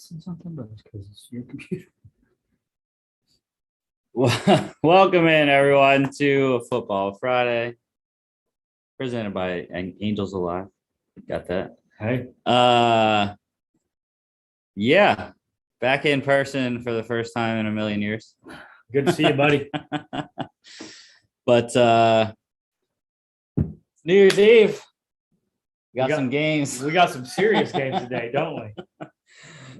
missing something, but it's because it's your computer. Welcome in, everyone, to Football Friday, presented by Angels Alive. Got that? Hey. Yeah, back in person for the first time in a million years. Good to see you, buddy. But New Year's Eve. We got some games. We got some serious games today, don't we?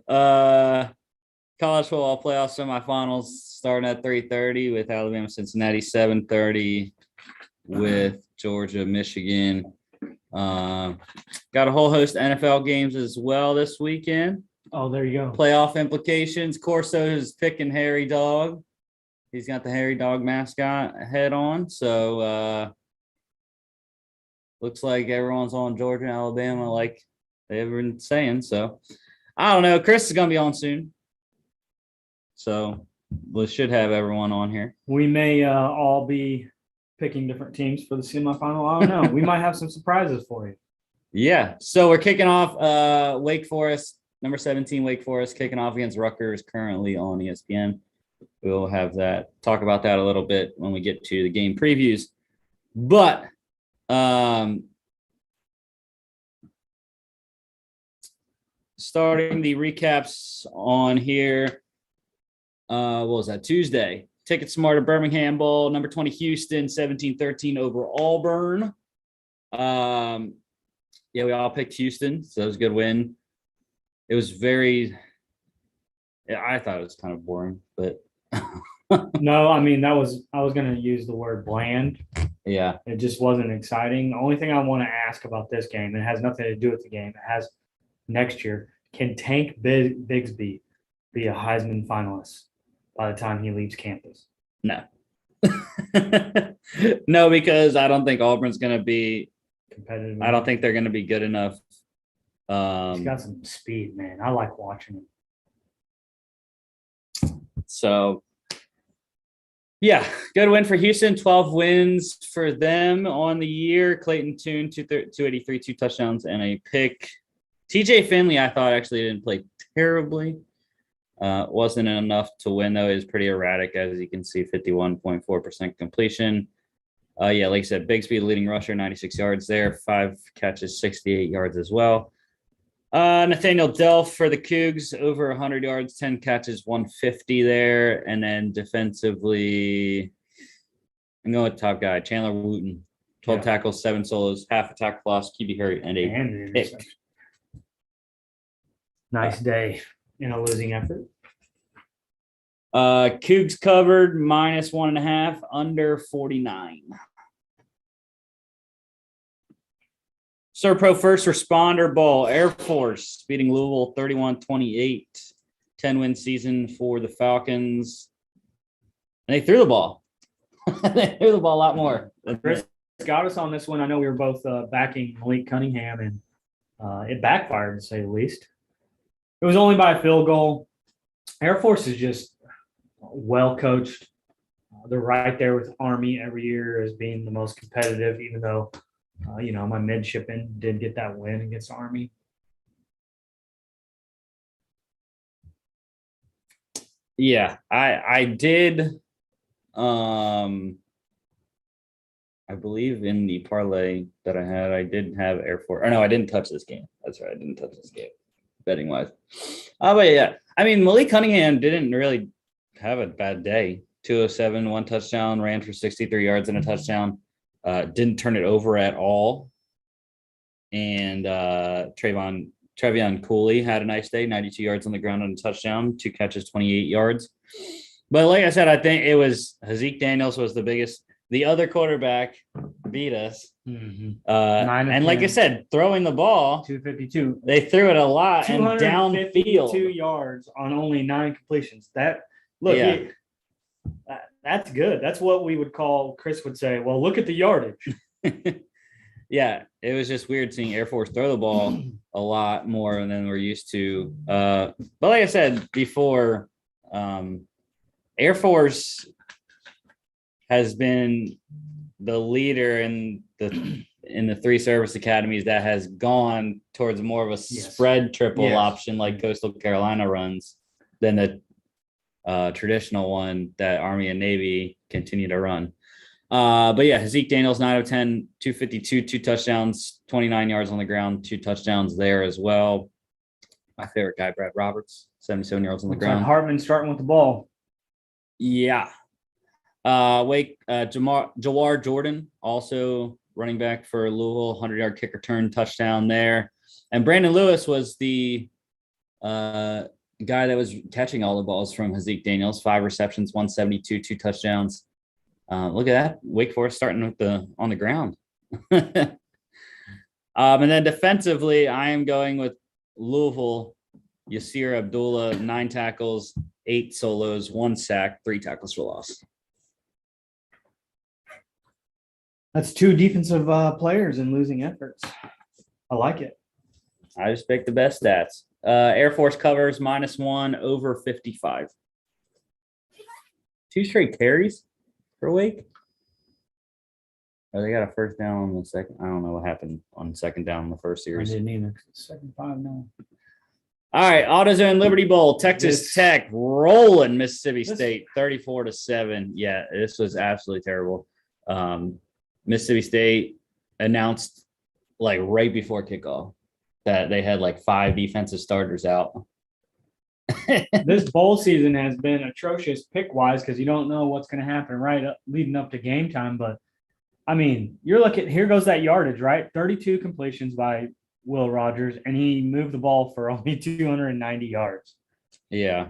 College football playoff semifinals starting at 3:30 with Alabama, Cincinnati, 7:30 with Georgia, Michigan. Got a whole host of NFL games as well this weekend. Oh, there you go. Playoff implications. Corso is picking Harry Dog. He's got the Harry Dog mascot head on. So looks like everyone's on Georgia and Alabama like they've been saying. So I don't know. Chris is going to be on soon. So we should have everyone on here. We may all be picking different teams for the semifinal. I don't know. We might have some surprises for you. Yeah. So we're kicking off Wake Forest, number 17 Wake Forest, kicking off against Rutgers, currently on ESPN. We'll have that, talk about that a little bit when we get to the game previews. But starting the recaps on here, what was that, Tuesday? Ticket Smarter Birmingham Bowl, number 20 Houston, 17-13 over Auburn. Yeah, we all picked Houston, so that was a good win. It was I thought it was kind of boring, but No, I mean, I was going to use the word bland. Yeah. It just wasn't exciting. The only thing I want to ask about this game, it has nothing to do with the game. It has next year. Can Tank Bigsby be a Heisman finalist by the time he leaves campus? No. No, because I don't think Auburn's going to be competitive. I don't think they're going to be good enough. He's got some speed, man. I like watching him. So, yeah, good win for Houston. 12 wins for them on the year. Clayton Tune, 283, 2 touchdowns, and a pick. TJ Finley, I thought, actually didn't play terribly. Wasn't enough to win, though. He was pretty erratic, as you can see, 51.4% completion. Yeah, like I said, Bigsby, leading rusher, 96 yards there. 5 catches, 68 yards as well. Nathaniel Delph for the Cougs, over 100 yards, 10 catches, 150 there. And then defensively, I'm going with top guy, Chandler Wooten. 12 tackles, 7 solos, half a tackle loss, QB hurry, and a pick. Nice day in a losing effort. Cougs covered -1.5, under 49. Serpro First Responder Bowl, Air Force beating Louisville 31-28. 10-win season for the Falcons. And they threw the ball. They threw the ball a lot more. Chris got us on this one. I know we were both backing Malik Cunningham, and it backfired, to say the least. It was only by a field goal. Air Force is just well coached. They're right there with Army every year as being the most competitive, even though my midshipman did get that win against Army. Yeah, I did. I believe in the parlay that I had, I did have Air Force. Or no, I didn't touch this game. That's right, I didn't touch this game, betting wise. But yeah, I mean, Malik Cunningham didn't really have a bad day. 207, 1 touchdown, ran for 63 yards and a touchdown. Didn't turn it over at all. And Trevion Cooley had a nice day, 92 yards on the ground and a touchdown, 2 catches, 28 yards. But like I said, I think it was Zeke Daniels was the biggest. The other quarterback beat us. Mm-hmm. And like I said, throwing the ball, 252. They threw it a lot and downfield. 252 yards on only 9 completions. That's good. That's what we would call, Chris would say, well, look at the yardage. Yeah, it was just weird seeing Air Force throw the ball a lot more than we're used to. But like I said before, Air Force has been the leader in the 3 service academies that has gone towards more of a spread triple option like Coastal Carolina runs than the traditional one that Army and Navy continue to run. But yeah, Zeke Daniels, 9 of 10, 252, 2 touchdowns, 29 yards on the ground, 2 touchdowns there as well. My favorite guy, Brad Roberts, 77 yards on the ground. Hartman starting with the ball. Yeah. Jawar Jordan, also running back for Louisville, 100-yard kick return touchdown there. And Brandon Lewis was the guy that was catching all the balls from Zeke Daniels, 5 receptions, 172, 2 touchdowns. Look at that. Wake Forest starting with on the ground. And then defensively, I am going with Louisville, Yasir Abdullah, 9 tackles, 8 solos, 1 sack, 3 tackles for loss. That's 2 defensive players in losing efforts. I like it. I just picked the best stats. Air Force covers -1 over 55. 2 straight carries for Wake. Oh, they got a first down on the second. I don't know what happened on second down in the first series. I didn't either. Second 5 now. All right, AutoZone Liberty Bowl, Texas Tech rolling Mississippi State 34-7. Yeah, this was absolutely terrible. Mississippi State announced like right before kickoff that they had like 5 defensive starters out. This bowl season has been atrocious pick-wise because you don't know what's going to happen leading up to game time. But, I mean, you're looking – here goes that yardage, right? 32 completions by Will Rogers, and he moved the ball for only 290 yards. Yeah.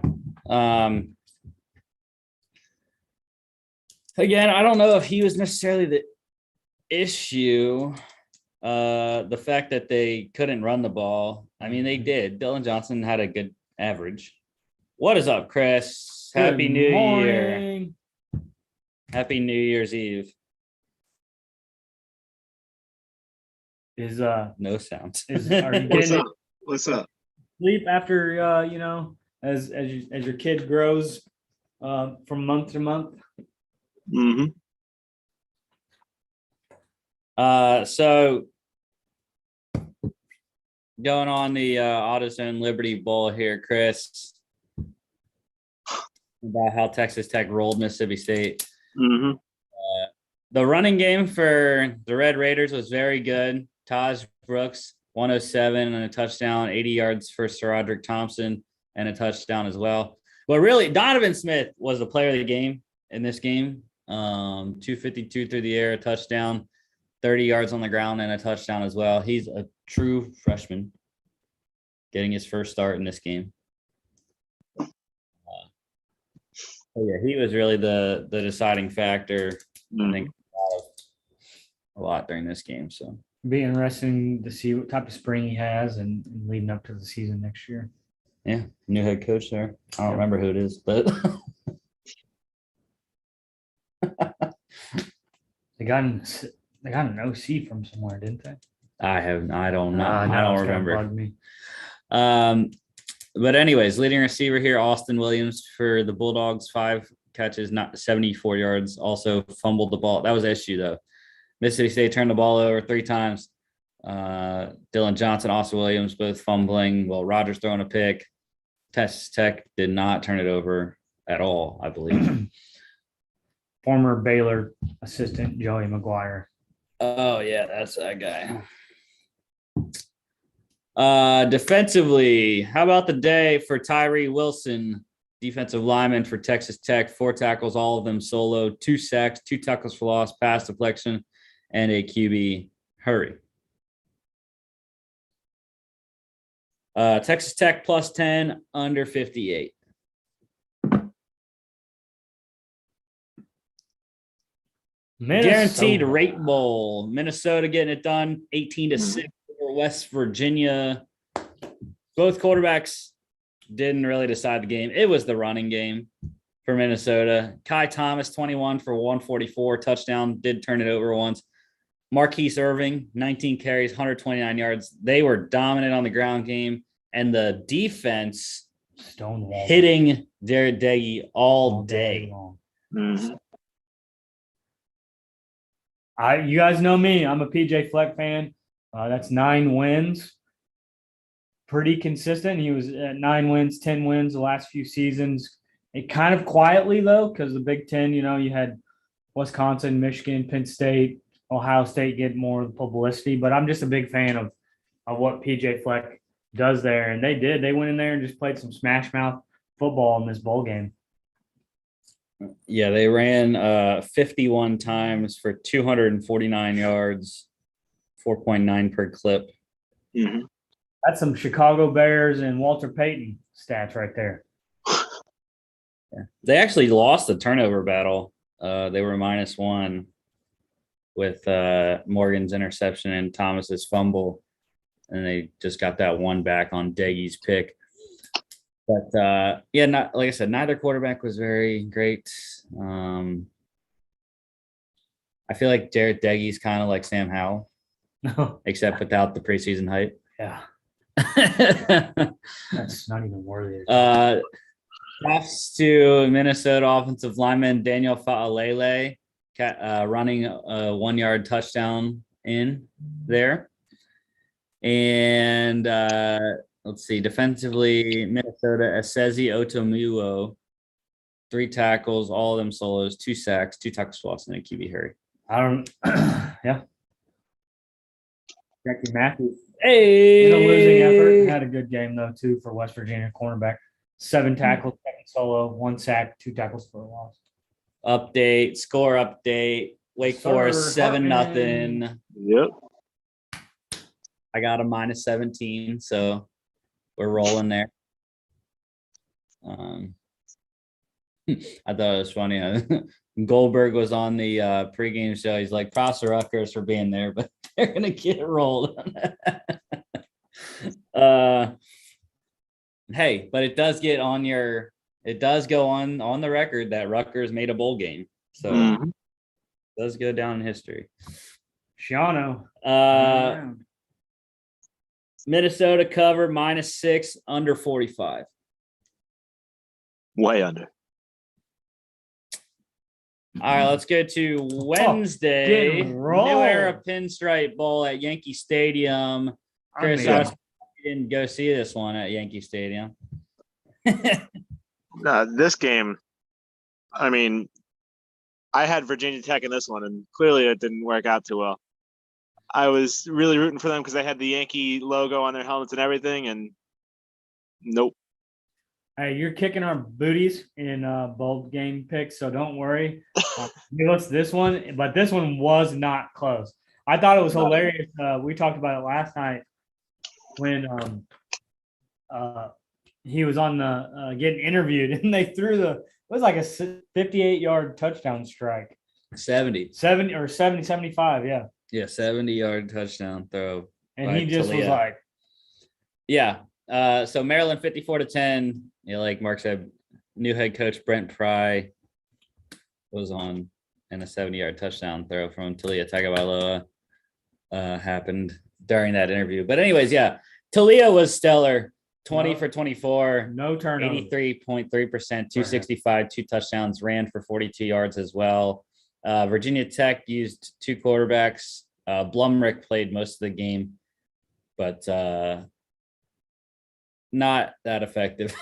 Again, I don't know if he was necessarily the issue. The fact that they couldn't run the ball. I mean, they did. Dylan Johnson had a good average. What is up, Chris? Happy New Year. Happy New Year's Eve. Is no sound. are you getting What's up? Sleep after as your kid grows from month to month? Mm-hmm. So going on the AutoZone Liberty Bowl here, Chris, about how Texas Tech rolled Mississippi State. Mm-hmm. The running game for the Red Raiders was very good. Taj Brooks, 107 and a touchdown, 80 yards for Sir Roderick Thompson and a touchdown as well. But really, Donovan Smith was the player of the game in this game. 252 through the air, a touchdown, 30 yards on the ground and a touchdown as well. He's a true freshman getting his first start in this game. Yeah, he was really the deciding factor, I think, a lot during this game. So be interesting to see what type of spring he has and leading up to the season next year. Yeah, new head coach there. I don't remember who it is, but they got an OC from somewhere, didn't they? I don't know. I don't remember. Me. But anyways, leading receiver here, Austin Williams for the Bulldogs, 5 catches, not 74 yards. Also fumbled the ball. That was the issue though. Mississippi State turned the ball over 3 times. Dylan Johnson, Austin Williams, both fumbling. Well, Rogers throwing a pick. Texas Tech did not turn it over at all, I believe. Former Baylor assistant Joey McGuire. Oh yeah, that's that guy. Defensively, how about the day for Tyree Wilson, defensive lineman for Texas Tech? 4 tackles, all of them solo, 2 sacks, 2 tackles for loss, pass deflection, and a QB hurry. Texas Tech +10, under 58. Guaranteed rate bowl. Minnesota getting it done, 18-6 over West Virginia. Both quarterbacks didn't really decide the game. It was the running game for Minnesota. Kai Thomas, 21 for 144, touchdown, did turn it over once. Marquise Irving, 19 carries, 129 yards. They were dominant on the ground game, and the defense hitting Jared Daggy all day. Mm-hmm. You guys know me. I'm a PJ Fleck fan. That's 9 wins. Pretty consistent. He was at 9 wins, 10 wins the last few seasons. It kind of quietly though, because the Big Ten, you had Wisconsin, Michigan, Penn State, Ohio State get more of the publicity. But I'm just a big fan of what PJ Fleck does there. And they did. They went in there and just played some smash mouth football in this bowl game. Yeah, they ran 51 times for 249 yards, 4.9 per clip. Mm-hmm. That's some Chicago Bears and Walter Payton stats right there. Yeah. They actually lost the turnover battle. They were -1 with Morgan's interception and Thomas's fumble, and they just got that one back on Deggy's pick. But not like I said, neither quarterback was very great. I feel like Jarrett Deggy's kind of like Sam Howell, except without the preseason hype. Yeah. That's not even worthy. Pass to Minnesota offensive lineman Daniel Fa'alele, running a 1-yard touchdown in there. And let's see, defensively, Minnesota, Esezi Otomuwo, 3 tackles, all of them solos, 2 sacks, 2 tackles for loss, and a QB hurry. Yeah. Jackie Matthews. Hey, In a losing effort, had a good game though too for West Virginia cornerback. 7 tackles, 7 solo, 1 sack, 2 tackles for a loss. Score update. Wake Forest 7-0. Yep. I got a -17, so we're rolling there. I thought it was funny. Goldberg was on the pregame show. He's like, props to Rutgers for being there, but they're gonna get rolled. Hey, but it does go on the record that Rutgers made a bowl game. So it does go down in history. Shiano. Minnesota cover -6 under 45. Way under. All right, let's go to Wednesday. getting rolled. New Era Pinstripe Bowl at Yankee Stadium. Chris, I didn't go see this one at Yankee Stadium. This game, I mean, I had Virginia Tech in this one, and clearly it didn't work out too well. I was really rooting for them because they had the Yankee logo on their helmets and everything, and nope. Hey, you're kicking our booties in bowl game picks, so don't worry. Give us this one, but this one was not close. I thought it was hilarious. We talked about it last night when he was on the getting interviewed, and they threw it was like a 58-yard touchdown strike. 70, 75, yeah. Yeah, 70-yard touchdown throw. And he just was like, yeah. So Maryland 54-10. Like Mark said, new head coach Brent Pry was on, and a 70-yard touchdown throw from Talia Tagovailoa happened during that interview. But anyways, yeah, Talia was stellar. 20 for 24, no turnover, 83.3%, 265, 2 touchdowns, ran for 42 yards as well. Virginia Tech used 2 quarterbacks. Blumrick played most of the game, but not that effective.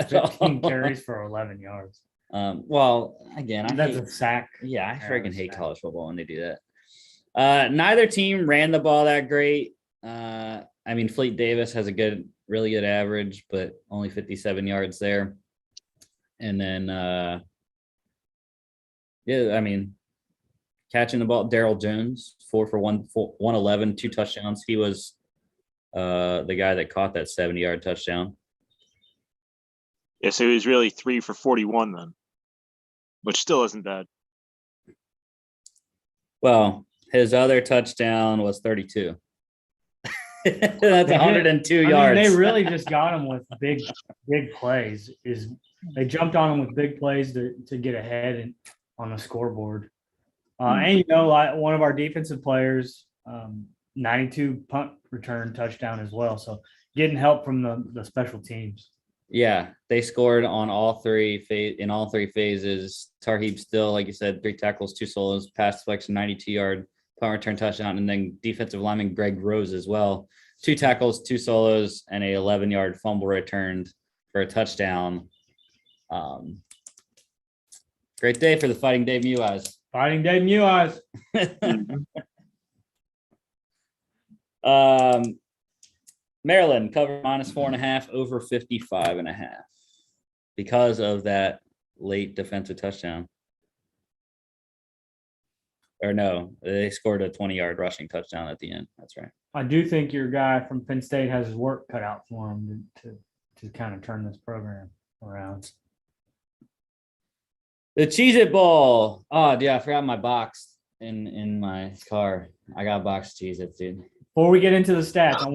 15 carries for 11 yards. Well, again, that's a sack. Yeah, I freaking hate college football when they do that. Neither team ran the ball that great. I mean, Fleet Davis has a really good average, but only 57 yards there. And then, yeah, I mean, catching the ball, Daryl Jones, 4 for 111, 2 touchdowns. He was the guy that caught that 70-yard touchdown. Yeah, so he was really 3 for 41 then, which still isn't bad. Well, his other touchdown was 32. That's 102 yards. Mean, they really just got him with big plays. They jumped on him with big plays to get ahead on the scoreboard. And like one of our defensive players, 92 punt return touchdown as well. So getting help from the special teams. Yeah, they scored on all three phases. Tarheeb still, like you said, 3 tackles, 2 solos, pass deflection, 92-yard punt return touchdown, and then defensive lineman Greg Rose as well. 2 tackles, 2 solos, and a 11-yard fumble returned for a touchdown. Great day for the Fighting Dave Mueyes. Fighting Dave Mueyes. Maryland cover -4.5 over 55.5 because of that late defensive touchdown. Or no, they scored a 20-yard rushing touchdown at the end. That's right. I do think your guy from Penn State has his work cut out for him to kind of turn this program around. The Cheez-It Bowl. Oh, dude, I forgot my box in my car. I got a box of Cheez-Its, dude. Before we get into the stats,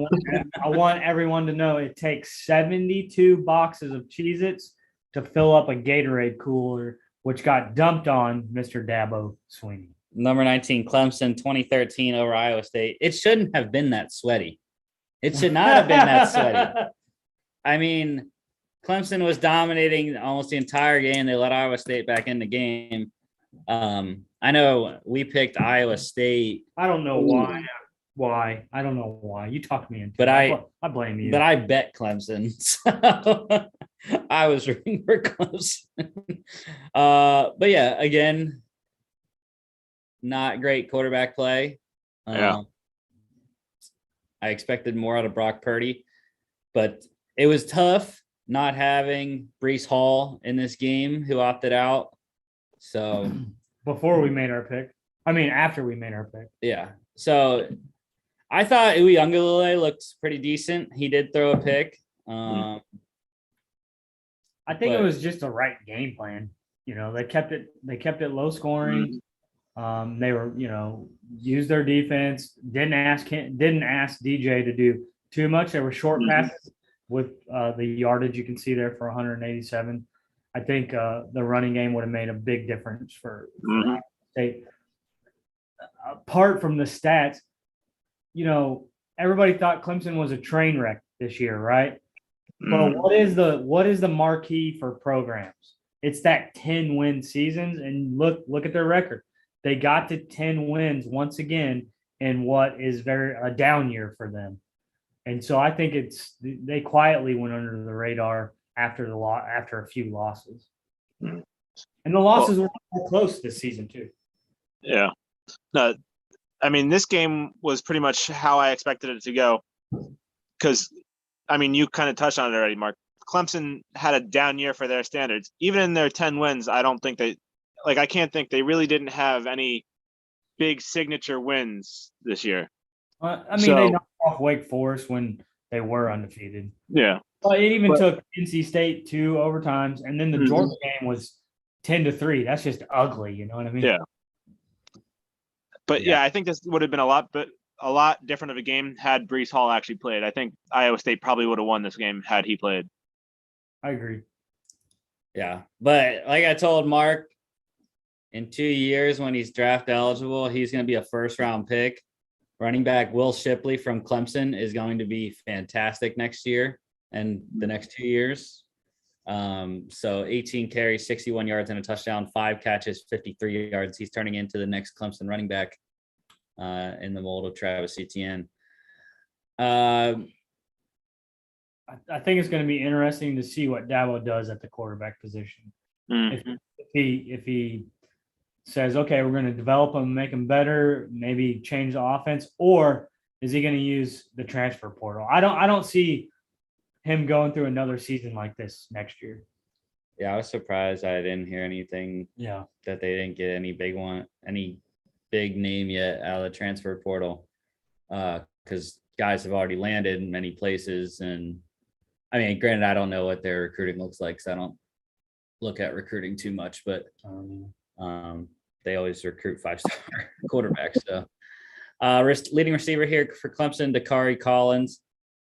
I want everyone to know it takes 72 boxes of Cheez-Its to fill up a Gatorade cooler, which got dumped on Mr. Dabo Sweeney. Number 19, Clemson, 2013 over Iowa State. It shouldn't have been that sweaty. It should not have been that sweaty. I mean, Clemson was dominating almost the entire game. They let Iowa State back in the game. I know we picked Iowa State. I don't know why. Why? I don't know why. You talked me into But it. I blame you. But I bet Clemson. So I was rooting for Clemson. But yeah, again, not great quarterback play. Yeah. I expected more out of Brock Purdy, but it was tough not having Breece Hall in this game, who opted out. So Before we made our pick. I mean, after we made our pick. yeah. So I thought Uyunglele looked pretty decent. He did throw a pick. I think it was just a right game plan. You know, they kept it low scoring. They were, used their defense, didn't ask DJ to do too much. They were short passes with the yardage you can see there for 187. I think the running game would have made a big difference for State. Apart from the stats, everybody thought Clemson was a train wreck this year, right? But what is the marquee for programs? It's that 10-win seasons, and look at their record. They got to 10 wins once again in what is a down year for them. And so I think they quietly went under the radar after a few losses. And the losses were close this season too. Yeah. No, I mean, this game was pretty much how I expected it to go. Because, I mean, you kind of touched on it already, Mark. Clemson had a down year for their standards. Even in their 10 wins, I don't think I can't think they really didn't have any big signature wins this year. They knocked off Wake Forest when they were undefeated. Yeah. But it even took NC State 2 overtimes, and then the Georgia game was 10-3. That's just ugly, you know what I mean? Yeah. But yeah, I think this would have been a lot different of a game had Breece Hall actually played. I think Iowa State probably would have won this game had he played. I agree. Yeah. But like I told Mark, in 2 years when he's draft eligible, he's going to be a first-round pick. Running back Will Shipley from Clemson is going to be fantastic next year and the next 2 years. So 18 carries, 61 yards, and a touchdown, 5 catches, 53 yards. He's turning into the next Clemson running back in the mold of Travis Etienne. I think it's going to be interesting to see what Dabo does at the quarterback position. Mm-hmm. If he says, okay, we're going to develop them, make them better, maybe change the offense, or is he going to use the transfer portal? I don't see him going through another season like this next year. Yeah, I was surprised I didn't hear anything. Yeah, that they didn't get any big name yet out of the transfer portal, because guys have already landed in many places. And I mean, granted, I don't know what their recruiting looks like, because I don't look at recruiting too much, but they always recruit 5-star quarterbacks. So leading receiver here for Clemson, Dakari Collins,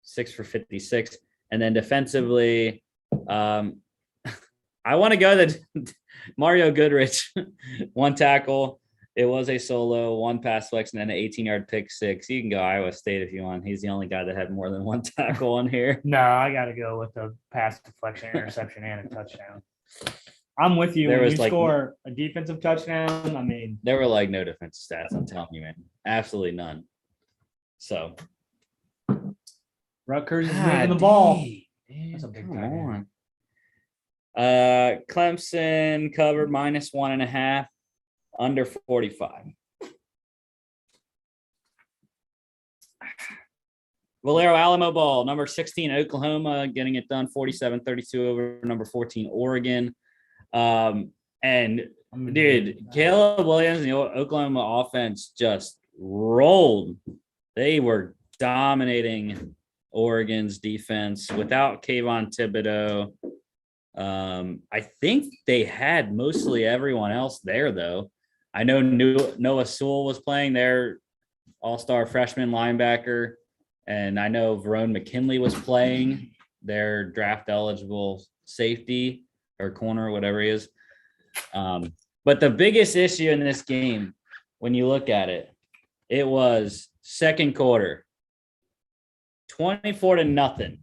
6 for 56. And then defensively, I want to go to Mario Goodrich, 1 tackle. It was a solo, 1 pass flex, and then an 18-yard pick 6. You can go Iowa State if you want. He's the only guy that had more than 1 tackle on here. No, I got to go with the pass deflection, interception, and a touchdown. I'm with you. There When was you like- score a defensive touchdown, I mean, There were like no defensive stats. I'm telling you, man, absolutely none. So Rutgers is God moving the ball. dang, man, That's a big come tight end. on. Clemson covered -1.5, under 45. Valero Alamo Ball, number 16, Oklahoma, getting it done 47-32 over number 14, Oregon. And dude, Caleb Williams and the Oklahoma offense just rolled. They were dominating Oregon's defense without Kayvon Thibodeau. I think they had mostly everyone else there, though. I know Noah Sewell was playing their all-star freshman linebacker, and I know Verone McKinley was playing their draft-eligible safety or corner, whatever he is. But the biggest issue in this game, when you look at it, it was second quarter, 24-0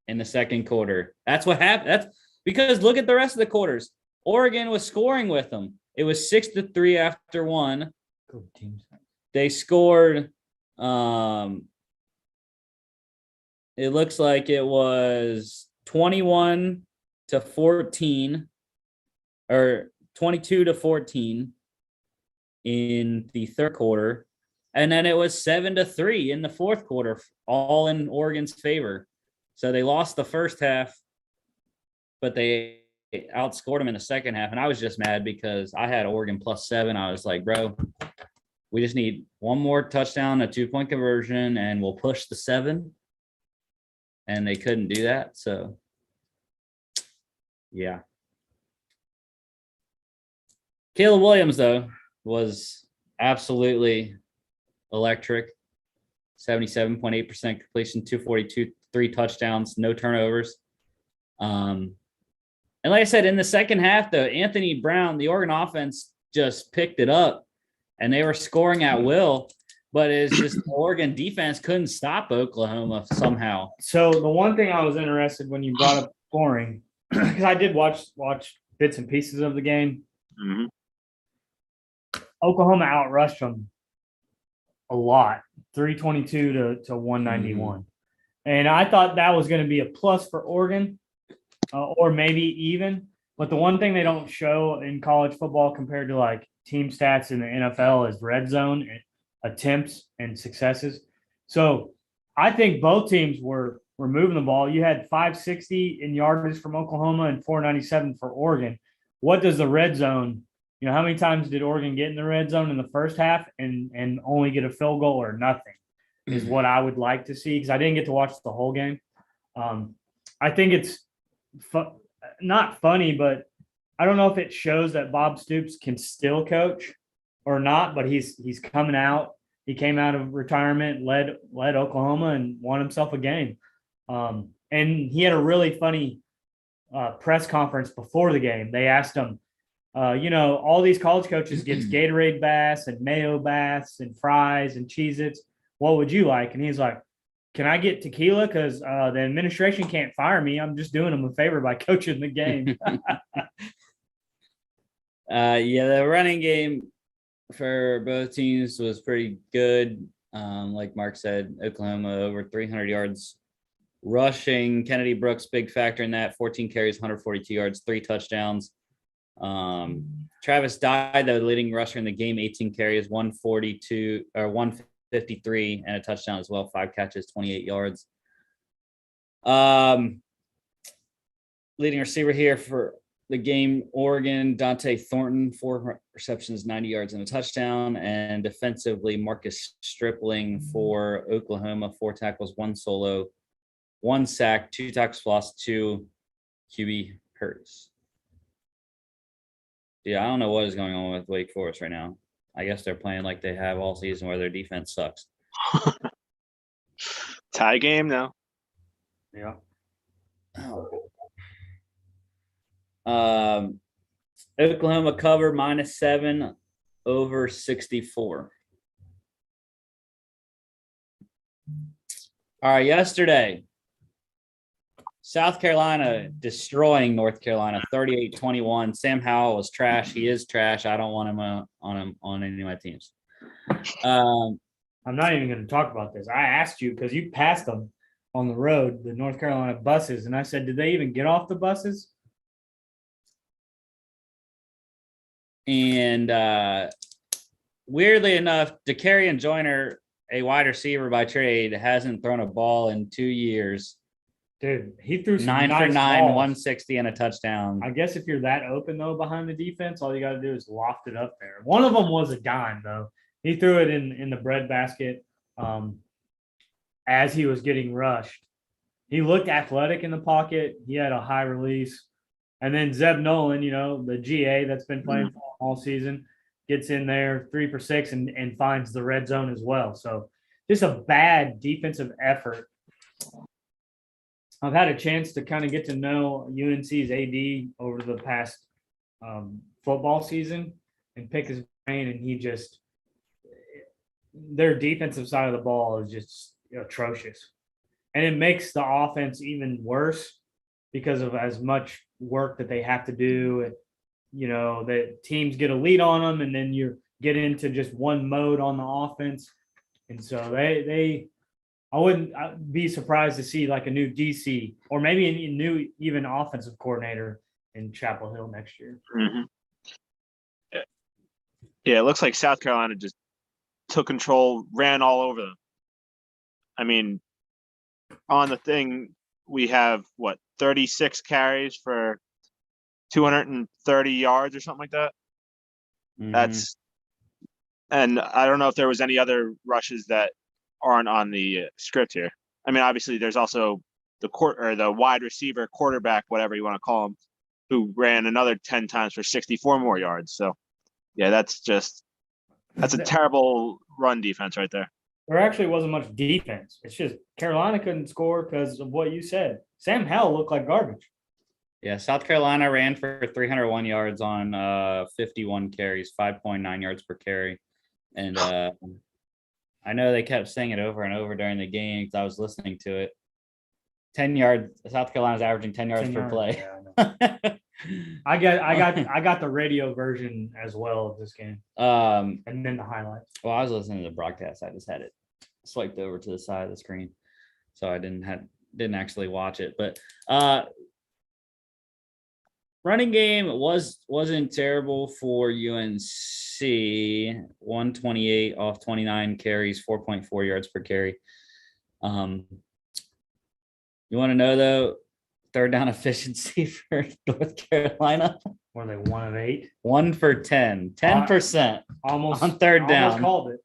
in the second quarter. That's what happened. That's because look at the rest of the quarters. Oregon was scoring with them. It was 6-3 after one. They scored. It looks like it was 21-14 or 22-14 in the third quarter. And then it was 7-3 in the fourth quarter, all in Oregon's favor. So they lost the first half, but they outscored them in the second half. And I was just mad because I had Oregon +7. I was like, bro, we just need one more touchdown, a 2-point conversion, and we'll push the 7. And they couldn't do that. So, yeah. Caleb Williams, though, was absolutely electric. 77.8% completion, 242, 3 touchdowns, no turnovers. And like I said, in the second half, though, Anthony Brown, the Oregon offense just picked it up, and they were scoring at will. But it's just Oregon defense couldn't stop Oklahoma somehow. So the one thing I was interested when you brought up scoring, because I did watch bits and pieces of the game. Mhm. Oklahoma outrushed them a lot, 322 to 191. And I thought that was going to be a plus for Oregon, or maybe even. But the one thing they don't show in college football compared to like team stats in the NFL is red zone attempts and successes. So I think both teams were moving the ball. You had 560 in yardage from Oklahoma and 497 for Oregon. What does the red zone, how many times did Oregon get in the red zone in the first half and only get a field goal or nothing is what I would like to see, because I didn't get to watch the whole game. I think it's not funny, but I don't know if it shows that Bob Stoops can still coach or not, but he's coming out. He came out of retirement, led Oklahoma, and won himself a game. And he had a really funny press conference before the game. They asked him, all these college coaches gets Gatorade baths and mayo baths and fries and Cheez-Its. What would you like? And he's like, can I get tequila? Because the administration can't fire me. I'm just doing them a favor by coaching the game. The running game for both teams was pretty good. Like Mark said, Oklahoma over 300 yards rushing. Kennedy Brooks, big factor in that. 14 carries, 142 yards, 3 touchdowns. Travis Dye, the leading rusher in the game, 18 carries, 153, and a touchdown as well. 5 catches, 28 yards. Leading receiver here for the game, Oregon, Dante Thornton, 4 receptions, 90 yards, and a touchdown. And defensively, Marcus Stripling for Oklahoma, 4 tackles, 1 solo, 1 sack, 2 tackles for loss, 2 QB hurts. Yeah, I don't know what is going on with Wake Forest right now. I guess they're playing like they have all season, where their defense sucks. Tie game now. Yeah. Oklahoma cover -7 over 64. All right, yesterday, South Carolina destroying North Carolina 38-21. Sam Howell was trash. He is trash. I don't want him on any of my teams. I'm not even going to talk about this. I asked you because you passed them on the road, the North Carolina buses, and I said, did they even get off the buses? And weirdly enough, DeCarrion Joyner, a wide receiver by trade, hasn't thrown a ball in 2 years. Dude, he threw some 9 for nice 9, balls. 160 and a touchdown. I guess if you're that open though behind the defense, all you got to do is loft it up there. One of them was a dime though. He threw it in the breadbasket as he was getting rushed. He looked athletic in the pocket. He had a high release. And then Zeb Nolan, the GA that's been playing for him all season, gets in there 3 for 6 and finds the red zone as well. So just a bad defensive effort. I've had a chance to kind of get to know UNC's AD over the past football season and pick his brain, and their defensive side of the ball is just atrocious. And it makes the offense even worse because of as much work that they have to do. The teams get a lead on them, and then you get into just one mode on the offense. And so I wouldn't be surprised to see like a new DC or maybe a new even offensive coordinator in Chapel Hill next year. Mm-hmm. Yeah, it looks like South Carolina just took control, ran all over them. I mean, on the thing, we have 36 carries for 230 yards or something like that. Mm-hmm. And I don't know if there was any other rushes that aren't on the script here. I mean, obviously there's also the wide receiver, quarterback, whatever you want to call him, who ran another 10 times for 64 more yards. So yeah, that's a terrible run defense right there. There actually wasn't much defense. It's just Carolina couldn't score because of what you said. Sam Howell looked like garbage. Yeah, South Carolina ran for 301 yards on 51 carries, 5.9 yards per carry. And I know they kept saying it over and over during the game because I was listening to it. 10 yards. South Carolina's averaging 10 yards per play. Yeah, I got the radio version as well of this game. And then the highlights. Well, I was listening to the broadcast. I just had it swiped over to the side of the screen, so I didn't actually watch it. But running game wasn't terrible for UNC. 128 off 29 carries, 4.4 yards per carry. You want to know though, third down efficiency for North Carolina? Were they 1 of 8? 1 for 10%. Almost on third down. Almost called it.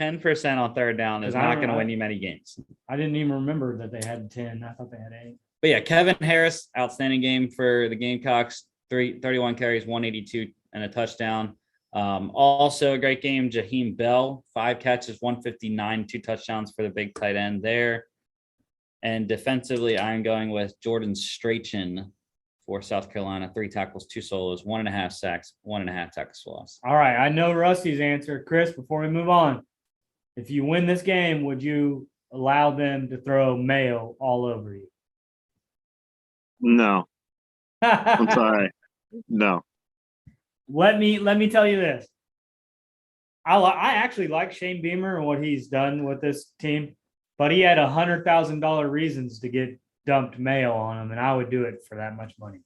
10% on third down is not going to win you many games. I didn't even remember that they had 10. I thought they had 8. But yeah, Kevin Harris, outstanding game for the Gamecocks. 31 carries, 182 and a touchdown. Also a great game. Jaheim Bell, 5 catches, 159, 2 touchdowns for the big tight end there. And defensively, I'm going with Jordan Strachan for South Carolina. 3 tackles, 2 solos, 1.5 sacks, 1.5 tackles for loss. All right. I know Rusty's answer. Chris, before we move on, if you win this game, would you allow them to throw mayo all over you? No. I'm sorry. No. Let me tell you this. I actually like Shane Beamer and what he's done with this team, but he had $100,000 reasons to get dumped mayo on him, and I would do it for that much money.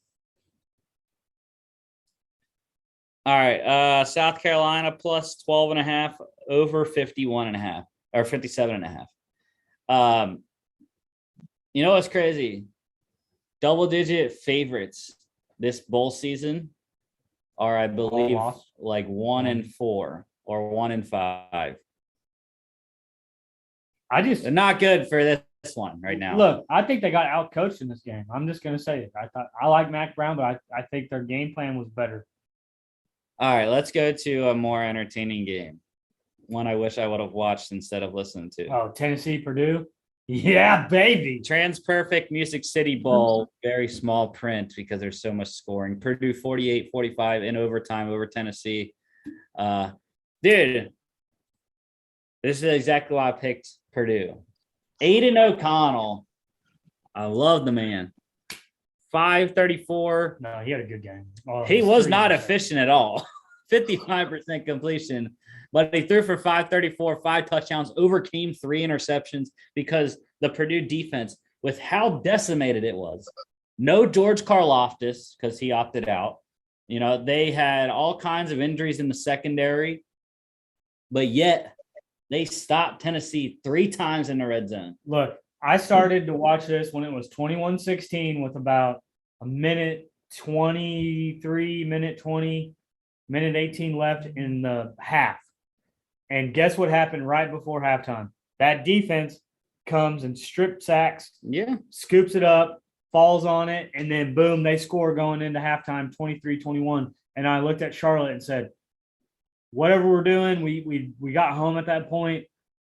All right. South Carolina plus 12.5 over 51.5 or 57.5. You know what's crazy? Double-digit favorites this bowl season are, I believe, like 1-4 or 1-5. They're not good for this one right now. Look, I think they got outcoached in this game. I'm just going to say it. I like Mac Brown, but I think their game plan was better. All right, let's go to a more entertaining game. One I wish I would have watched instead of listening to. Oh, Tennessee, Purdue? Yeah, baby. Trans-perfect Music City Bowl, very small print because there's so much scoring. Purdue 48-45 in overtime over Tennessee. Dude, this is exactly why I picked Purdue. Aiden O'Connell I love the man. 534. No, he had a good game. Oh, He his was three not was- efficient at all. 55% completion, but he threw for 534, 5 touchdowns, overcame 3 interceptions because the Purdue defense, with how decimated it was, no George Karlaftis because he opted out. You know, they had all kinds of injuries in the secondary, but yet they stopped Tennessee 3 times in the red zone. Look, I started to watch this when it was 21-16 with about a minute 23, minute 20, minute 18 left in the half. And guess what happened right before halftime? That defense comes and strip sacks, Yeah. scoops it up, falls on it, and then boom, they score going into halftime 23-21. And I looked at Charlotte and said, whatever we're doing, we got home at that point.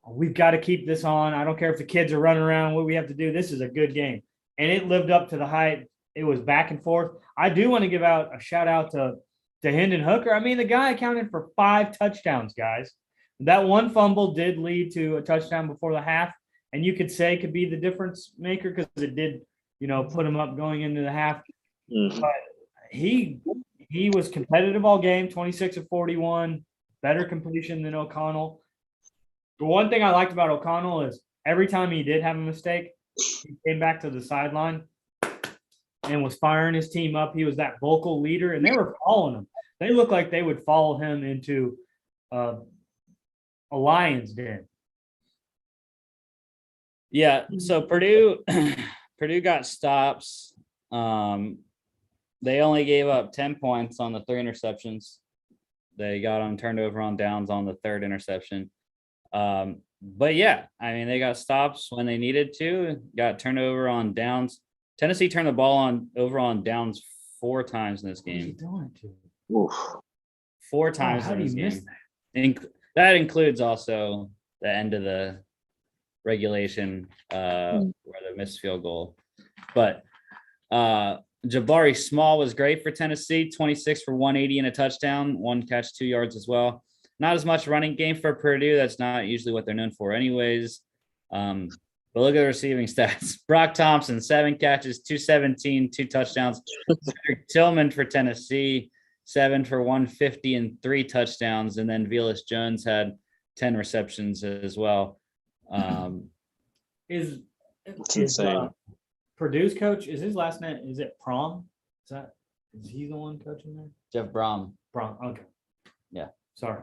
We've got to keep this on. I don't care if the kids are running around, what we have to do. This is a good game. And it lived up to the hype. It was back and forth. I do want to give out a shout out to Hendon Hooker. I mean, the guy accounted for 5 touchdowns, guys. That one fumble did lead to a touchdown before the half. And you could say could be the difference maker because it did, put him up going into the half. Mhm. But he was competitive all game, 26 of 41, better completion than O'Connell. The one thing I liked about O'Connell is every time he did have a mistake, he came back to the sideline and was firing his team up. He was that vocal leader, and they were following him. They looked like they would follow him into a lion's den. Yeah. So Purdue got stops. They only gave up 10 points on the 3 interceptions. They got on turned over on downs on the 3rd interception. But yeah, I mean, they got stops when they needed to, got turned over on downs. Tennessee turned the ball over on downs 4 times in this What are you game. doing to him? Oof. 4 times How in do this you miss game. that? That includes also the end of the regulation where the missed field goal. But Jabari Small was great for Tennessee, 26 for 180 and a touchdown, 1 catch, 2 yards as well. Not as much running game for Purdue. That's not usually what they're known for anyways. But look at the receiving stats. Brock Thompson, 7 catches, 217, 2 touchdowns. Cedric Tillman for Tennessee, 7 for 150 and 3 touchdowns. And then Velus Jones had 10 receptions as well. Is insane. Purdue's coach, is his last name, is it Prom? Is he the one coaching there? Jeff Brom. Prom, okay. Yeah. Sorry.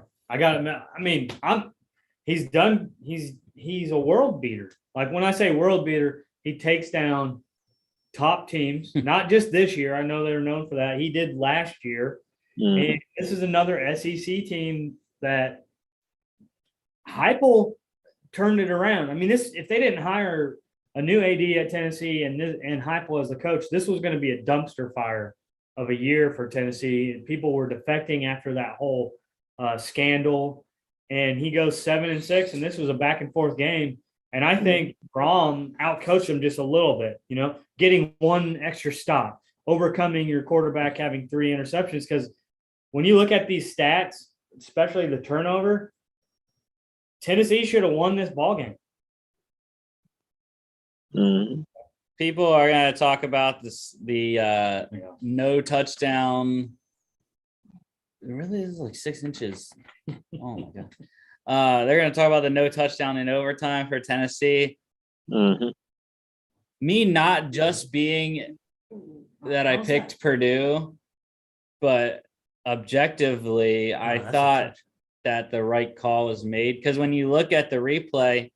He's a world beater. Like when I say world beater, he takes down top teams, not just this year. I know they're known for that. He did last year. Mhm. And this is another SEC team that Heupel turned it around. I mean, if they didn't hire a new AD at Tennessee and Heupel as the coach, this was going to be a dumpster fire of a year for Tennessee. And people were defecting after that whole scandal. And he goes 7-6, and this was a back and forth game. And I think Brom outcoached him just a little bit, getting 1 extra stop, overcoming your quarterback having 3 interceptions. Because when you look at these stats, especially the turnover, Tennessee should have won this ball game. Mhm. People are going to talk about the no touchdown. It really is like 6 inches. Oh my God. They're going to talk about the no touchdown in overtime for Tennessee. Mhm. Me not just being that I picked Purdue, but objectively, I that's a thought touch. that the right call was made. Because when you look at the replay,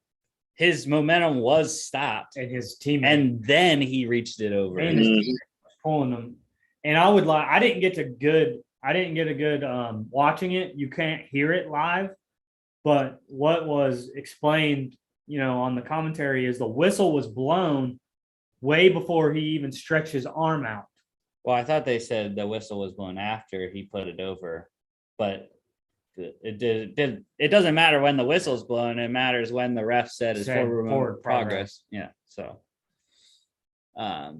his momentum was stopped. And his team And then he reached it over. and his team was pulling them. And I would lie, I didn't get a good watching it. You can't hear it live. But what was explained, on the commentary is the whistle was blown way before he even stretched his arm out. Well, I thought they said the whistle was blown after he put it over, but it doesn't matter when the whistle's blown. It matters when the ref said it's forward progress. Yeah. So, I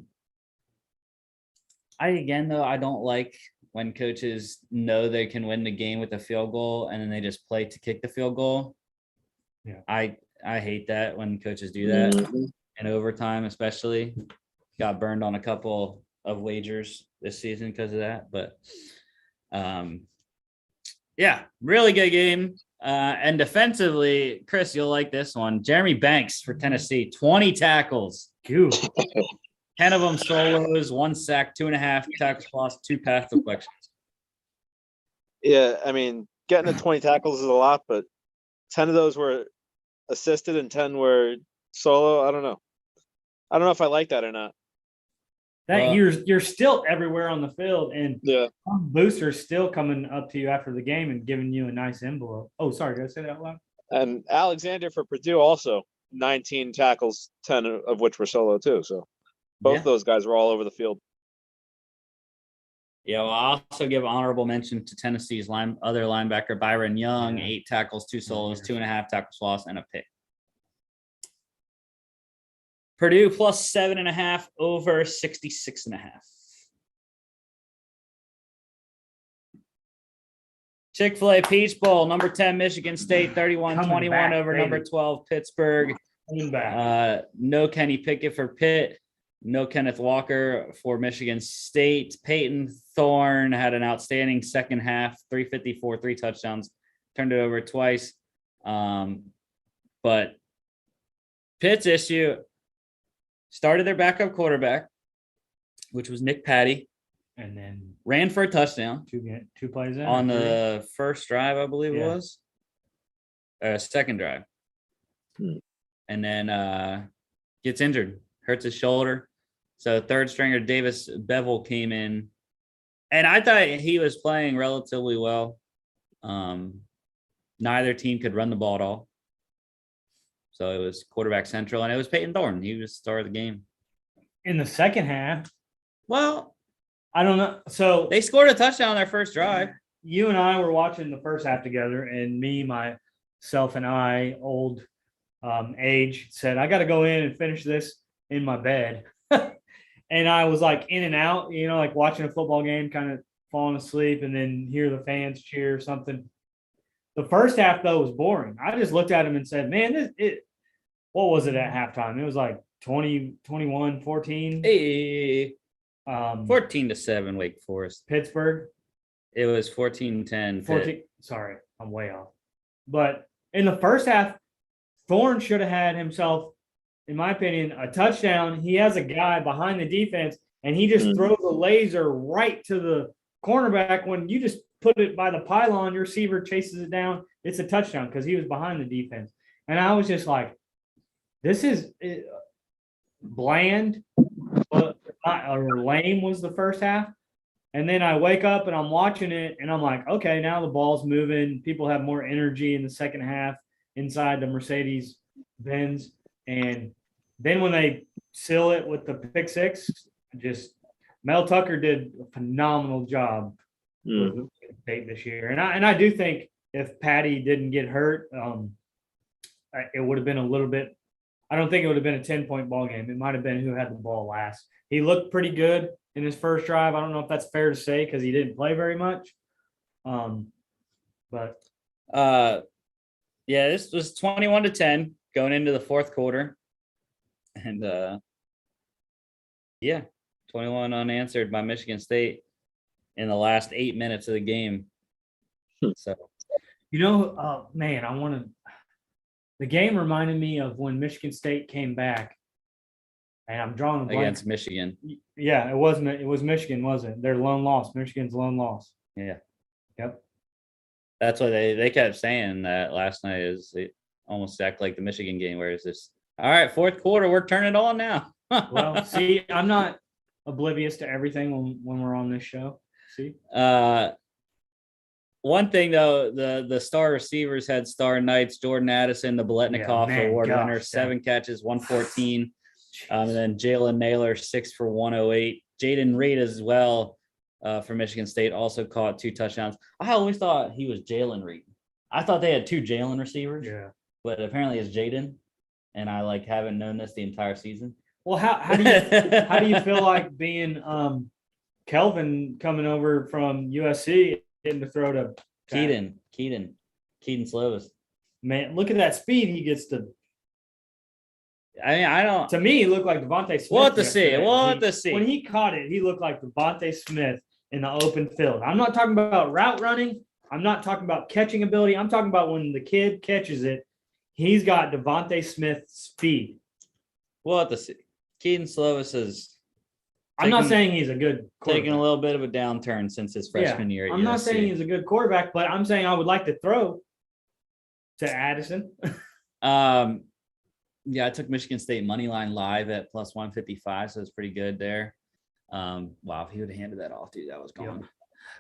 don't like when coaches know they can win the game with a field goal and then they just play to kick the field goal. Yeah. I hate that when coaches do that. Mhm. in overtime, especially. Got burned on a couple of wagers this season because of that. But yeah, really good game. And defensively, Chris, you'll like this one. Jeremy Banks for Tennessee, 20 tackles. Goo. 10 of them solos, 1 sack, 2.5 tackles lost, 2 pass deflections. Yeah, I mean, getting to 20 tackles is a lot, but 10 of those were assisted and 10 were solo. I don't know. I don't know if I like that or not. That you're still everywhere on the field, and Yeah. some boosters still coming up to you after the game and giving you a nice envelope. Oh, sorry, did I say that out loud? And Alexander for Purdue also 19 tackles, 10 of which were solo too. So both those guys were all over the field. Yeah, well, I'll also give honorable mention to Tennessee's other linebacker, Byron Young, 8 tackles, 2 solos, 2.5 tackles lost, and a pick. Purdue plus 7.5 over 66.5. Chick-fil-A Peach Bowl, number 10, Michigan State, 31-21 over number 12, Pittsburgh. Coming back. No Kenny Pickett for Pitt. No Kenneth Walker for Michigan State. Peyton Thorne had an outstanding second half, 354, 3 touchdowns, turned it over twice. But Pitt's issue started their backup quarterback, which was Nick Patty, And then ran for a touchdown two plays in on the first drive, I believe it was. Second drive. And then gets injured, hurts his shoulder. So third stringer Davis Bevel came in. And I thought he was playing relatively well. Neither team could run the ball at all. So it was quarterback central, and it was Peyton Thorne. He was the star of the game. in the second half. Well, I don't know. So they scored a touchdown on their first drive. you and I were watching the first half together, and me, myself, and I, old age, said, I got to go in and finish this in my bed. And I was like in and out, like watching a football game, kind of falling asleep, and then hear the fans cheer or something. The first half, though, was boring. I just looked at him and said, man, what was it at halftime? It was like 20, 21, 14. Hey, 14-7 Wake Forest. Pittsburgh. It was 14-10. 14. Sorry, I'm way off. But in the first half, Thorne should have had himself, in my opinion, a touchdown. He has a guy behind the defense, and he just throws a laser right to the cornerback. When you just put it by the pylon, your receiver chases it down. It's a touchdown because he was behind the defense. And I was just like, this is bland, but or lame was the first half. And then I wake up and I'm watching it and I'm like, okay, now the ball's moving. People have more energy in the second half inside the Mercedes Benz. And then when they seal it with the pick six, Mel Tucker did a phenomenal job with State this year. And I do think if Patty didn't get hurt, it would have been a little bit. I don't think it would have been a 10-point ball game. It might have been who had the ball last. He looked pretty good in his first drive. I don't know if that's fair to say because he didn't play very much. But this was 21-10 going into the fourth quarter. And 21 unanswered by Michigan State in the last 8 minutes of the game. So, the game reminded me of when Michigan State came back, and I'm drawing a blank. Against Michigan. Yeah, it wasn't. It was Michigan, wasn't it? Their lone loss. Michigan's lone loss. Yeah. Yep. That's what they kept saying that last night. Is it almost act like the Michigan game where it's just, all right, fourth quarter, we're turning it on now. Well, see, I'm not oblivious to everything when we're on this show. See. One thing though, the star receivers had star nights. Jordan Addison, the Biletnikoff Award winner, 7 catches, 114. And then Jalen Naylor, 6 for 108. Jaden Reed as well for Michigan State also caught 2 touchdowns. I always thought he was Jalen Reed. I thought they had 2 Jalen receivers. Yeah. But apparently it's Jaden. And I haven't known this the entire season. Well, how do you feel like being Kelvin coming over from USC getting to throw to Keaton Slovis? Man, look at that speed he gets to. I mean, I don't. To me, he looked like Devontae Smith. We'll have to see. yesterday. We'll have to see. When he caught it, he looked like Devontae Smith in the open field. I'm not talking about route running. I'm not talking about catching ability. I'm talking about when the kid catches it, he's got Devontae Smith speed. We'll have to see. Keaton Slovis is. I'm not saying he's a good taking a little bit of a downturn since his freshman year. I'm not saying he's a good quarterback, but I'm saying I would like to throw to Addison. Yeah, I took Michigan State money line live at plus 155, so it's pretty good there. Wow, if he would have handed that off, dude, that was gone. Yeah.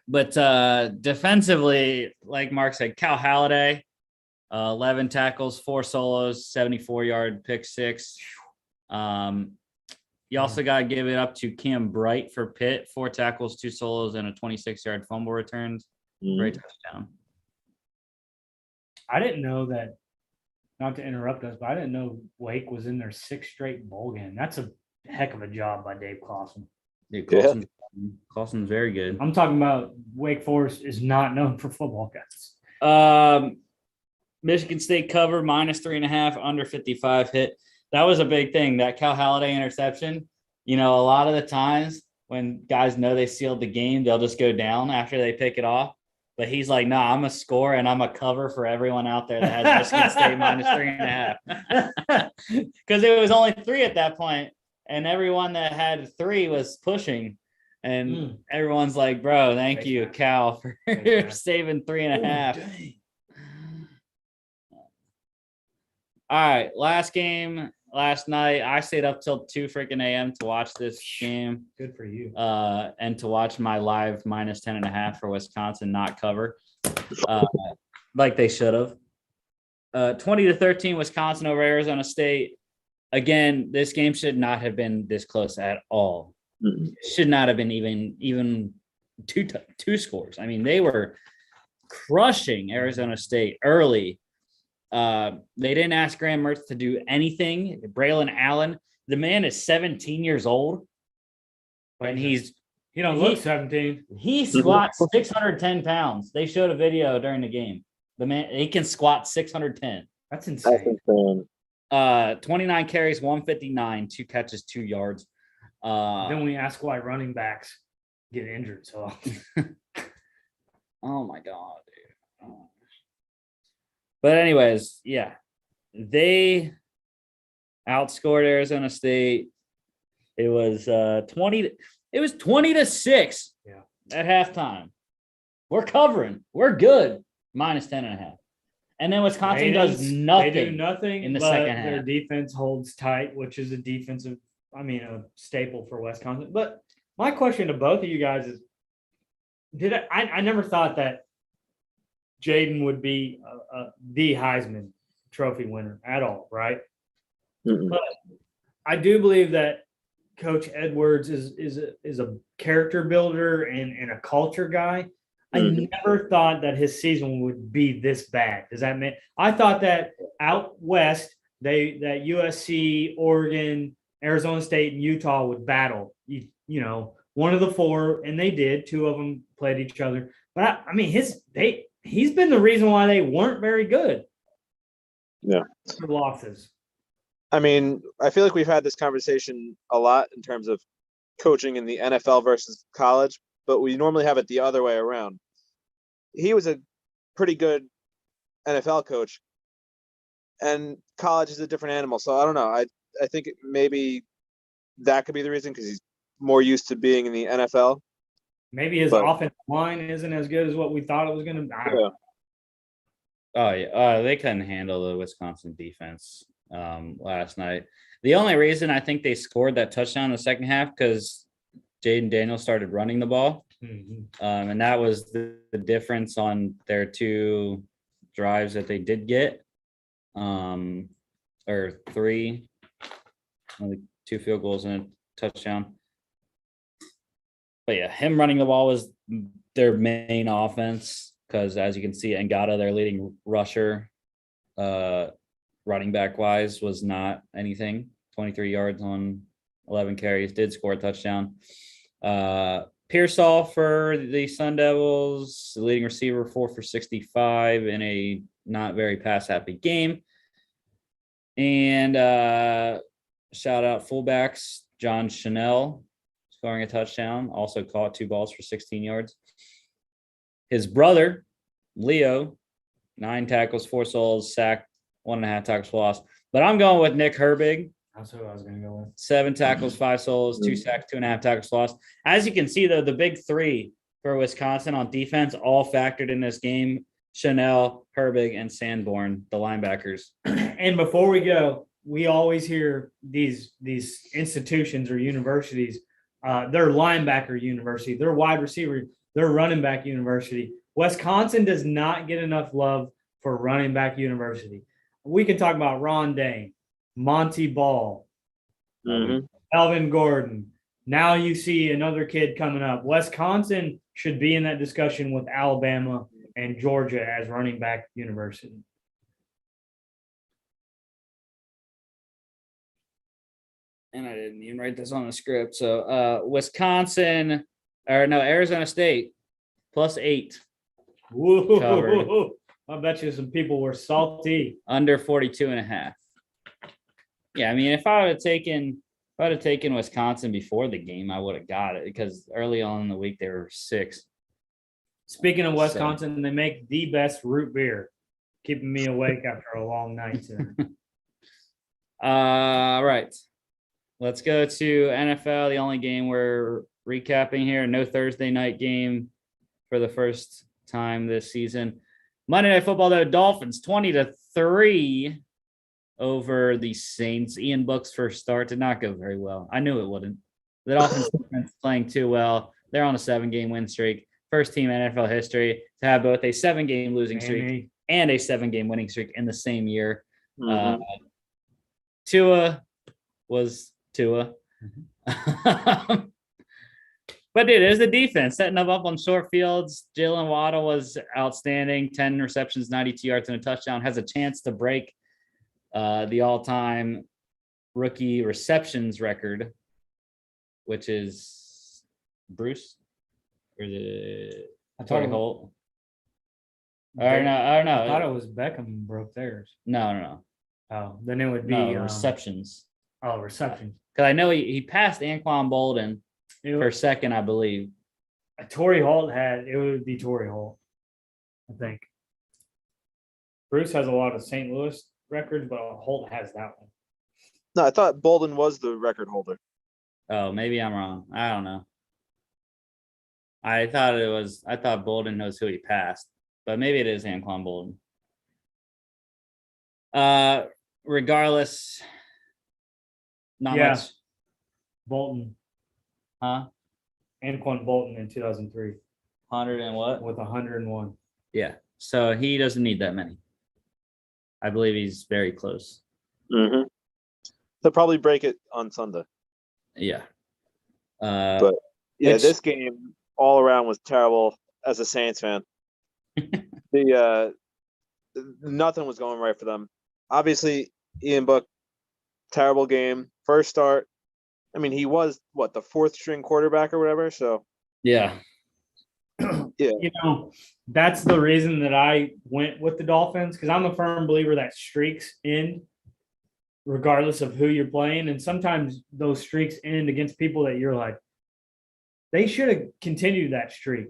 But defensively, like Mark said, Cal Halladay, 11 tackles, 4 solos, 74-yard pick six. You also got to give it up to Cam Bright for Pitt, 4 tackles, 2 solos, and a 26-yard fumble return. Great touchdown. I didn't know that, not to interrupt us, but I didn't know Wake was in their 6th straight bowl game. That's a heck of a job by Dave Clawson. Dude, Clawson's very good. I'm talking about Wake Forest is not known for football guys. Michigan State cover -3.5, under 55 hit. That was a big thing, that Cal Halladay interception. You know, a lot of the times when guys know they sealed the game, they'll just go down after they pick it off. But he's like, nah, I'm a score and I'm a cover for everyone out there that has Michigan State -3.5. Because it was only 3 at that point, and everyone that had 3 was pushing. And everyone's like, bro, thank you, Cal, for saving 3.5. All right, last game. Last night, I stayed up till 2 freaking a.m. to watch this game. Good for you. And to watch my live -10.5 for Wisconsin not cover, like they should have. 20-13, Wisconsin over Arizona State. Again, this game should not have been this close at all. Should not have been even two scores. I mean, they were crushing Arizona State early. They didn't ask Graham Mertz to do anything. Braylon Allen, the man is 17 years old, and he don't look 17. He squats 610 pounds. They showed a video during the game. The man, he can squat 610. That's insane. 29 carries, 159, 2 catches, 2 yards. Then we ask why running backs get injured so often. Oh my God, dude. Oh. But anyways, yeah, they outscored Arizona State. It was 20. It was 20-6. Yeah. At halftime. We're covering. We're good. -10.5. And then Wisconsin does nothing. They do nothing in the but second half. Their defense holds tight, which is a staple for Wisconsin. But my question to both of you guys is, I never thought that Jaden would be the Heisman Trophy winner at all, right? But I do believe that Coach Edwards is a character builder and a culture guy. I never thought that his season would be this bad. Does that mean I thought that out west that USC, Oregon, Arizona State, and Utah would battle? You know, one of the 4, and they did. 2 of them played each other. But I mean, he's been the reason why they weren't very good. Yeah. For losses. I mean, I feel like we've had this conversation a lot in terms of coaching in the NFL versus college, but we normally have it the other way around. He was a pretty good NFL coach, and college is a different animal. So I don't know. I think maybe that could be the reason, because he's more used to being in the NFL. Maybe his offensive line isn't as good as what we thought it was going to be. Yeah. Oh, yeah. They couldn't handle the Wisconsin defense last night. The only reason I think they scored that touchdown in the second half because Jaden Daniels started running the ball. And that was the difference on their 2 drives that they did get. Or 3. Only 2 field goals and a touchdown. But yeah, him running the ball was their main offense because, as you can see, Ngata, their leading rusher, running back wise, was not anything. 23 yards on 11 carries, did score a touchdown. Pearsall for the Sun Devils, the leading receiver, 4 for 65 in a not very pass happy game. And shout out fullbacks, John Chanel scoring a touchdown, also caught 2 balls for 16 yards. His brother, Leo, 9 tackles, 4 solos, sacked, 1.5 tackles for loss. But I'm going with Nick Herbig. That's who I was going to go with. 7 tackles, 5 solos, 2 sacks, 2.5 tackles for loss. As you can see, though, the big 3 for Wisconsin on defense all factored in this game. Chanel, Herbig, and Sanborn, the linebackers. And before we go, we always hear these institutions or universities, their linebacker university, their wide receiver, their running back university. Wisconsin does not get enough love for running back university. We can talk about Ron Dane, Monty Ball, Elvin Gordon. Now you see another kid coming up. Wisconsin should be in that discussion with Alabama and Georgia as running back university. And I didn't even write this on the script. So Arizona State +8. Whoa. Covered. I bet you some people were salty. Under 42.5. Yeah, I mean, if I would have taken Wisconsin before the game, I would have got it because early on in the week they were 6. Speaking of Wisconsin, they make the best root beer, keeping me awake after a long night. Right. Let's go to NFL, the only game we're recapping here. No Thursday night game for the first time this season. Monday Night Football, though, Dolphins 20-3 over the Saints. Ian Book's first start did not go very well. I knew it wouldn't. The Dolphins defense playing too well. They're on a 7-game win streak. First team in NFL history to have both a 7-game losing streak and a 7-game winning streak in the same year. Tua was Tua. But dude, it was the defense setting them up on short fields. Jalen Waddle was outstanding. 10 receptions, 92 yards, and a touchdown. Has a chance to break the all-time rookie receptions record, which is Bruce. Or is it Torrey Holt? I don't know. I thought it was Beckham broke theirs. No. Oh, then it would be receptions. Receptions. Because I know he passed Anquan Bolden for second, I believe. Torrey Holt it would be Torrey Holt, I think. Bruce has a lot of St. Louis records, but Holt has that one. No, I thought Bolden was the record holder. Oh, maybe I'm wrong. I don't know. I thought Bolden knows who he passed, but maybe it is Anquan Bolden. Regardless, not much. Bolton. Huh? Anquan Bolton in 2003. 100 and what? With 101. Yeah. So he doesn't need that many. I believe he's very close. They'll probably break it on Sunday. Yeah. But yeah, this game all around was terrible as a Saints fan. Nothing was going right for them. Obviously, Ian Book, terrible game. First start. I mean, he was the 4th string quarterback or whatever. So yeah. That's the reason that I went with the Dolphins, because I'm a firm believer that streaks end regardless of who you're playing. And sometimes those streaks end against people that you're like, they should have continued that streak.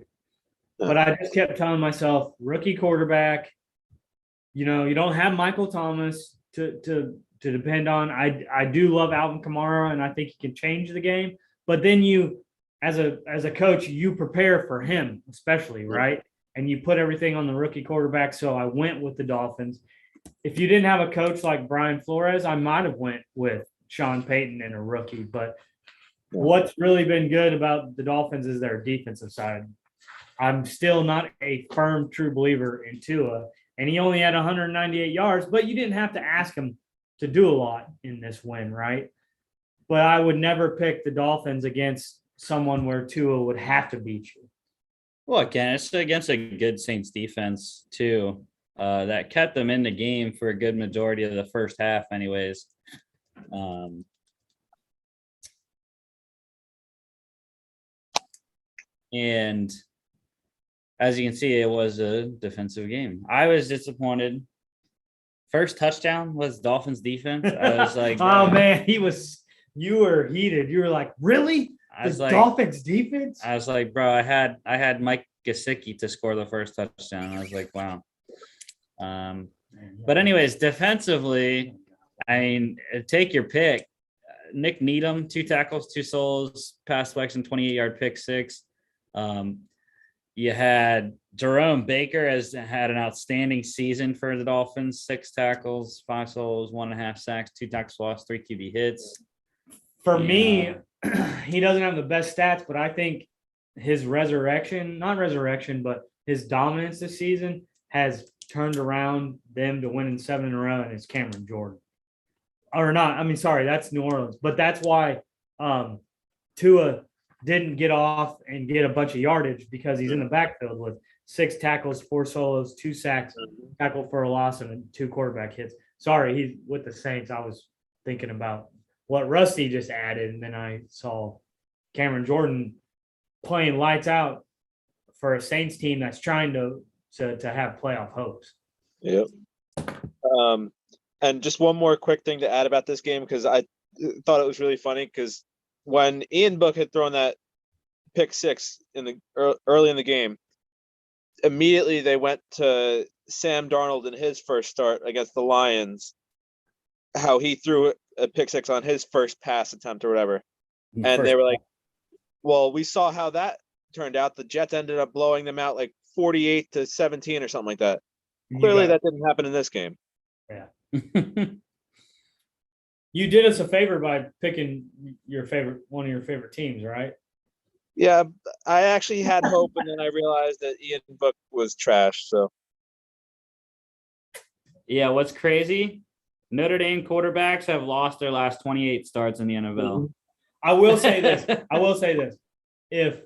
But I just kept telling myself, rookie quarterback, you don't have Michael Thomas to depend on. I do love Alvin Kamara, and I think he can change the game. But then you, as a coach, you prepare for him, especially, right? And you put everything on the rookie quarterback. So I went with the Dolphins. If you didn't have a coach like Brian Flores, I might have went with Sean Payton and a rookie. But what's really been good about the Dolphins is their defensive side. I'm still not a firm, true believer in Tua. And he only had 198 yards, but you didn't have to ask him to do a lot in this win, right? But I would never pick the Dolphins against someone where Tua would have to beat you. Well, again, it's against a good Saints defense, too, that kept them in the game for a good majority of the first half anyways. And as you can see, it was a defensive game. I was disappointed first touchdown was Dolphins defense. I was like, oh man, you were heated. You were like, really? I was The like, Dolphins defense? I was like, bro, I had Mike Gesicki to score the first touchdown. I was like, wow. But anyways, defensively, I mean, take your pick. Nick Needham, 2 tackles, 2 solos, pass deflection, 28-yard pick six. You had Jerome Baker had an outstanding season for the Dolphins, 6 tackles, 5 solos, 1.5 sacks, 2 tackles lost, 3 QB hits. For me, he doesn't have the best stats, but I think his not resurrection, but his dominance this season has turned around them to winning 7 in a row, and it's Cameron Jordan. Or not, I mean, sorry, that's New Orleans. But that's why Tua didn't get off and get a bunch of yardage, because he's in the backfield with 6 tackles, 4 solos, 2 sacks, tackle for a loss, and 2 quarterback hits. Sorry, he's with the Saints. I was thinking about what Rusty just added, and then I saw Cameron Jordan playing lights out for a Saints team that's trying to have playoff hopes. Yep. And just one more quick thing to add about this game, because I thought it was really funny, because when Ian Book had thrown that pick 6 in the early in the game, immediately they went to Sam Darnold in his first start against the Lions, how he threw a pick 6 on his first pass attempt or whatever. And they were like, well, we saw how that turned out. The Jets ended up blowing them out like 48-17 or something like that. Clearly that didn't happen in this game. Yeah. You did us a favor by picking one of your favorite teams, right? Yeah, I actually had hope, and then I realized that Ian Book was trash. So, yeah, what's crazy? Notre Dame quarterbacks have lost their last 28 starts in the NFL. I will say this. If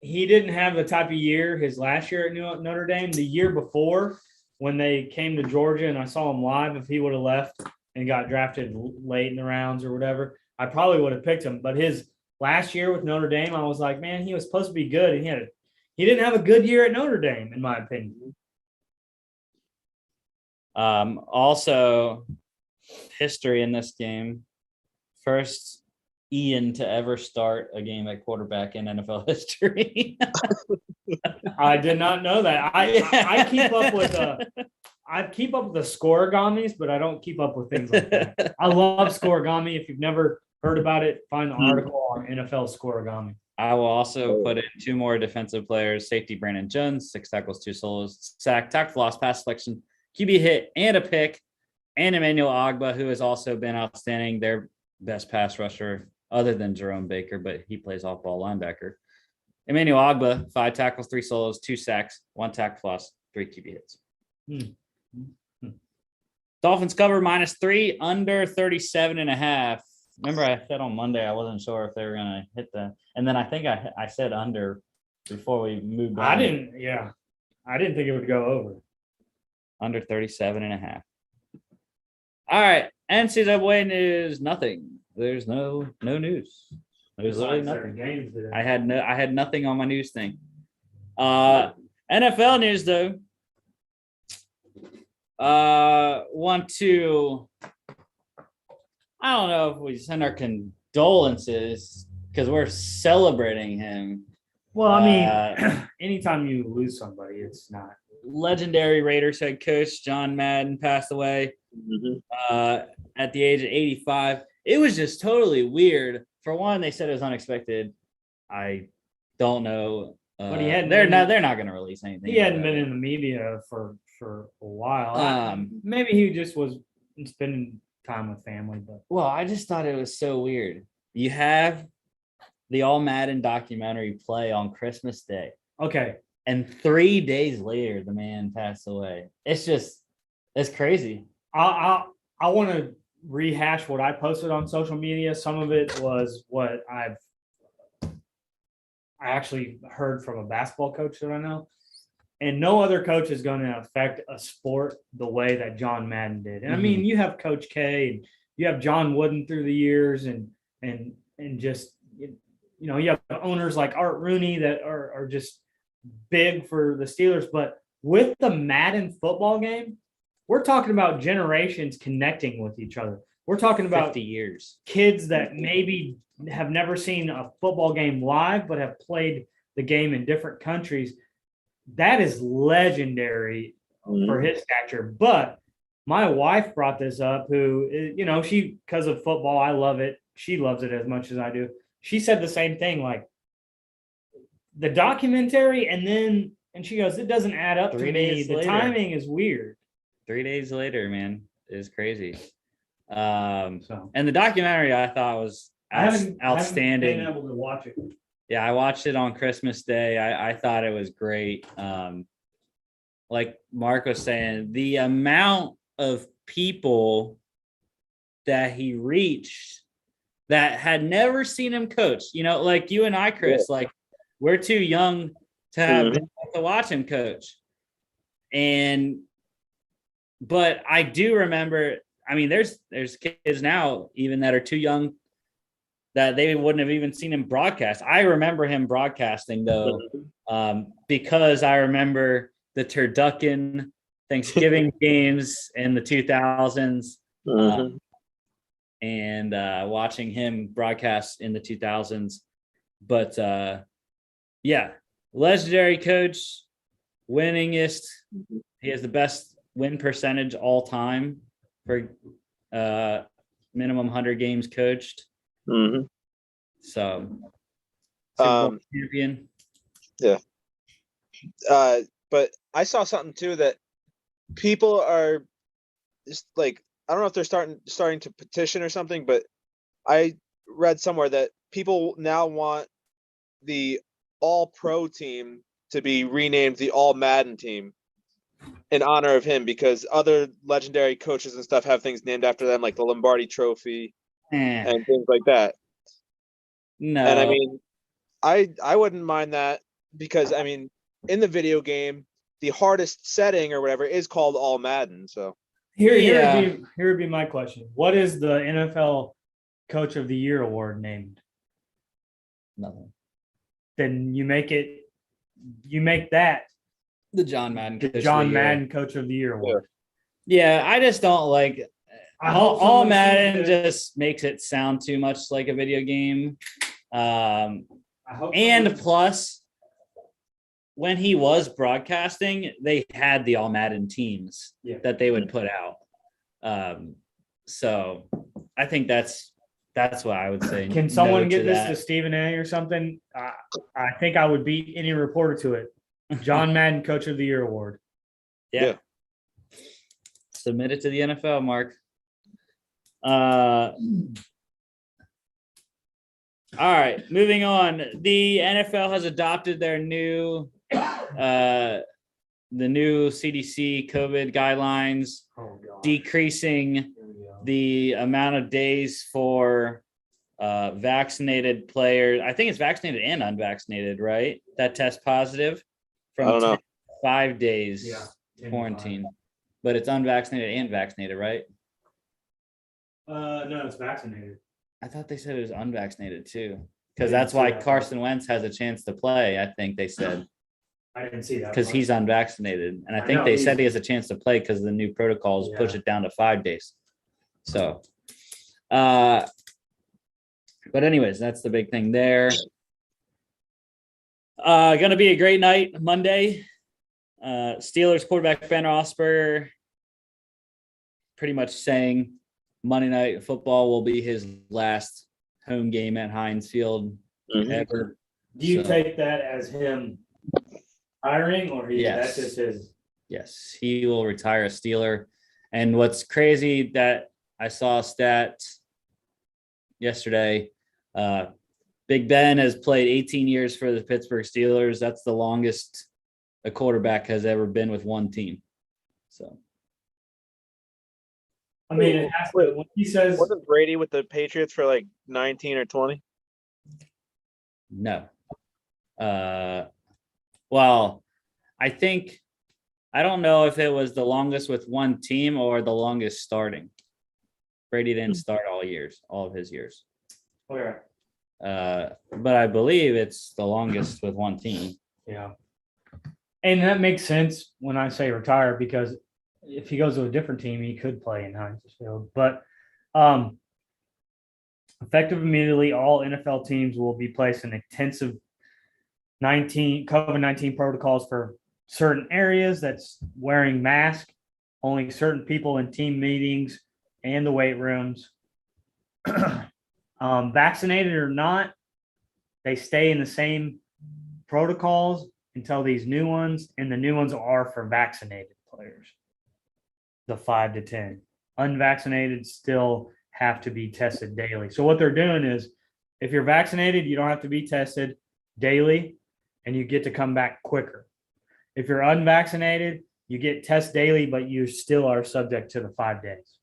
he didn't have the type of year his last year at Notre Dame, the year before when they came to Georgia and I saw him live, if he would have left and got drafted late in the rounds or whatever, I probably would have picked him. But his last year with Notre Dame, I was like, man, he was supposed to be good, and he didn't have a good year at Notre Dame, in my opinion. Also, history in this game. First Ian to ever start a game at quarterback in NFL history. I did not know that. I keep up with the scoregamis, but I don't keep up with things like that. I love scoregami. If you've never heard about it, find the article on NFL scoregami. I will also put in 2 more defensive players: safety Brandon Jones, 6 tackles, 2 solos, sack, tackle loss, pass selection, QB hit, and a pick. And Emmanuel Ogbah, who has also been outstanding, their best pass rusher other than Jerome Baker, but he plays off-ball linebacker. Emmanuel Ogbah, 5 tackles, 3 solos, 2 sacks, 1 tackle loss, 3 QB hits. Dolphins cover -3, under 37.5. Remember, I said on Monday I wasn't sure if they were going to hit that. And then I think I said under before we moved on. I didn't think it would go over. Under 37.5. All right. NCAA news, nothing. There's no news. There's literally nothing. I had nothing on my news thing. NFL news though. Want to, I don't know if we send our condolences because we're celebrating him. Well, I mean, anytime you lose somebody, it's not. Legendary Raiders head coach John Madden passed away at the age of 85. It was just totally weird. For one, they said it was unexpected. I don't know. But they're not going to release anything. He hadn't been in the media for a while. Maybe he just was spending time with family. But well, I just thought it was so weird. You have the All Madden documentary play on Christmas Day. Okay. And 3 days later, the man passed away. It's crazy. I want to rehash what I posted on social media. Some of it was what I actually heard from a basketball coach that I know. And no other coach is going to affect a sport the way that John Madden did. And I mean, you have Coach K and you have John Wooden through the years and just, you have owners like Art Rooney that are just big for the Steelers. But with the Madden football game, we're talking about generations connecting with each other. We're talking about 50 years. kids that maybe have never seen a football game live, but have played the game in different countries. That is legendary for his stature. But my wife brought this up, who, you know, she, because of football, I love it. She loves it as much as I do. She said the same thing, like the documentary, and she goes, it doesn't add up to 3 me. days The later. timing is weird. 3 days later, man, is crazy. So And the documentary I thought was outstanding. been able to watch it. Yeah, I watched it on Christmas Day. I thought it was great. Like Mark was saying, the amount of people that he reached that had never seen him coach, you know, like you and I, Chris, like we're too young to have been able to watch him coach. But I do remember, I mean, there's kids now even that are too young that they wouldn't have even seen him broadcast. I remember him broadcasting though, because I remember the turducken Thanksgiving games in the 2000s, and watching him broadcast in the 2000s. But yeah, legendary coach, winningest. He has the best win percentage all time for minimum 100 games coached. So Super Bowl champion. Yeah. But I saw something too that people are just like, I don't know if they're starting to petition or something, but I read somewhere that people now want the All Pro team to be renamed the All Madden team in honor of him, because other legendary coaches and stuff have things named after them, like the Lombardi Trophy and things like that. No. And I mean, I wouldn't mind that, because I mean, in the video game, the hardest setting or whatever is called All Madden. So Here would be my question. What is the NFL Coach of the Year award named? Nothing. Then you make that The John Madden the Coach of John the Year. Madden Coach of the Year award. Yeah, I just don't like I hope all someone Madden sees it. just makes it sound too much like a video game. I hope And someone- plus, when he was broadcasting, they had the All Madden teams that they would put out. So I think that's what I would say. Can someone no get this that. to Stephen A or something? I think I would beat any reporter to it. John Madden Coach of the Year award. Yeah. Submit it to the NFL, Mark. All right, moving on. The NFL has adopted their new the new CDC COVID guidelines, Oh God. decreasing Here we go. the amount of days for vaccinated players. I think it's vaccinated and unvaccinated, right? That test positive from I don't know. 10 to 5 days Yeah, 10 to quarantine, but it's unvaccinated and vaccinated, right? No, it's vaccinated. I thought they said it was unvaccinated too, because didn't that's see why that. Carson Wentz has a chance to play. I think they said I didn't see that. because part. he's unvaccinated, and I I think know, they he's- said he has a chance to play because the new protocols push Yeah. it down to 5 days. So, but anyways, that's the big thing there. Gonna be a great night Monday. Steelers quarterback Ben Roethlisberger pretty much saying Monday Night Football will be his last home game at Heinz Field ever. Do you So- take that as him hiring, or Yes. that's just his? Yes, he will retire a Steeler. And what's crazy that I saw a stat yesterday, Big Ben has played 18 years for the Pittsburgh Steelers. That's the longest a quarterback has ever been with one team. So I mean, it has to, when he says wasn't Brady with the Patriots for like 19 or 20? no. Well, I don't know if it was the longest with one team or the longest starting. Brady didn't start all of his years. okay, But I believe it's the longest with one team. yeah, and that makes sense when I say retire, because if he goes to a different team, he could play in Heinz Field. But effective immediately, all NFL teams will be placed in intensive COVID-19 protocols for certain areas. That's wearing masks, only certain people in team meetings and the weight rooms. Vaccinated or not, they stay in the same protocols until these new ones, and the new ones are for vaccinated players. The 5 to 10. Unvaccinated still have to be tested daily. So what they're doing is, if you're vaccinated, you don't have to be tested daily, and you get to come back quicker. If you're unvaccinated, you get test daily, but you still are subject to the 5 days.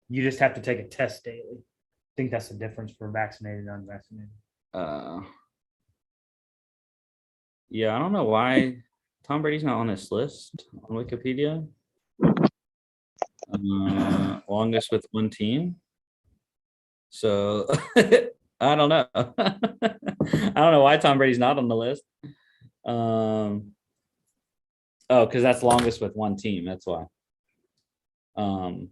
You just have to take a test daily. I think that's the difference for vaccinated and unvaccinated. Yeah, I don't know why Tom Brady's not on this list on Wikipedia. Longest with one team. So I don't know. I don't know why Tom Brady's not on the list. Oh, because that's longest with one team. That's why. But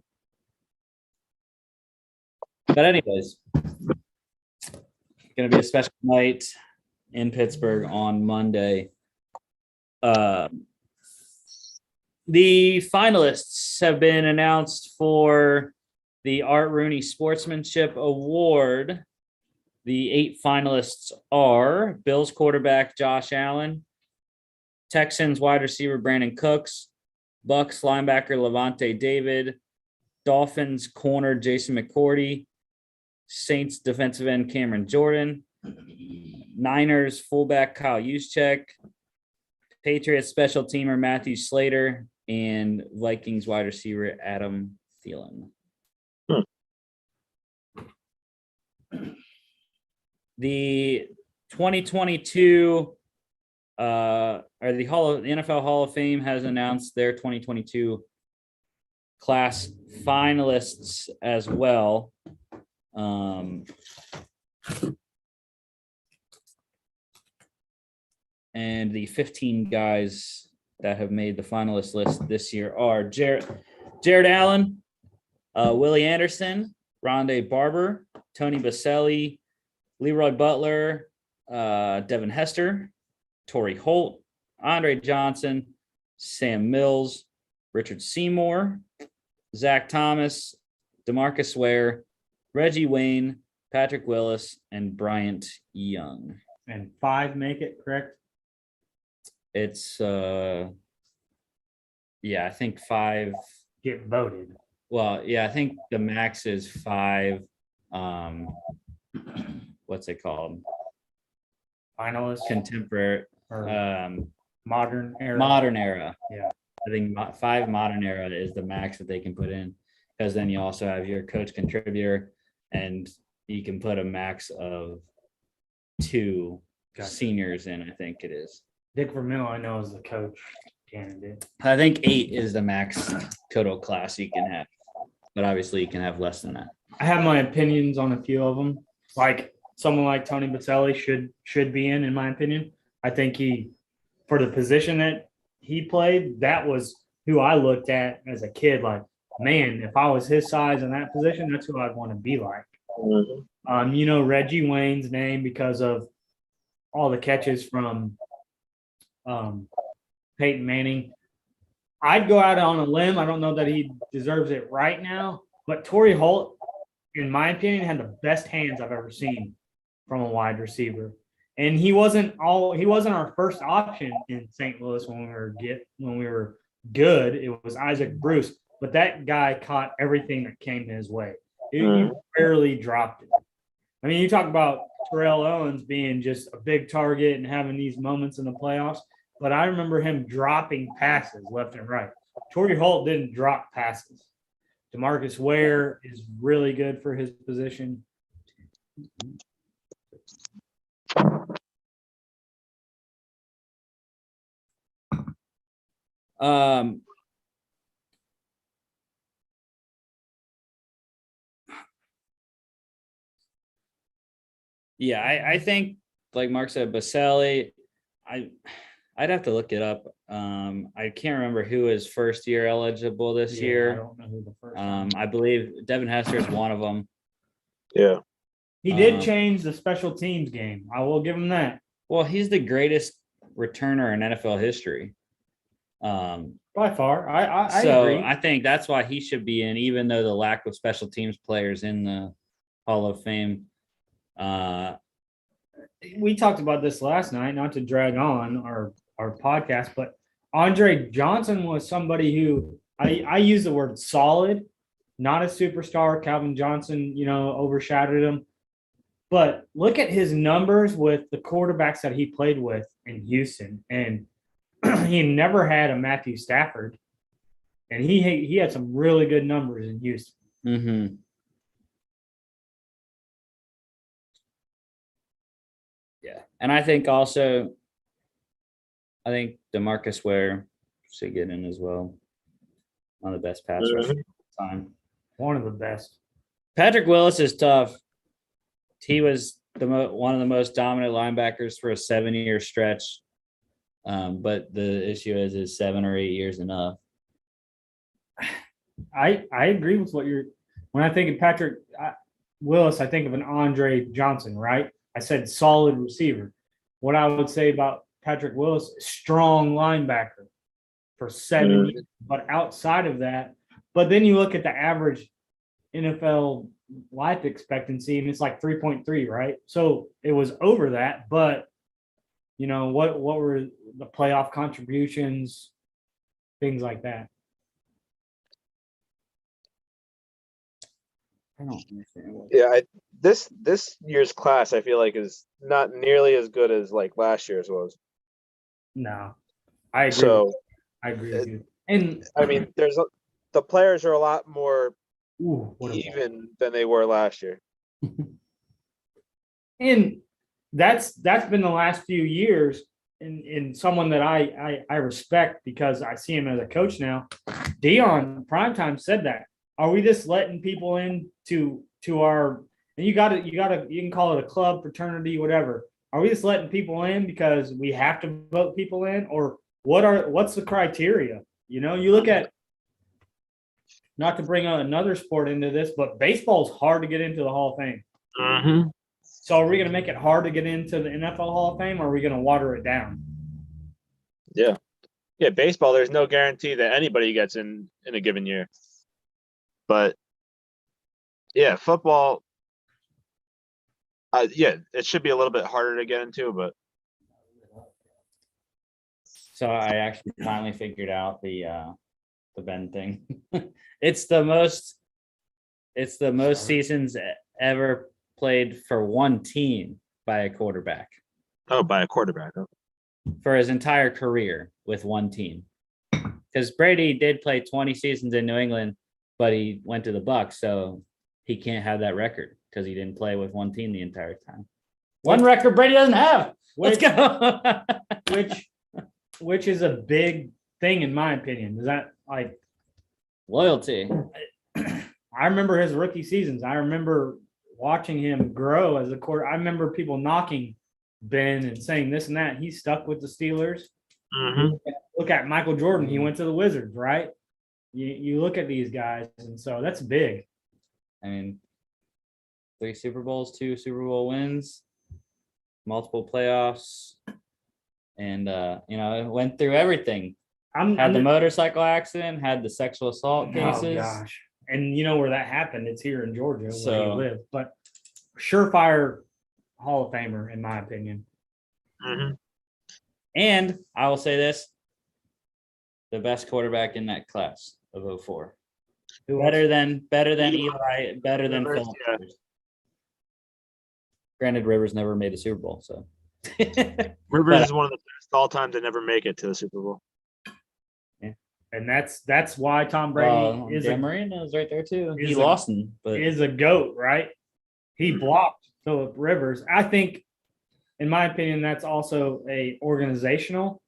anyways, gonna be a special night in Pittsburgh on Monday. The finalists have been announced for the Art Rooney Sportsmanship Award. The 8 finalists are Bills quarterback Josh Allen, Texans wide receiver Brandon Cooks, Bucks linebacker Levante David, Dolphins corner Jason McCourty, Saints defensive end Cameron Jordan, Niners fullback Kyle Juszczyk, Patriots special teamer Matthew Slater, and Vikings wide receiver Adam Thielen. The 2022 or the NFL Hall of Fame has announced their 2022 class finalists as well. And the 15 guys that have made the finalist list this year are Jared Allen, Willie Anderson, Rondé Barber, Tony Baselli, Leroy Butler, Devin Hester, Torrey Holt, Andre Johnson, Sam Mills, Richard Seymour, Zach Thomas, DeMarcus Ware, Reggie Wayne, Patrick Willis, and Bryant Young. And 5 make it, correct? It's I think 5 get voted. Well, yeah, I think the max is 5. What's it called? Finalists. Contemporary Modern era. Modern era. Yeah. I think 5 modern era is the max that they can put in, because then you also have your coach contributor, and you can put a max of 2 seniors in, I think it is. Dick Vermeil, I know, is the coach candidate. I think 8 is the max total class you can have, but obviously you can have less than that. I have my opinions on a few of them. Like someone like Tony Baselli should be in my opinion. I think he, for the position that he played, that was who I looked at as a kid. Like, man, if I was his size in that position, that's who I'd want to be like. Mm-hmm. Reggie Wayne's name because of all the catches from Peyton Manning. I'd go out on a limb. I don't know that he deserves it right now, but Torrey Holt, in my opinion, had the best hands I've ever seen from a wide receiver. And he wasn't our first option in St. Louis when we were good. It was Isaac Bruce, but that guy caught everything that came his way. He barely dropped it. I mean, you talk about Terrell Owens being just a big target and having these moments in the playoffs, but I remember him dropping passes left and right. Torrey Holt didn't drop passes. DeMarcus Ware is really good for his position. Yeah, I think, like Mark said, Baselli, I I'd have to look it up. I can't remember who is first year eligible this Yeah, I year. don't know who the first one. I believe Devin Hester is one of them. Yeah. He did um, change the special teams game. I will give him that. Well, he's the greatest returner in NFL history. By far. I So agree. I think that's why he should be in, even though the lack of special teams players in the Hall of Fame. We talked about this last night, not to drag on our podcast, but Andre Johnson was somebody who I use the word solid, not a superstar. Calvin Johnson, overshadowed him. But look at his numbers with the quarterbacks that he played with in Houston. And he never had a Matthew Stafford. And he had some really good numbers in Houston. Mm-hmm. Yeah. And I think also, DeMarcus Ware should get in as well. One of the best pass rushers of all time. One of the best. Patrick Willis is tough. He was one of the most dominant linebackers for a 7-year stretch. But the issue is 7 or 8 years enough? I agree with when I think of Patrick Willis, I think of an Andre Johnson, right? I said solid receiver. What I would say about Patrick Willis, strong linebacker for 7 years. But outside of that, but then you look at the average NFL life expectancy and it's like 3.3, right? So it was over that, but what were the playoff contributions, things like that. I don't understand. Yeah, this year's class I feel like is not nearly as good as like last year's was. No, I agree. So I agree with you. And I mean, the players are a lot more what a even than they were last year. And that's been the last few years. In someone that I respect because I see him as a coach now. Dion Primetime said that. Are we just letting people in to our, and you can call it a club, fraternity, whatever. Are we just letting people in because we have to vote people in, or what's the criteria? You look at, not to bring another sport into this, but baseball's hard to get into the Hall of Fame. Mm-hmm. So are we going to make it hard to get into the NFL Hall of Fame, or are we going to water it down? Yeah. Yeah, baseball, there's no guarantee that anybody gets in a given year. But yeah, football, it should be a little bit harder to get into, but So I actually finally figured out the Ben thing. It's the most seasons ever played for one team by a quarterback by a quarterback. Oh. for his entire career with one team. Because Brady did play 20 seasons in New England, but he went to the Bucs, so he can't have that record because he didn't play with one team the entire time. One record Brady doesn't have. Let's go. which is a big thing in my opinion. Is that like Loyalty. I remember his rookie seasons. I remember watching him grow as a quarter. I remember people knocking Ben and saying this and that. He stuck with the Steelers. Mm-hmm. Look at Michael Jordan. He went to the Wizards, right? You look at these guys, and so that's big. I mean, 3 Super Bowls, 2 Super Bowl wins, multiple playoffs, and went through everything. Had the motorcycle accident, had the sexual assault cases. Oh gosh. And you know where that happened? It's here in Georgia where So- you live. But surefire Hall of Famer, in my opinion. Mm-hmm. And I will say this: the best quarterback in that class of 04. Better than Eli, better than Rivers, Philip. yeah. Rivers. Granted, Rivers never made a Super Bowl, so Rivers is one of the best all time to never make it to the Super Bowl. And that's why Tom Brady is Dan Marino's right there too. is He a- lost him, but a GOAT, right? He blocked Philip Rivers. I think, in my opinion, that's also a organizational.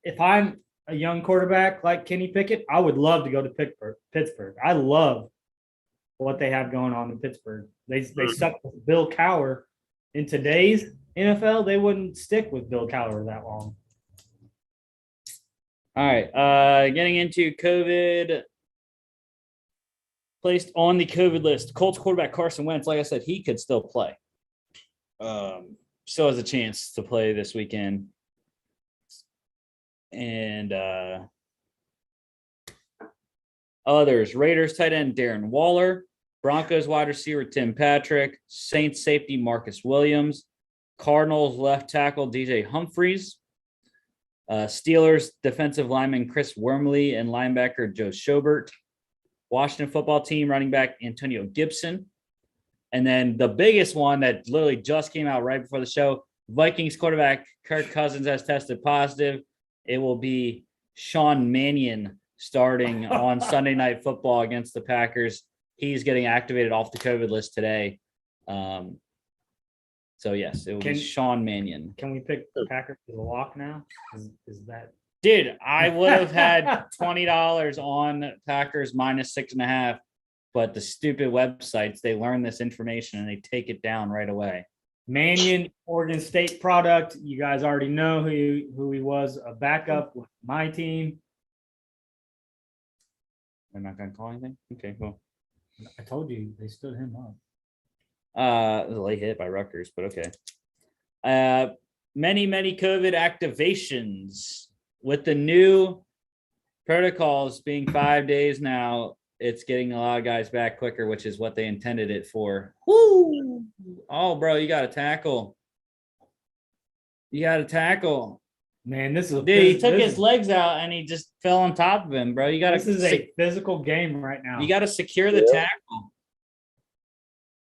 If I'm a young quarterback like Kenny Pickett, I would love to go to Pittsburgh. I love what they have going on in Pittsburgh. They stuck with Bill Cowher. In today's NFL, they wouldn't stick with Bill Cowher that long. All right. Getting into COVID. Placed on the COVID list. Colts quarterback Carson Wentz, like I said, he could still play. Still has a chance to play this weekend. And others, Raiders tight end Darren Waller, Broncos wide receiver Tim Patrick, Saints safety Marcus Williams, Cardinals left tackle DJ Humphries, Steelers defensive lineman Chris Wormley and linebacker Joe Schobert, Washington football team running back Antonio Gibson. And then the biggest one that literally just came out right before the show, Vikings quarterback Kirk Cousins has tested positive. It will be Sean Mannion starting on Sunday Night Football against the Packers. He's getting activated off the COVID list today. So, yes, it will be Sean Mannion. Can we pick the Packers as a lock now? Is that? Dude, I would have had $20 on Packers minus 6.5, but the stupid websites, they learn this information and they take it down right away. Mannion, Oregon State product. You guys already know who he was, a backup with my team. They're not going to call anything? Okay, cool. I told you they stood him up. It was a late hit by Rutgers, but okay. Many COVID activations. With the new protocols being 5 days now, it's getting a lot of guys back quicker, which is what they intended it for. Woo! Oh, bro, you got to tackle. Man, this is Dude, he took his legs out and he just fell on top of him, bro. You got to. This is a physical game right now. You got to secure the tackle.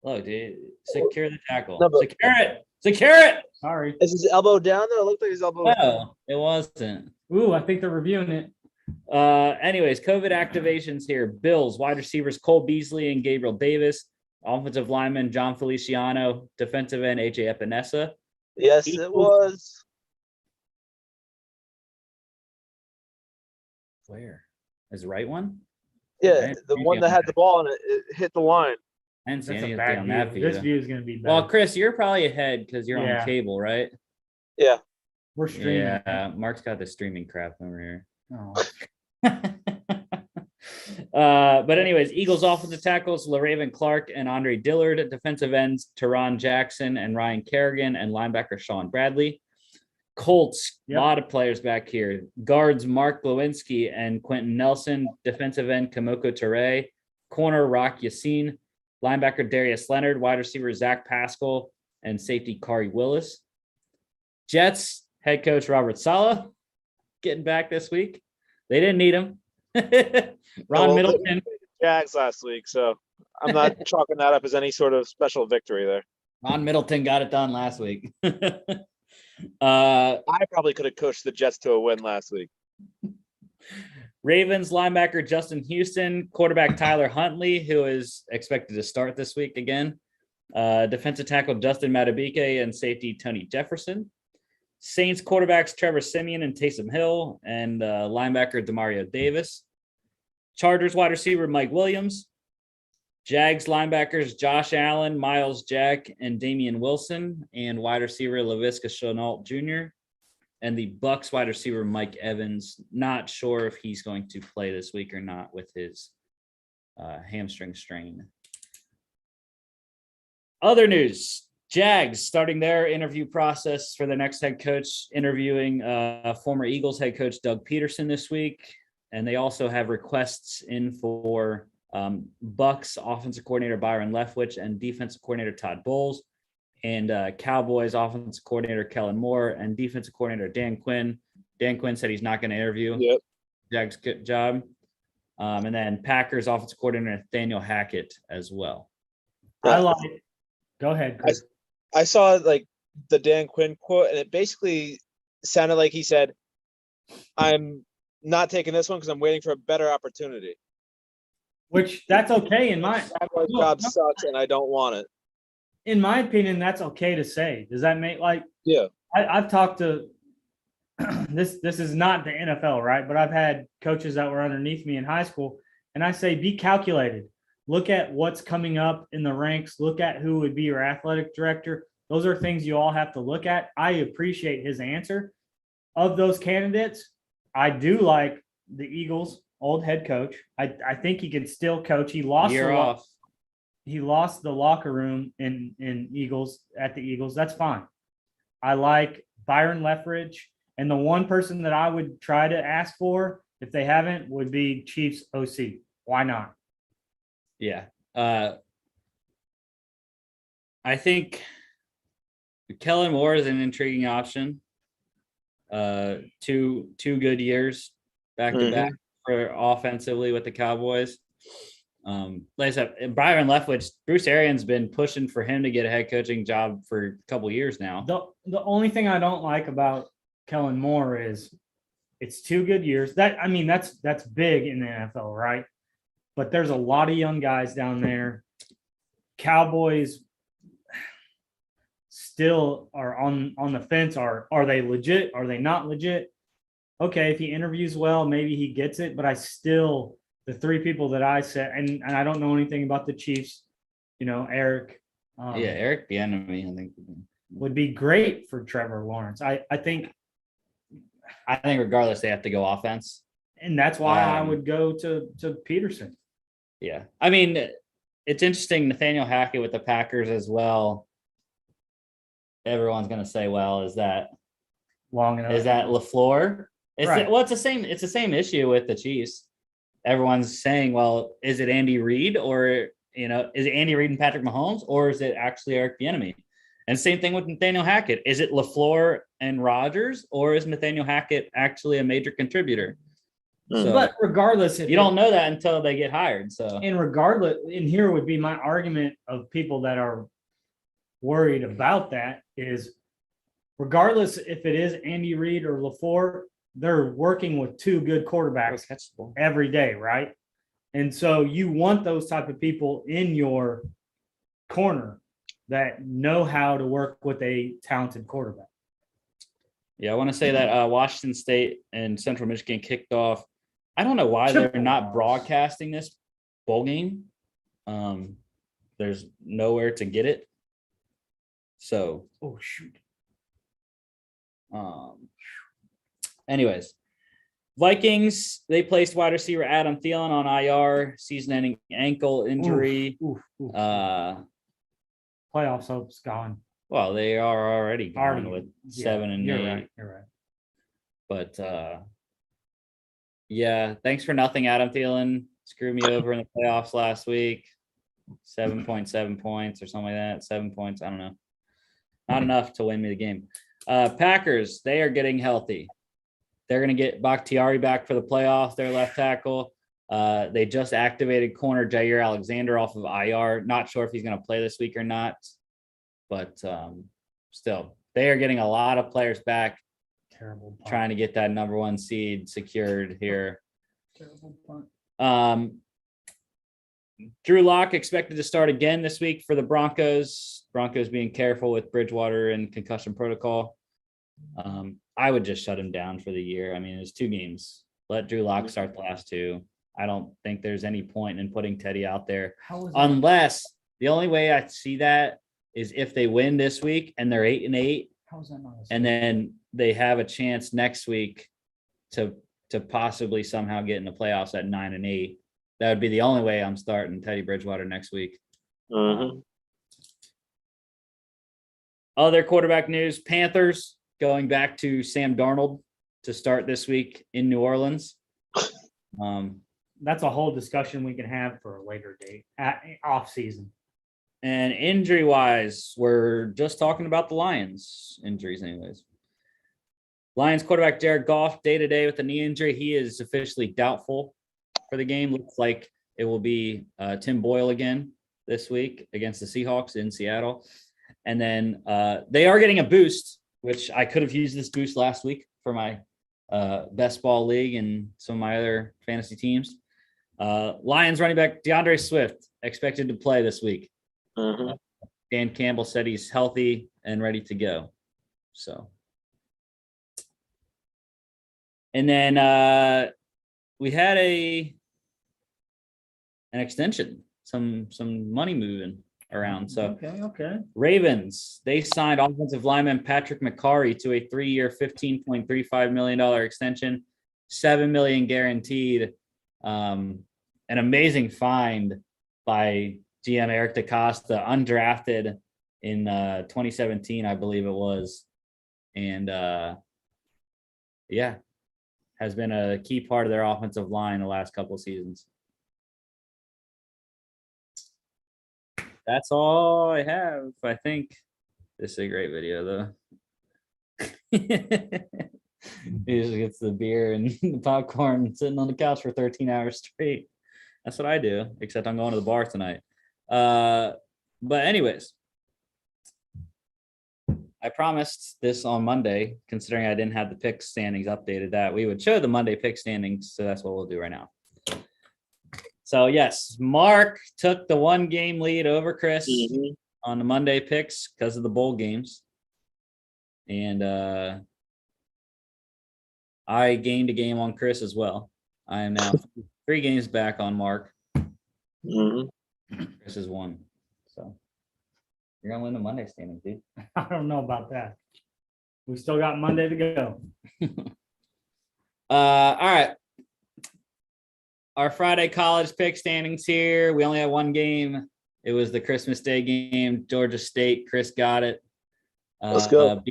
Look, dude, secure the tackle. No, but- Secure it. Sorry. Is his elbow down there? It looked like his elbow was down. No, it wasn't. Ooh, I think they're reviewing it. Anyways, COVID activations here. Bills, wide receivers Cole Beasley and Gabriel Davis. Offensive lineman John Feliciano. Defensive end AJ Epinesa. Yes, it was. Where? Is the right one? Yeah, the one that had the ball and it hit the line. I didn't see That's a anything on bad that view. view. This view is going to be bad. Well, Chris, you're probably ahead because you're on cable, right? Yeah. We're streaming. Yeah, Mark's got the streaming crap over here. Oh. But anyways, Eagles offensive tackles LaRaven Clark and Andre Dillard, defensive ends Teron Jackson and Ryan Kerrigan, and linebacker Sean Bradley. Colts, a lot of players back here. Guards Mark Lewinsky and Quentin Nelson, defensive end Kamoko Ture, corner Rock Yassin, linebacker Darius Leonard, wide receiver Zach Pascal, and safety Kari Willis. Jets head coach Robert Saleh getting back this week. They didn't need him. Ron Middleton. Jags last week, so I'm not chalking that up as any sort of special victory there. Ron Middleton got it done last week. I probably could have coached the Jets to a win last week. Ravens linebacker Justin Houston, quarterback Tyler Huntley, who is expected to start this week again. Defensive tackle Justin Matabike and safety Tony Jefferson. Saints quarterbacks Trevor Siemian and Taysom Hill, and linebacker Demario Davis. Chargers wide receiver Mike Williams. Jags linebackers Josh Allen, Miles Jack, and Damian Wilson, and wide receiver Laviska Shenault Jr. And the Bucs wide receiver Mike Evans. Not sure if he's going to play this week or not with his hamstring strain. Other news. Jags starting their interview process for the next head coach, interviewing former Eagles head coach Doug Peterson this week. And they also have requests in for Bucs offensive coordinator Byron Leftwich and defensive coordinator Todd Bowles, and Cowboys offensive coordinator Kellen Moore and defensive coordinator Dan Quinn. Dan Quinn said he's not going to interview. Yep. Jags good job. And then Packers offensive coordinator Nathaniel Hackett as well. I like it. Go ahead, Chris. I saw like the Dan Quinn quote, and it basically sounded like he said, "I'm not taking this one because I'm waiting for a better opportunity." Which that's okay in my job sucks, and I don't want it. In my opinion, that's okay to say. Does that make Yeah? I've talked to this is not the NFL, right? But I've had coaches that were underneath me in high school, and I say be calculated. Look at what's coming up in the ranks. Look at who would be your athletic director. Those are things you all have to look at. I appreciate his answer. Of those candidates, I do like the Eagles' old head coach. I think he could still coach. He lost Year off. he lost the locker room in Eagles at the Eagles. That's fine. I like Byron Leftwich, and the one person that I would try to ask for if they haven't would be Chiefs OC. Why not? Yeah. I think Kellen Moore is an intriguing option. Two good years back to back for offensively with the Cowboys. Like I said, Byron Leftwich, Bruce Arians been pushing for him to get a head coaching job for a couple years now. The only thing I don't like about Kellen Moore is it's 2 good years. That's big in the NFL, right? But there's a lot of young guys down there. Cowboys still are on the fence. Are they legit? Are they not legit? Okay, if he interviews well, maybe he gets it. But the 3 people that I said, and I don't know anything about the Chiefs, Eric. Eric Bieniemy, I think, would be great for Trevor Lawrence. I think regardless, they have to go offense. And that's why I would go to Peterson. Yeah. I mean, it's interesting. Nathaniel Hackett with the Packers as well. Everyone's going to say, well, is that long enough? Is that LaFleur? Right. It's the same issue with the Chiefs. Everyone's saying, well, is it Andy Reid or, is it Andy Reid and Patrick Mahomes, or is it actually Eric Bieniemy? And same thing with Nathaniel Hackett. Is it LaFleur and Rodgers, or is Nathaniel Hackett actually a major contributor? So, but regardless, you don't know that until they get hired. So, and here would be my argument of people that are worried about that is, regardless if it is Andy Reid or LaFleur, they're working with 2 good quarterbacks every day, right? And so you want those type of people in your corner that know how to work with a talented quarterback. Yeah, I want to say that Washington State and Central Michigan kicked off. I don't know why they're not broadcasting this bowl game. There's nowhere to get it. So, oh shoot. Anyways, Vikings, they placed wide receiver Adam Thielen on IR, season-ending ankle injury. Playoff hope's gone. Well, they are already gone with 7 and 8. You're right. But yeah, thanks for nothing, Adam Thielen. Screwed me over in the playoffs last week. 7.7 points or something like that. 7 points. I don't know. Not enough to win me the game. Packers, they are getting healthy. They're going to get Bakhtiari back for the playoffs, their left tackle. They just activated corner Jair Alexander off of IR. Not sure if he's going to play this week or not. But still, they are getting a lot of players back. Terrible punt. Trying to get that number 1 seed secured here. Terrible punt. Drew Lock expected to start again this week for the Broncos. Broncos being careful with Bridgewater and concussion protocol. I would just shut him down for the year. I mean, it's 2 games. Let Drew Lock start the last 2. I don't think there's any point in putting Teddy out there unless the only way I see that is if they win this week and they're 8-8, and then they have a chance next week to possibly somehow get in the playoffs at 9-8. That would be the only way I'm starting Teddy Bridgewater next week. Other quarterback news: Panthers going back to Sam Darnold to start this week in New Orleans. That's a whole discussion we can have for a later date, off season. And injury-wise, we're just talking about the Lions injuries anyways. Lions quarterback Jared Goff, day-to-day with a knee injury. He is officially doubtful for the game. Looks like it will be Tim Boyle again this week against the Seahawks in Seattle. And then they are getting a boost, which I could have used this boost last week for my best ball league and some of my other fantasy teams. Lions running back DeAndre Swift expected to play this week. Dan Campbell said he's healthy and ready to go. So, and then we had an extension, some money moving around. So okay. Ravens, they signed offensive lineman Patrick McCarry to a 3-year, $15.35 million extension. $7 million guaranteed. An amazing find by GM Eric DaCosta, undrafted in 2017, I believe it was. And has been a key part of their offensive line the last couple of seasons. That's all I have. I think this is a great video, though. He just gets the beer and the popcorn sitting on the couch for 13 hours straight. That's what I do, except I'm going to the bar tonight. But anyways, I promised this on Monday, considering I didn't have the pick standings updated, that we would show the Monday pick standings. So that's what we'll do right now. So yes, Mark took the 1-game lead over Chris on the Monday picks because of the bowl games. And I gained a game on Chris as well. I am now 3 games back on Mark. Chris is 1. So you're gonna win the Monday standing, dude. I don't know about that. We still got Monday to go. All right. Our Friday college pick standings here. We only had 1 game. It was the Christmas Day game, Georgia State. Chris got it. Let's go.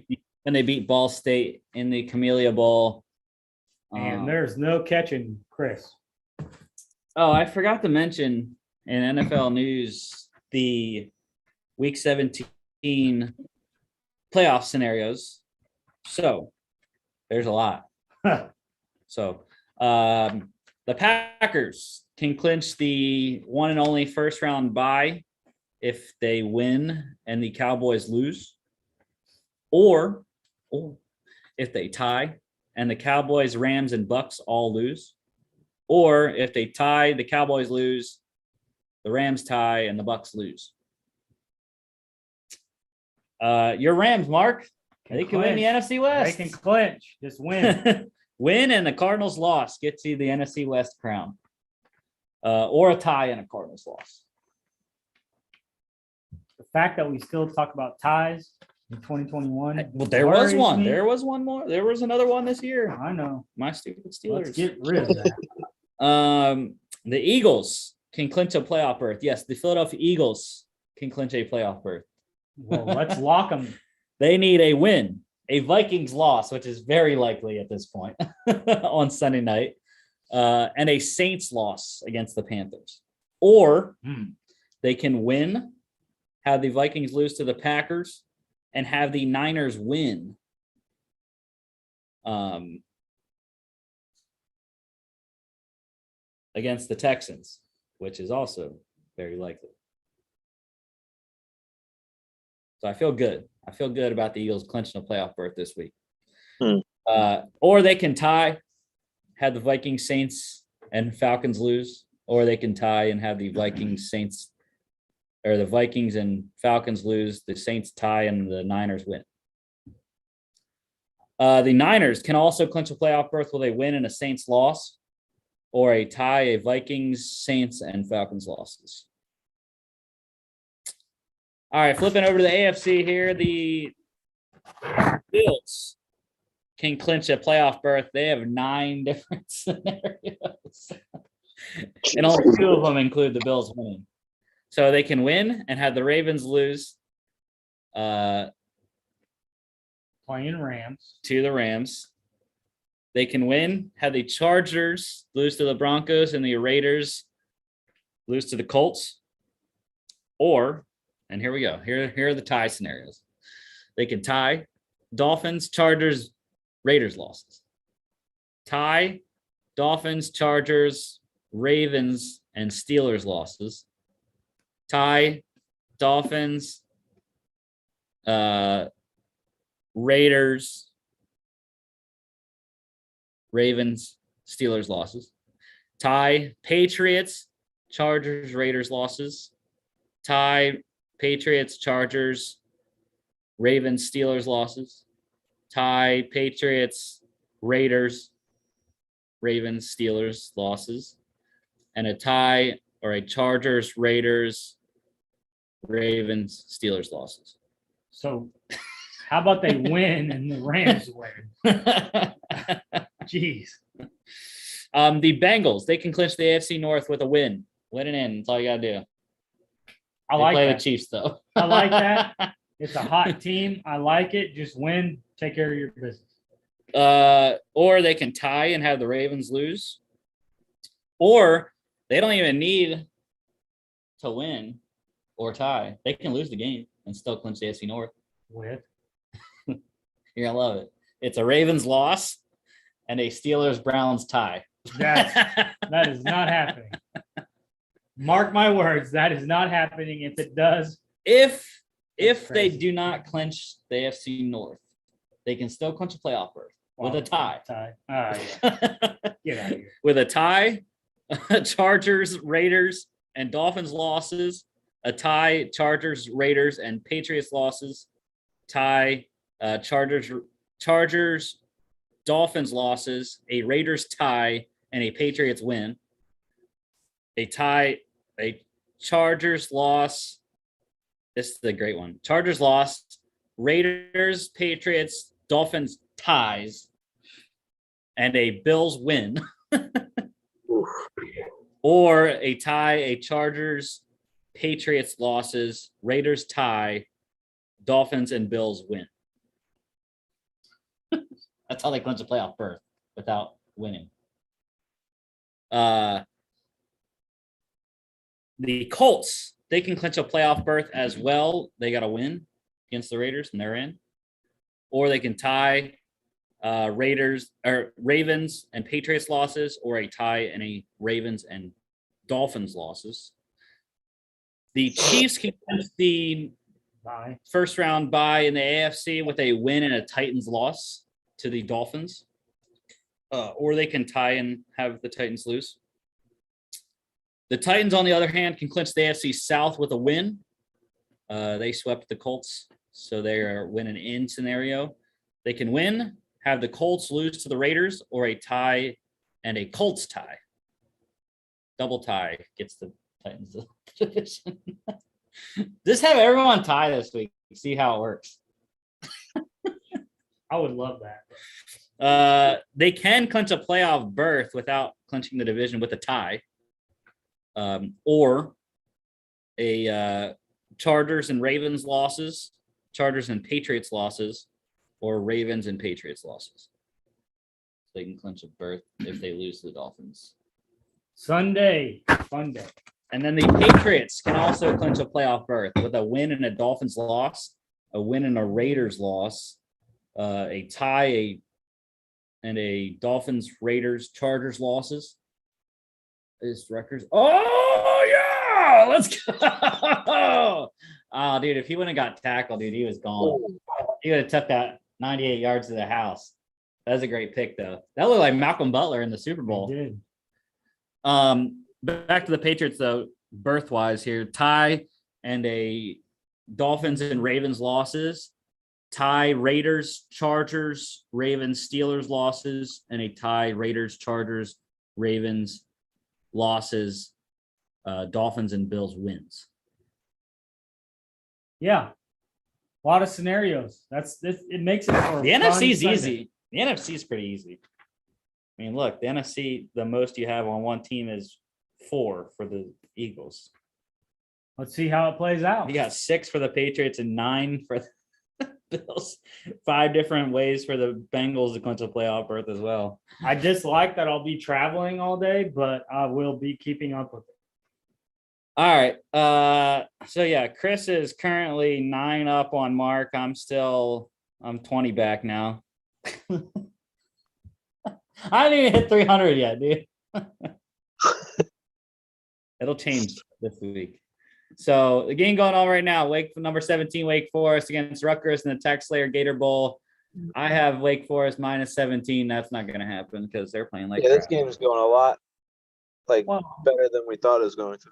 And they beat Ball State in the Camellia Bowl. And there's no catching Chris. Oh, I forgot to mention in NFL news the Week 17 playoff scenarios. So there's a lot. So the Packers can clinch the one and only first round bye if they win and the Cowboys lose, or if they tie and the Cowboys, Rams, and Bucks all lose, or if they tie, the Cowboys lose, the Rams tie, and the Bucks lose. Your Rams, Mark. They can win the NFC West. They can clinch. Just win. Win and the Cardinals loss gets you the NFC West crown. Or a tie and a Cardinals loss. The fact that we still talk about ties in 2021. Well, there was one. me. There was one more. There was another one this year. I know. My stupid Steelers. Let's get rid of that. The Eagles can clinch a playoff berth. Yes, the Philadelphia Eagles can clinch a playoff berth. Well, let's lock them. They need a win, a Vikings loss, which is very likely at this point on Sunday night, and a Saints loss against the Panthers. Or they can win, have the Vikings lose to the Packers, and have the Niners win. Against the Texans, which is also very likely. So I feel good. I feel good about the Eagles clinching a playoff berth this week. Or they can tie, have the Vikings, Saints, and Falcons lose, or they can tie and have the Vikings, Saints, or the Vikings and Falcons lose, the Saints tie, and the Niners win. The Niners can also clinch a playoff berth where they win and a Saints loss, or a tie, a Vikings, Saints, and Falcons losses. All right, flipping over to the AFC here, the Bills can clinch a playoff berth. They have 9 different scenarios, and only 2 of them include the Bills winning. So they can win and have the Ravens lose Playing Rams. to the Rams. They can win, have the Chargers lose to the Broncos, and the Raiders lose to the Colts. Or, and here we go. Here are the tie scenarios. They can tie Dolphins, Chargers, Raiders losses. Tie Dolphins, Chargers, Ravens, and Steelers losses. Tie Dolphins, Raiders, Ravens, Steelers losses. Tie Patriots, Chargers, Raiders losses. Tie Patriots, Chargers, Ravens, Steelers losses. Tie Patriots, Raiders, Ravens, Steelers losses. And a tie or a Chargers, Raiders, Ravens, Steelers losses. So how about they win and the Rams win? Jeez. The Bengals, they can clinch the AFC North with a win. Win and in. That's all you gotta do. I They like play that. the Chiefs though. I like that. It's a hot team. I like it. Just win. Take care of your business. Or they can tie and have the Ravens lose. Or they don't even need to win or tie. They can lose the game and still clinch the AFC North. With You're gonna love it. It's a Ravens loss and a Steelers-Browns tie. that is not happening. Mark my words. That is not happening. If it does, If That's they crazy. do not clinch the AFC North, they can still clinch a playoff berth with a tie. Tie. Yeah. Get out of here. With a tie, Chargers, Raiders, and Dolphins losses, a tie, Chargers, Raiders, and Patriots losses, tie, Chargers, Dolphins losses, a Raiders tie, and a Patriots win. A tie, a Chargers loss. This is the great one. Chargers loss, Raiders, Patriots, Dolphins ties, and a Bills win. Or a tie, a Chargers, Patriots losses, Raiders tie, Dolphins and Bills win. That's how they clinch a playoff berth without winning. The Colts, they can clinch a playoff berth as well. They got to win against the Raiders and they're in. Or they can tie Ravens and Patriots losses, or a tie and a Ravens and Dolphins losses. The Chiefs can clinch the Bye. first round bye in the AFC with a win and a Titans loss to the Dolphins. Or they can tie and have the Titans lose. The Titans, on the other hand, can clinch the AFC South with a win. They swept the Colts, so they are win and in scenario. They can win, have the Colts lose to the Raiders, or a tie and a Colts tie. Double tie gets the Titans the division. Just have everyone tie this week. See how it works. I would love that. They can clinch a playoff berth without clinching the division with a tie. Or a Chargers and Ravens losses, Chargers and Patriots losses, or Ravens and Patriots losses. They can clinch a berth if they lose to the Dolphins. Sunday, fun day. And then the Patriots can also clinch a playoff berth with a win and a Dolphins loss, a win and a Raiders loss, a tie, and a Dolphins, Raiders, Chargers losses. Is Rutgers? Oh yeah, let's go! Oh, dude, if he wouldn't have got tackled, dude, he was gone. He would have took that 98 yards to the house. That was a great pick, though. That looked like Malcolm Butler in the Super Bowl. Did. Back to the Patriots, though, birth-wise here. Tie and a Dolphins and Ravens losses. Tie, Raiders, Chargers, Ravens, Steelers losses, and a tie, Raiders, Chargers, Ravens losses, Dolphins and Bills wins. Yeah. A lot of scenarios. It makes it for The a fun NFC is Sunday. easy. The NFC is pretty easy. I mean, look, the NFC, the most you have on one team is 4 for the Eagles. Let's see how it plays out. You got 6 for the Patriots and 9 for the Bills. 5 different ways for the Bengals to clinch a playoff berth as well. I dislike that I'll be traveling all day, but I will be keeping up with it. All right. So yeah, Chris is currently 9 up on Mark. I'm 20 back now. I haven't even hit 300 yet, dude. It'll change this week. So the game going on right now, number 17, Wake Forest against Rutgers in the Tech Slayer Gator Bowl. I have Wake Forest minus 17. That's not going to happen because they're playing like Yeah, this crap. game is going a lot Well, better than we thought it was going to.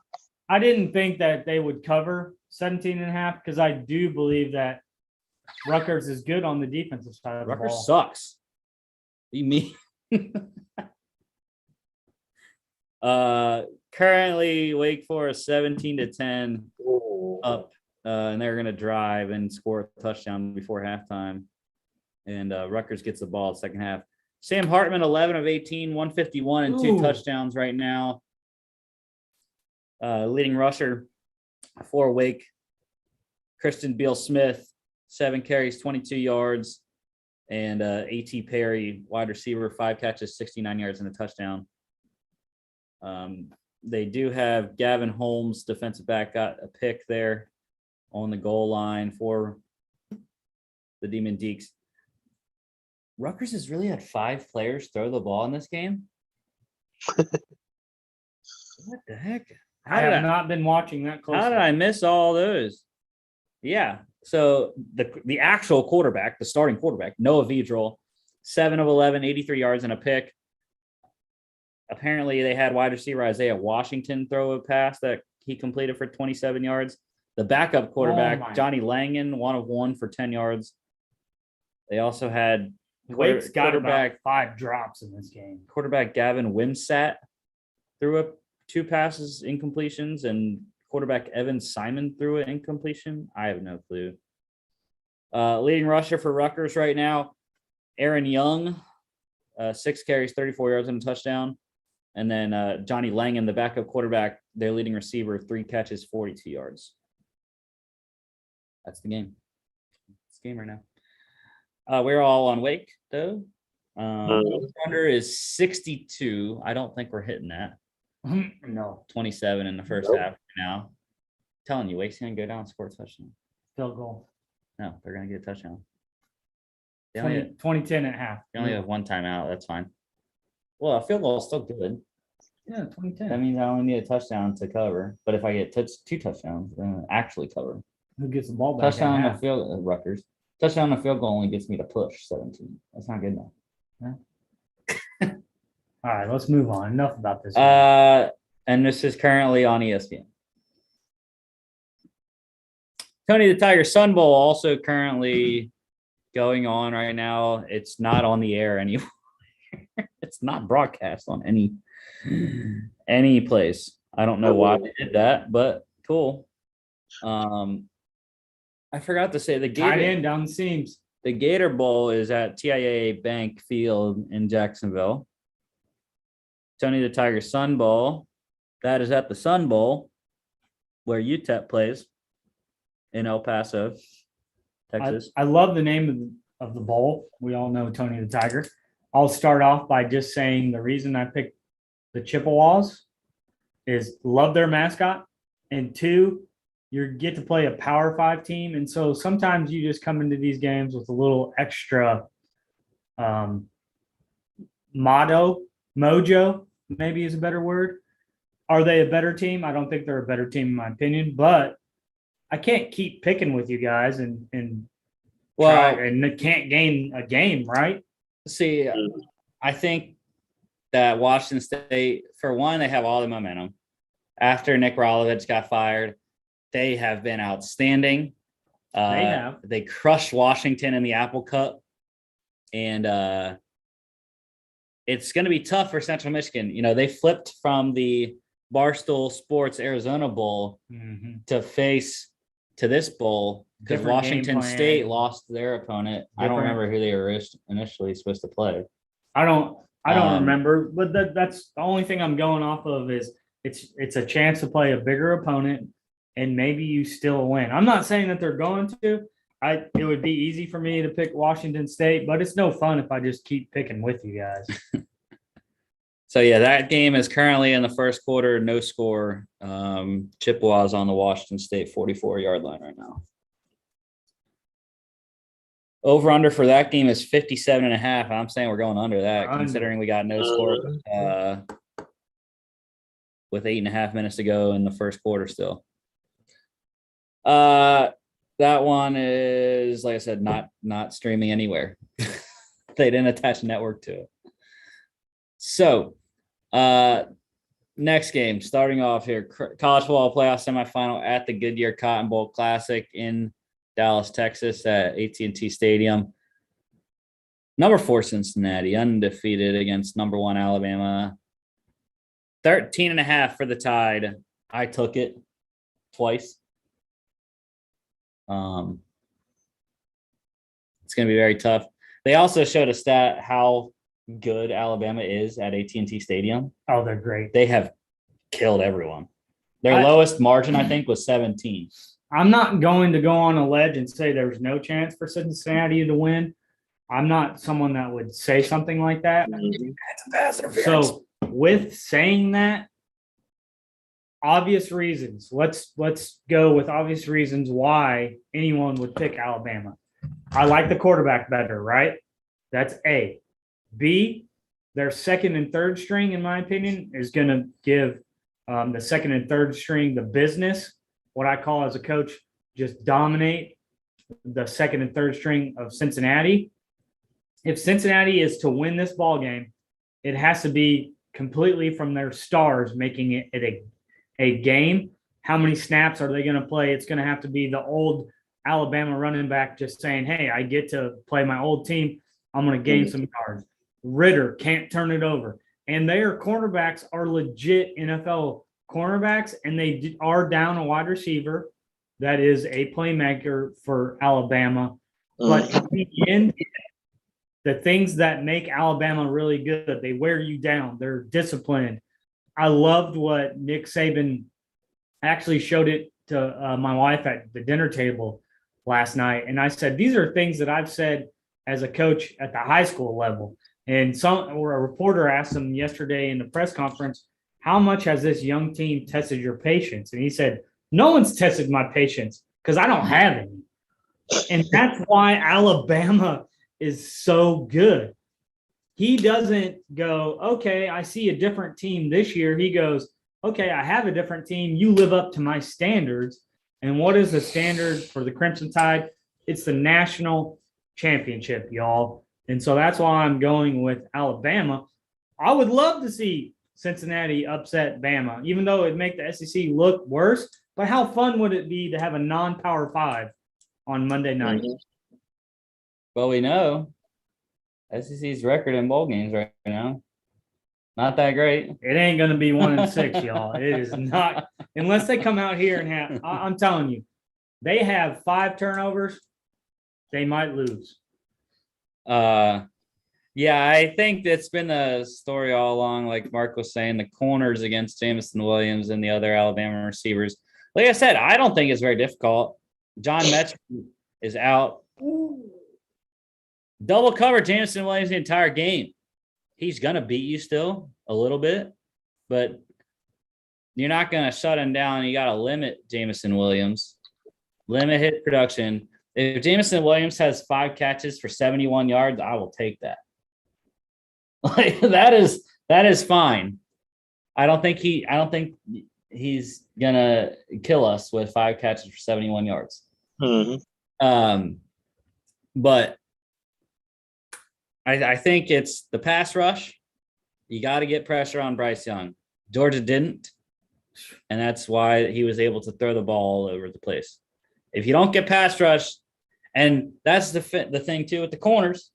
I didn't think that they would cover 17 and a half because I do believe that Rutgers is good on the defensive side of the Rutgers ball. sucks. What do you mean? Currently Wake Forest 17-10 up, and they're going to drive and score a touchdown before halftime. And Rutgers gets the ball at second half. Sam Hartman, 11 of 18, 151 and 2 Ooh. touchdowns right now. Leading rusher for Wake. Kristen Beal-Smith, 7 carries, 22 yards. And A.T. Perry, wide receiver, 5 catches, 69 yards and a touchdown. They do have Gavin Holmes, defensive back, got a pick there on the goal line for the Demon Deeks. Rutgers has really had 5 players throw the ball in this game. What the heck? I have not been watching that closely. How did I miss all those? Yeah. So the actual quarterback, the starting quarterback, Noah Vedral, 7 of 11, 83 yards and a pick. Apparently, they had wide receiver Isaiah Washington throw a pass that he completed for 27 yards. The backup quarterback, Johnny Langan, 1 of 1 for 10 yards. They also had Wake's got about 5 drops in this game. Quarterback Gavin Wimsat threw up 2 passes, incompletions, and quarterback Evan Simon threw an incompletion. I have no clue. Leading rusher for Rutgers right now, Aaron Young, 6 carries, 34 yards and a touchdown. And then Johnny Langan, the backup quarterback, their leading receiver, 3 catches, 42 yards. That's the game. It's the game right now. We're all on Wake, though. Under is 62. I don't think we're hitting that. No. 27 in the first half now. I'm telling you, Wake's going to go down and score a touchdown. Field goal. No, they're going to get a touchdown. They 2010 at half. only have 1 timeout. That's fine. Well, a field goal is still good. Yeah, 2010. That means I only need a touchdown to cover. But if I get 2 touchdowns, then I actually cover. Who gets the ball back? Touchdown on the field, Rutgers. Touchdown on the field goal only gets me to push 17. That's not good enough. All right, let's move on. Enough about this. And this is currently on ESPN. Tony the Tiger Sun Bowl also currently going on right now. It's not on the air anymore. It's not broadcast on any place. I don't know why they did that, but cool. I forgot to say the Tight end down the seams. The Gator Bowl is at TIAA Bank Field in Jacksonville. Tony the Tiger Sun Bowl, that is at the Sun Bowl, where UTEP plays in El Paso, Texas. I love the name of the bowl. We all know Tony the Tiger. I'll start off by just saying the reason I picked the Chippewas is love their mascot, and 2, you get to play a Power 5 team, and so sometimes you just come into these games with a little extra mojo, maybe is a better word. Are they a better team? I don't think they're a better team in my opinion, but I can't keep picking with you guys and can't gain a game, right? See, I think that Washington State, for one, they have all the momentum. After Nick Rolovich got fired, they have been outstanding. They crushed Washington in the Apple Cup. And it's going to be tough for Central Michigan. You know, they flipped from the Barstool Sports Arizona Bowl to this bowl because Washington State lost their opponent. I don't remember who they were initially supposed to play. I don't remember, but that's the only thing I'm going off of is it's a chance to play a bigger opponent and maybe you still win. I'm not saying that they're going to. It would be easy for me to pick Washington State, but it's no fun if I just keep picking with you guys. So, yeah, that game is currently in the first quarter, no score. Chippewas on the Washington State 44-yard line right now. Over under for that game is 57.5. I'm saying we're going under that, considering we got no score with 8.5 minutes to go in the first quarter still. That one is, like I said, not streaming anywhere. They didn't attach a network to it. So, next game, starting off here, college football playoff semifinal at the Goodyear Cotton Bowl Classic in Dallas, Texas at AT&T Stadium. Number 4 Cincinnati, undefeated against number 1 Alabama. 13.5 for the Tide. I took it twice. It's going to be very tough. They also showed a stat how good Alabama is at AT&T Stadium, Oh, they're great. they have killed everyone. Their I- lowest margin, I think, was 17. I'm not going to go on a ledge and say there's no chance for Cincinnati to win. I'm not someone that would say something like that. So with saying that, obvious reasons. Let's go with obvious reasons why anyone would pick Alabama. I like the quarterback better, right? That's A. B, their second and third string, in my opinion, is going to give the second and third string the business. What I call as a coach, just dominate the second and third string of Cincinnati. If Cincinnati is to win this ball game, it has to be completely from their stars making it a game. How many snaps are they going to play? It's going to have to be the old Alabama running back just saying, hey, I get to play my old team. I'm going to gain some yards. Ritter can't turn it over. And their cornerbacks are legit NFL cornerbacks, and they are down a wide receiver that is a playmaker for Alabama. But in the end, the things that make Alabama really good, they wear you down. They're disciplined. I loved what Nick Saban actually showed it to my wife at the dinner table last night. And I said, these are things that I've said as a coach at the high school level. And a reporter asked him yesterday in the press conference, how much has this young team tested your patience? And he said, no one's tested my patience because I don't have any. And that's why Alabama is so good. He doesn't go, okay, I see a different team this year. He goes, okay, I have a different team. You live up to my standards. And what is the standard for the Crimson Tide? It's the national championship, y'all. And so that's why I'm going with Alabama. I would love to see Cincinnati upset Bama, even though it'd make the SEC look worse. But how fun would it be to have a non-Power 5 on Monday night? Well, we know SEC's record in bowl games right now, not that great. It ain't going to be 1-6, y'all. It is not, unless they come out here and have, I'm telling you, they have 5 turnovers, they might lose. Yeah, I think that's been a story all along. Like Mark was saying, the corners against Jamison Williams and the other Alabama receivers. Like I said, I don't think it's very difficult. John Metchie is out. Double cover Jamison Williams the entire game. He's gonna beat you still a little bit, but you're not gonna shut him down. You gotta limit Jamison Williams, limit his production. If Jamison Williams has 5 catches for 71 yards, I will take that. Like that is fine. I don't think he's gonna kill us with 5 catches for 71 yards. But I think it's the pass rush. You got to get pressure on Bryce Young. Georgia didn't, and that's why he was able to throw the ball all over the place. If you don't get pass rush, and that's the thing too with the corners,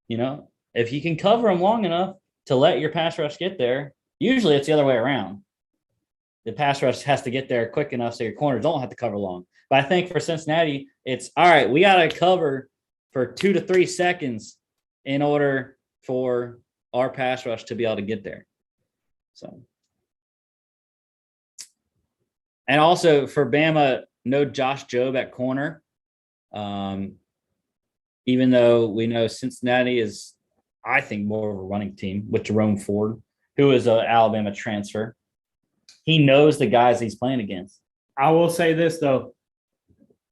you know, if you can cover them long enough to let your pass rush get there, usually it's the other way around. The pass rush has to get there quick enough so your corners don't have to cover long. But I think for Cincinnati, it's all right, we got to cover for 2 to 3 seconds in order for our pass rush to be able to get there. So, and also for Bama, no Josh Jobe at corner. Even though we know Cincinnati is, I think, more of a running team with Jerome Ford, who is an Alabama transfer. He knows the guys he's playing against. I will say this, though.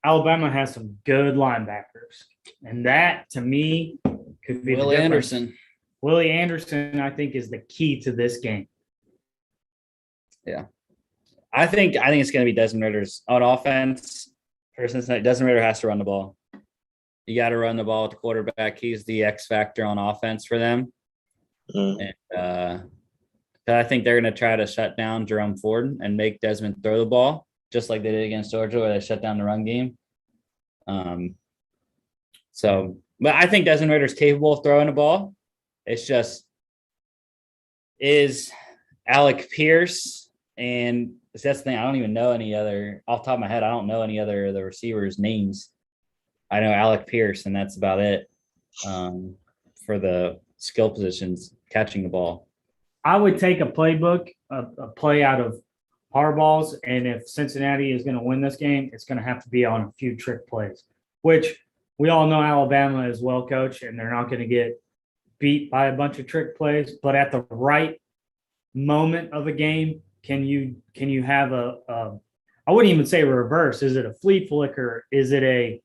Alabama has some good linebackers. And that, to me, could be Willie the difference. Anderson. Willie Anderson, I think, is the key to this game. Yeah. I think it's going to be Desmond Ritter's on offense. For Cincinnati, Desmond Ritter has to run the ball. You got to run the ball with the quarterback. He's the X factor on offense for them. And I think they're going to try to shut down Jerome Ford and make Desmond throw the ball, just like they did against Georgia, where they shut down the run game. But I think Desmond Ritter's capable of throwing the ball. It's just, is Alec Pierce, and that's the thing. I don't even know any other, off the top of my head, I don't know any other of the receivers' names. I know Alec Pierce, and that's about it for the skill positions catching the ball. I would take a playbook, a play out of Harbaugh's, and if Cincinnati is going to win this game, it's going to have to be on a few trick plays, which we all know Alabama is well coached, and they're not going to get beat by a bunch of trick plays. But at the right moment of a game, can you have I wouldn't even say reverse. Is it a flea flicker? Is it a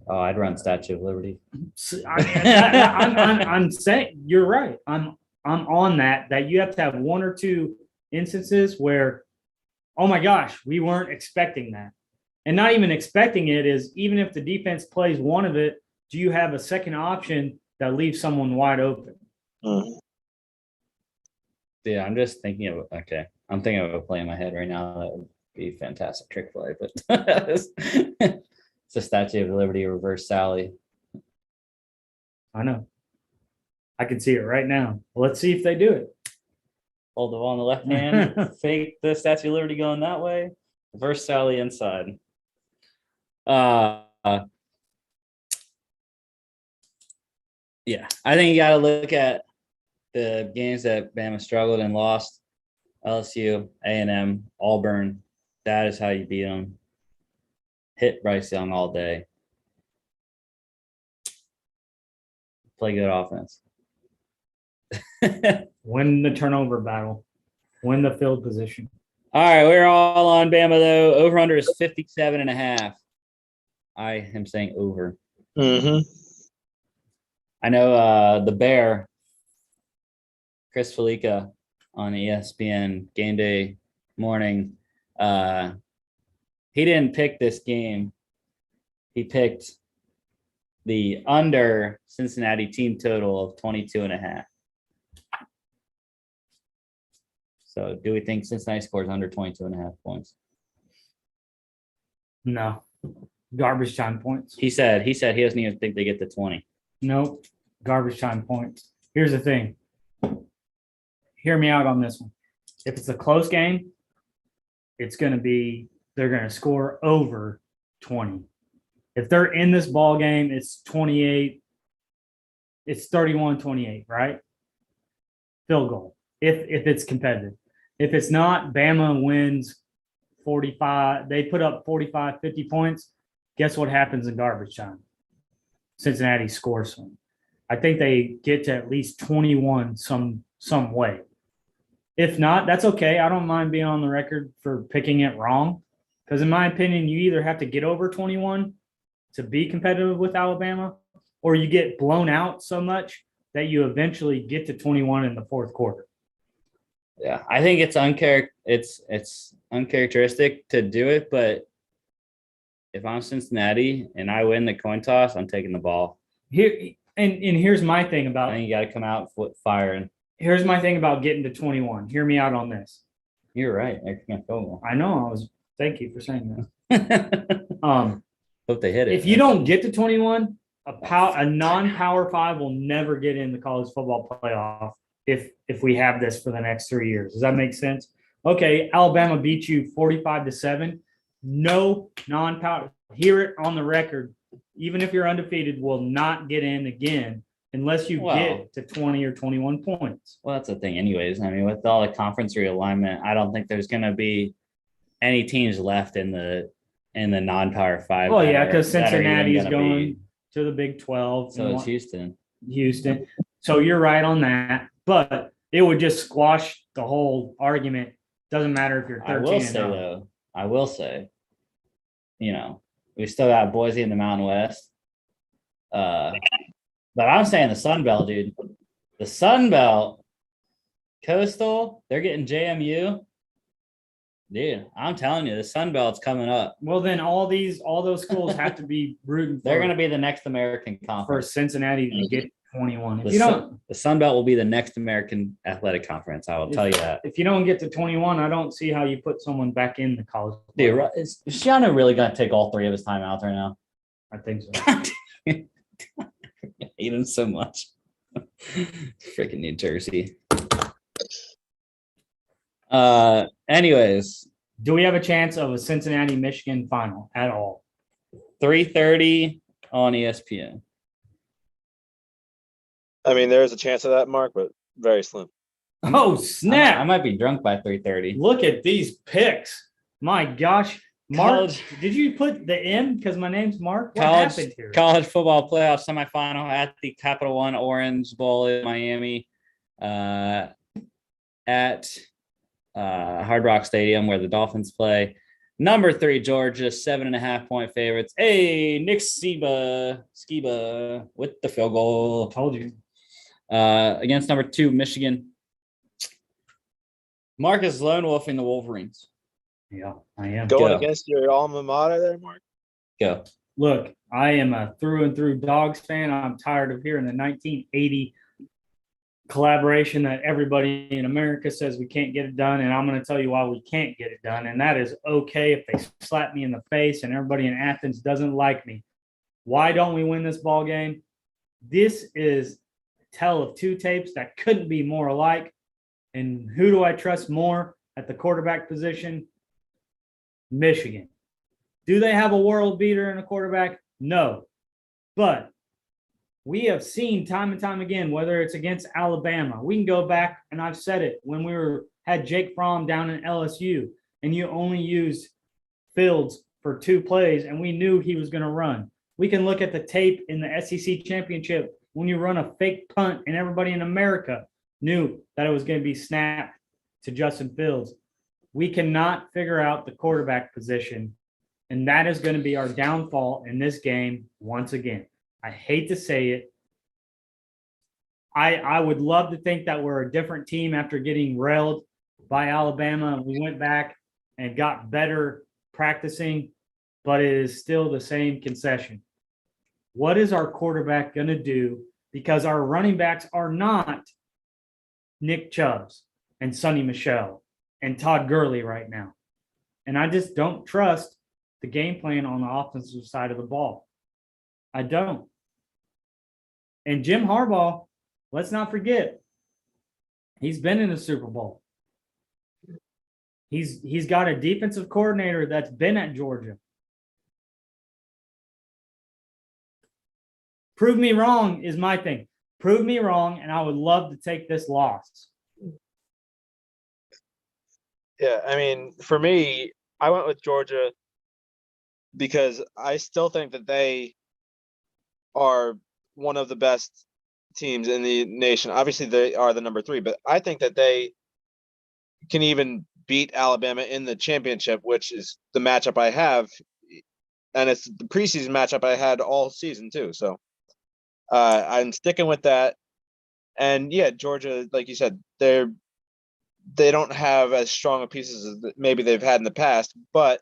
Oh, I'd run Statue of Liberty. I'm saying you're right. I'm on that you have to have one or two instances where, oh my gosh, we weren't expecting that. And not even expecting it is, even if the defense plays one of it, do you have a second option that leaves someone wide open? Yeah, I'm just thinking of I'm thinking of a play in my head right now that would be a fantastic trick play, but it's a Statue of Liberty reverse Sally. I know. I can see it right now. Let's see if they do it. Hold the ball on the left hand, fake the Statue of Liberty going that way, reverse Sally inside. Yeah, I think you got to look at the games that Bama struggled and lost. LSU, A&M, Auburn. That is how you beat them. Hit Bryce Young all day. Play good offense. Win the turnover battle. Win the field position. All right, we're all on Bama, though. Over-under is 57.5. I am saying over. Mm-hmm. I know the Bear, Chris Felica on ESPN Game Day Morning, he didn't pick this game. He picked the under Cincinnati team total of 22.5. So do we think Cincinnati scores under 22.5 points? No. Garbage time points. He said he doesn't even think they get to 20. Nope. Garbage time points. Here's the thing. Hear me out on this one. If it's a close game, they're going to score over 20. If they're in this ball game, it's 28. It's 31-28, right? Field goal. If it's competitive. If it's not, Bama wins 45. They put up 45, 50 points. Guess what happens in garbage time? Cincinnati scores some. I think they get to at least 21 some way. If not, that's okay. I don't mind being on the record for picking it wrong. Because in my opinion, you either have to get over 21 to be competitive with Alabama, or you get blown out so much that you eventually get to 21 in the fourth quarter. Yeah, I think it's uncharacteristic to do it, but if I'm Cincinnati and I win the coin toss, I'm taking the ball. Here and here's my thing about. I think you got to come out firing. Here's my thing about getting to 21. Hear me out on this. You're right. I know. Thank you for saying that. Hope they hit it. If you don't get to 21, a non-power 5 will never get in the college football playoff if we have this for the next 3 years. Does that make sense? Okay, Alabama beat you 45-7. No non-power. Hear it on the record. Even if you're undefeated, will not get in again unless you get to 20 or 21 points. Well, that's the thing anyways. I mean, with all the conference realignment, I don't think there's going to be any teams left in the non-power 5. Well, yeah, because Cincinnati is going to the Big 12. So it's Houston. So you're right on that. But it would just squash the whole argument. Doesn't matter if you're 13 I will say, we still got Boise in the Mountain West. But I'm saying the Sun Belt, dude. The Sun Belt, Coastal, they're getting JMU. Dude, I'm telling you, the Sun Belt's coming up. Well, then all those schools have to be rooting They're going to be the next American for conference. Cincinnati to get 21. The Sun Belt will be the next American athletic conference. I will tell you that. If you don't get to 21, I don't see how you put someone back in the college. Dude, is Shiano really going to take all 3 of his timeouts right now? I think so. I hate him so much. Freaking New Jersey. Anyways, do we have a chance of a Cincinnati-Michigan final at all? 3:30 on ESPN. I mean, there is a chance of that, Mark, but very slim. Oh, I snap. might be drunk by 3:30. Look at these picks. My gosh. Mark, College- did you put the M because my name's Mark? What College happened here? college football playoff semifinal at the Capital One Orange Bowl in Miami, at Hard Rock Stadium where the Dolphins play. Number 3 Georgia, 7.5-point favorites. Hey, Nick Skiba with the field goal. Told you. Against number 2 Michigan. Marcus lone wolfing the Wolverines. Yeah, I am. Going Go. against your alma mater there, Mark? Go. Look, I am a through and through Dogs fan. I'm tired of hearing the 1980 collaboration that everybody in America says we can't get it done. And I'm going to tell you why we can't get it done. And that is okay if they slap me in the face and everybody in Athens doesn't like me. Why don't we win this ball game? This is a tale of two tapes that couldn't be more alike. And who do I trust more at the quarterback position? Michigan. Do they have a world beater in a quarterback? No. But we have seen time and time again, whether it's against Alabama, we can go back, and I've said it, when we had Jake Fromm down in LSU, and you only used Fields for 2 plays, and we knew he was going to run. We can look at the tape in the SEC championship when you run a fake punt, and everybody in America knew that it was going to be snapped to Justin Fields. We cannot figure out the quarterback position, and that is going to be our downfall in this game once again. I hate to say it. I would love to think that we're a different team after getting railed by Alabama. We went back and got better practicing, but it is still the same concession. What is our quarterback going to do? Because our running backs are not Nick Chubbs and Sonny Michel and Todd Gurley right now. And I just don't trust the game plan on the offensive side of the ball. I don't. And Jim Harbaugh, let's not forget, he's been in the Super Bowl. He's got a defensive coordinator that's been at Georgia. Prove me wrong is my thing. Prove me wrong, and I would love to take this loss. Yeah, I mean, for me, I went with Georgia because I still think that they are one of the best teams in the nation. Obviously, they are the number 3, but I think that they can even beat Alabama in the championship, which is the matchup I have. And it's the preseason matchup I had all season too. So I'm sticking with that. And yeah, Georgia, like you said, they don't have as strong of pieces as maybe they've had in the past, but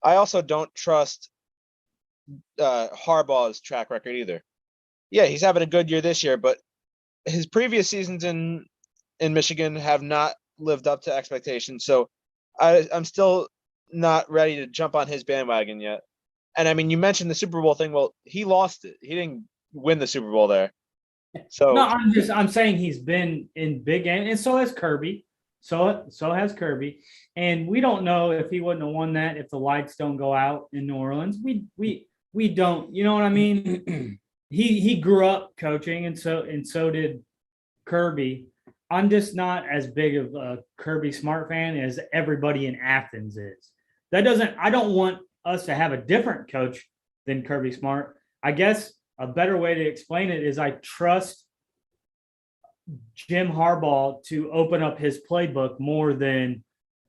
I also don't trust Harbaugh's track record either. Yeah, he's having a good year this year, but his previous seasons in Michigan have not lived up to expectations. So I'm still not ready to jump on his bandwagon yet. And I mean, you mentioned the Super Bowl thing. Well, he lost it. He didn't win the Super Bowl there. So No, I'm saying he's been in big games, and so has Kirby. So has Kirby. And we don't know if he wouldn't have won that if the lights don't go out in New Orleans. We don't, you know what I mean? He grew up coaching, and so did Kirby. I'm just not as big of a Kirby Smart fan as everybody in Athens is. I don't want us to have a different coach than Kirby Smart. I guess a better way to explain it is I trust Jim Harbaugh to open up his playbook more than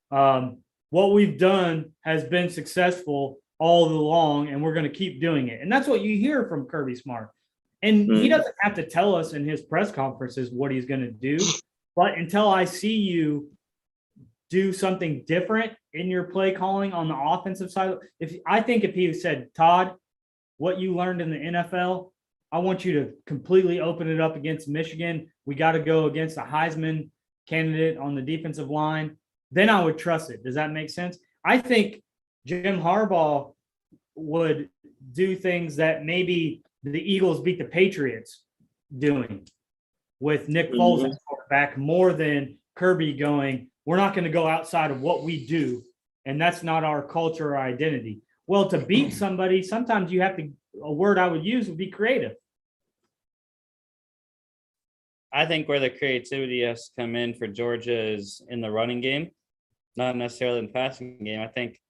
what we've done has been successful all along, and we're going to keep doing it. And that's what you hear from Kirby Smart. And he doesn't have to tell us in his press conferences what he's going to do. But until I see you do something different in your play calling on the offensive side, if he said, Todd, what you learned in the NFL, I want you to completely open it up against Michigan. We got to go against a Heisman candidate on the defensive line. Then I would trust it. Does that make sense? I think Jim Harbaugh would do things that maybe the Eagles beat the Patriots doing with Nick Foles at quarterback more than Kirby going, we're not going to go outside of what we do, and that's not our culture or identity. Well, to beat somebody, sometimes you have to, a word I would use would be creative. I think where the creativity has to come in for Georgia is in the running game, not necessarily in the passing game. I think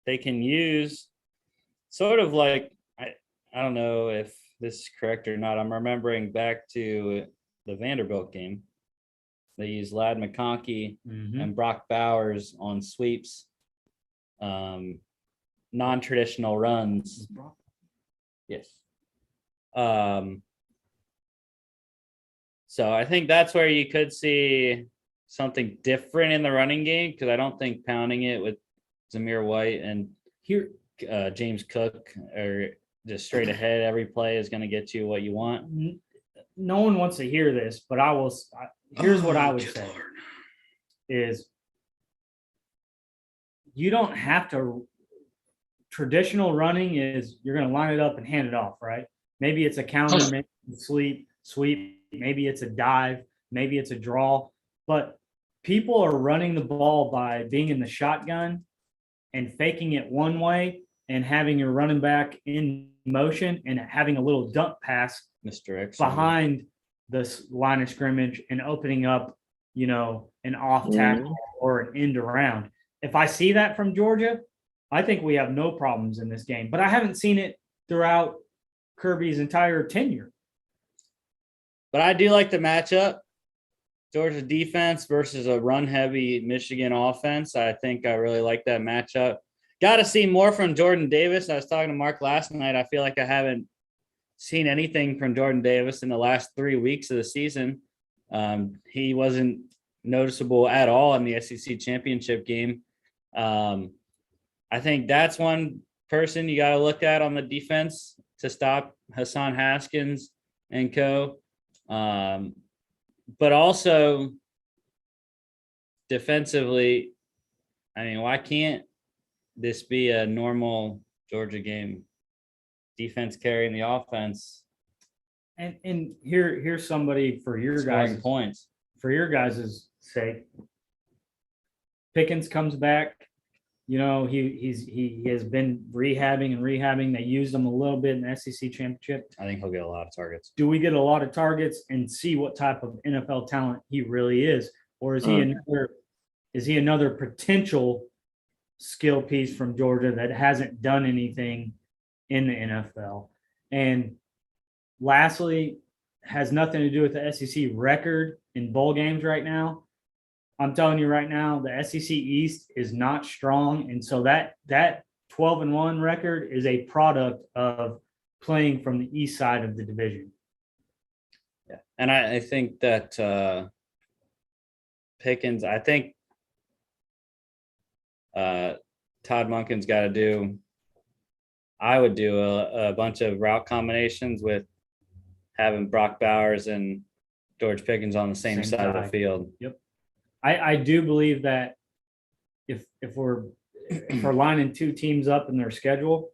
they can use sort of like, I don't know if this is correct or not. I'm remembering back to the Vanderbilt game. They used Lad McConkey and Brock Bowers on sweeps, non-traditional runs. Yes. So I think that's where you could see something different in the running game, because I don't think pounding it with Zamir White and James Cook or just straight ahead every play is going to get you what you want. No one wants to hear this, but here's what I would say is you don't have to. Traditional running is you're going to line it up and hand it off, right? Maybe it's a counter, maybe it's a sweep, maybe it's a dive, maybe it's a draw. But people are running the ball by being in the shotgun and faking it one way and having your running back in motion and having a little dump pass behind the line of scrimmage and opening up, an off tackle or an end around. If I see that from Georgia, I think we have no problems in this game. But I haven't seen it throughout Kirby's entire tenure. But I do like the matchup. Georgia defense versus a run-heavy Michigan offense. I think I really like that matchup. Got to see more from Jordan Davis. I was talking to Mark last night. I feel like I haven't seen anything from Jordan Davis in the last 3 weeks of the season. He wasn't noticeable at all in the SEC championship game. I think that's one person you got to look at on the defense to stop Hassan Haskins and co. But also defensively, I mean, why can't this be a normal Georgia game? Defense carrying the offense. And here's somebody for your Scoring guys' points. For your guys' sake. Pickens comes back. He has been rehabbing. They used him a little bit in the SEC championship. I think he'll get a lot of targets. Do we get a lot of targets and see what type of NFL talent he really is? Or is he another potential skill piece from Georgia that hasn't done anything in the NFL? And lastly, has nothing to do with the SEC record in bowl games right now. I'm telling you right now, the SEC East is not strong. And so that 12-1 record is a product of playing from the east side of the division. Yeah. And I think that Pickens, I think Todd Monken's got to do, I would do a bunch of route combinations with having Brock Bowers and George Pickens on the same side of the field. Yep. I do believe that if we're lining two teams up in their schedule,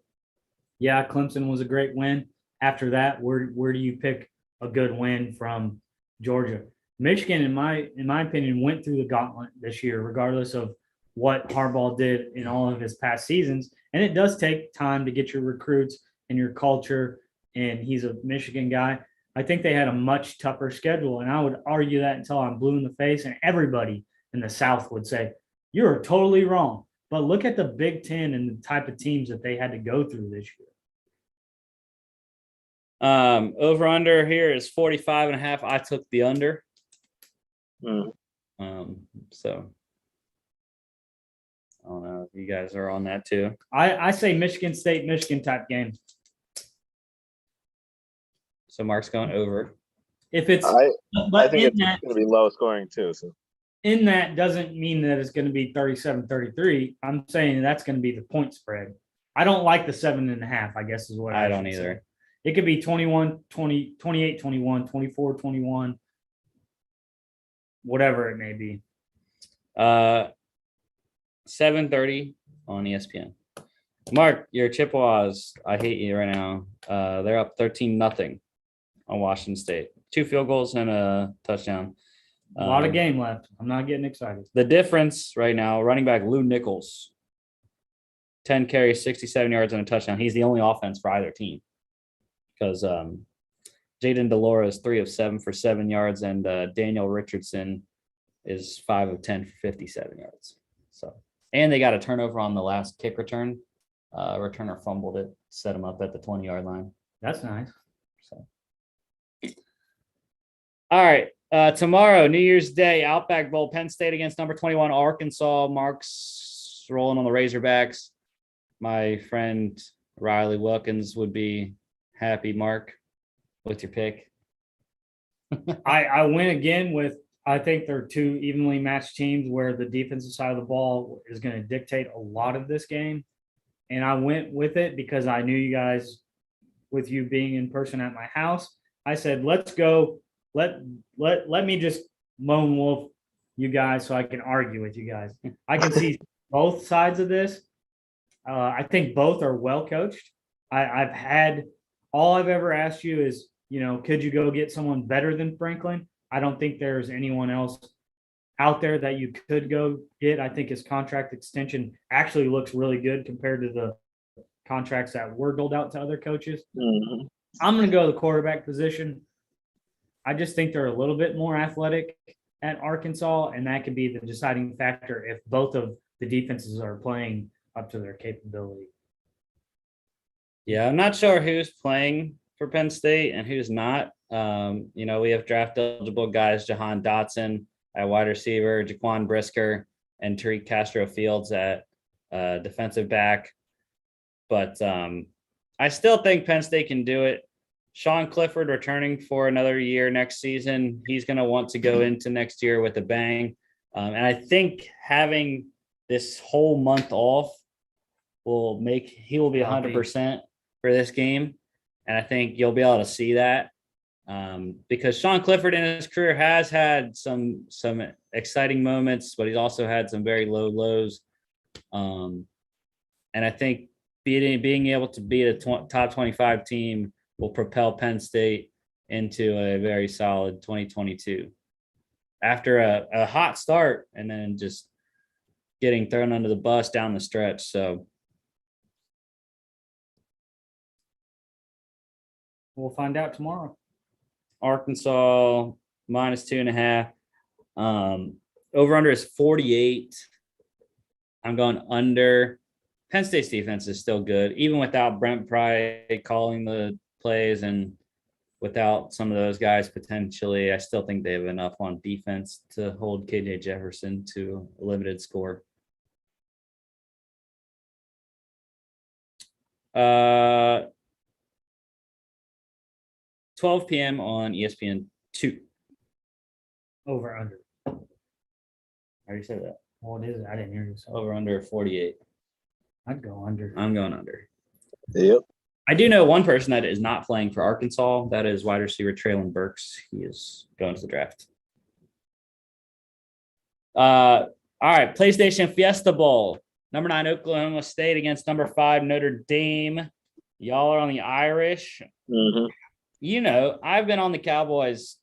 yeah, Clemson was a great win. After that, where do you pick a good win from Georgia? Michigan, in my opinion, went through the gauntlet this year, regardless of what Harbaugh did in all of his past seasons. And it does take time to get your recruits and your culture. And he's a Michigan guy. I think they had a much tougher schedule. And I would argue that until I'm blue in the face. And everybody in the South would say, you're totally wrong. But look at the Big Ten and the type of teams that they had to go through this year. Over under here is 45.5. I took the under. So I don't know if you guys are on that too. I say Michigan State, Michigan type game. So Mark's going over. If it's, I think it's going to be low scoring too. So in that doesn't mean that it's going to be 37-33. I'm saying that's going to be the point spread. I don't like the 7.5, I guess is what I don't either. Say. It could be 21-20, 28-21, 24-21, whatever it may be. 7:30 on ESPN. Mark, your Chippewas, I hate you right now. They're up 13-0 on Washington State. 2 field goals and a touchdown. A lot of game left. I'm not getting excited. The difference right now, running back Lou Nichols, 10 carries, 67 yards and a touchdown. He's the only offense for either team because Jaden Delora is 3 of 7 for 7 yards, and Daniel Richardson is 5 of 10 for 57 yards. So, and they got a turnover on the last kick return. Returner fumbled it, set him up at the 20-yard line. That's nice. So, all right. Tomorrow, New Year's Day, Outback Bowl, Penn State against number 21 Arkansas. Mark's rolling on the Razorbacks. My friend Riley Wilkins would be happy. Mark, what's your pick? I went again with, I think they're two evenly matched teams where the defensive side of the ball is going to dictate a lot of this game. And I went with it because I knew you guys, with you being in person at my house, I said, let's go. Let me just lone wolf you guys so I can argue with you guys. I can see both sides of this. I think both are well coached. I've had, all I've ever asked you is, could you go get someone better than Franklin? I don't think there's anyone else out there that you could go get. I think his contract extension actually looks really good compared to the contracts that were doled out to other coaches. Mhm. I'm going to go the quarterback position. I just think they're a little bit more athletic at Arkansas, and that could be the deciding factor if both of the defenses are playing up to their capability. Yeah, I'm not sure who's playing for Penn State and who's not. We have draft eligible guys, Jahan Dotson at wide receiver, Jaquan Brisker, and Tariq Castro Fields at defensive back. But I still think Penn State can do it. Sean Clifford returning for another year next season. He's going to want to go into next year with a bang. And I think having this whole month off he will be 100% for this game. And I think you'll be able to see that because Sean Clifford in his career has had some exciting moments, but he's also had some very low lows. And I think being able to beat a top 25 team will propel Penn State into a very solid 2022 after a hot start and then just getting thrown under the bus down the stretch. So We'll find out tomorrow. Arkansas -2.5. Over under is 48. I'm going under. Penn State's defense is still good, even without Brent Pry calling the plays and without some of those guys potentially. I still think they have enough on defense to hold KJ Jefferson to a limited score. 12 p.m. on ESPN 2. Over under. I already said that. What is it? I didn't hear you. So Over under 48. I'd go under. I'm going under. Yep. I do know one person that is not playing for Arkansas. That is wide receiver Traylon Burks. He is going to the draft. All right, PlayStation Fiesta Bowl. Number 9 Oklahoma State against number 5 Notre Dame. Y'all are on the Irish. Mhm. I've been on the Cowboys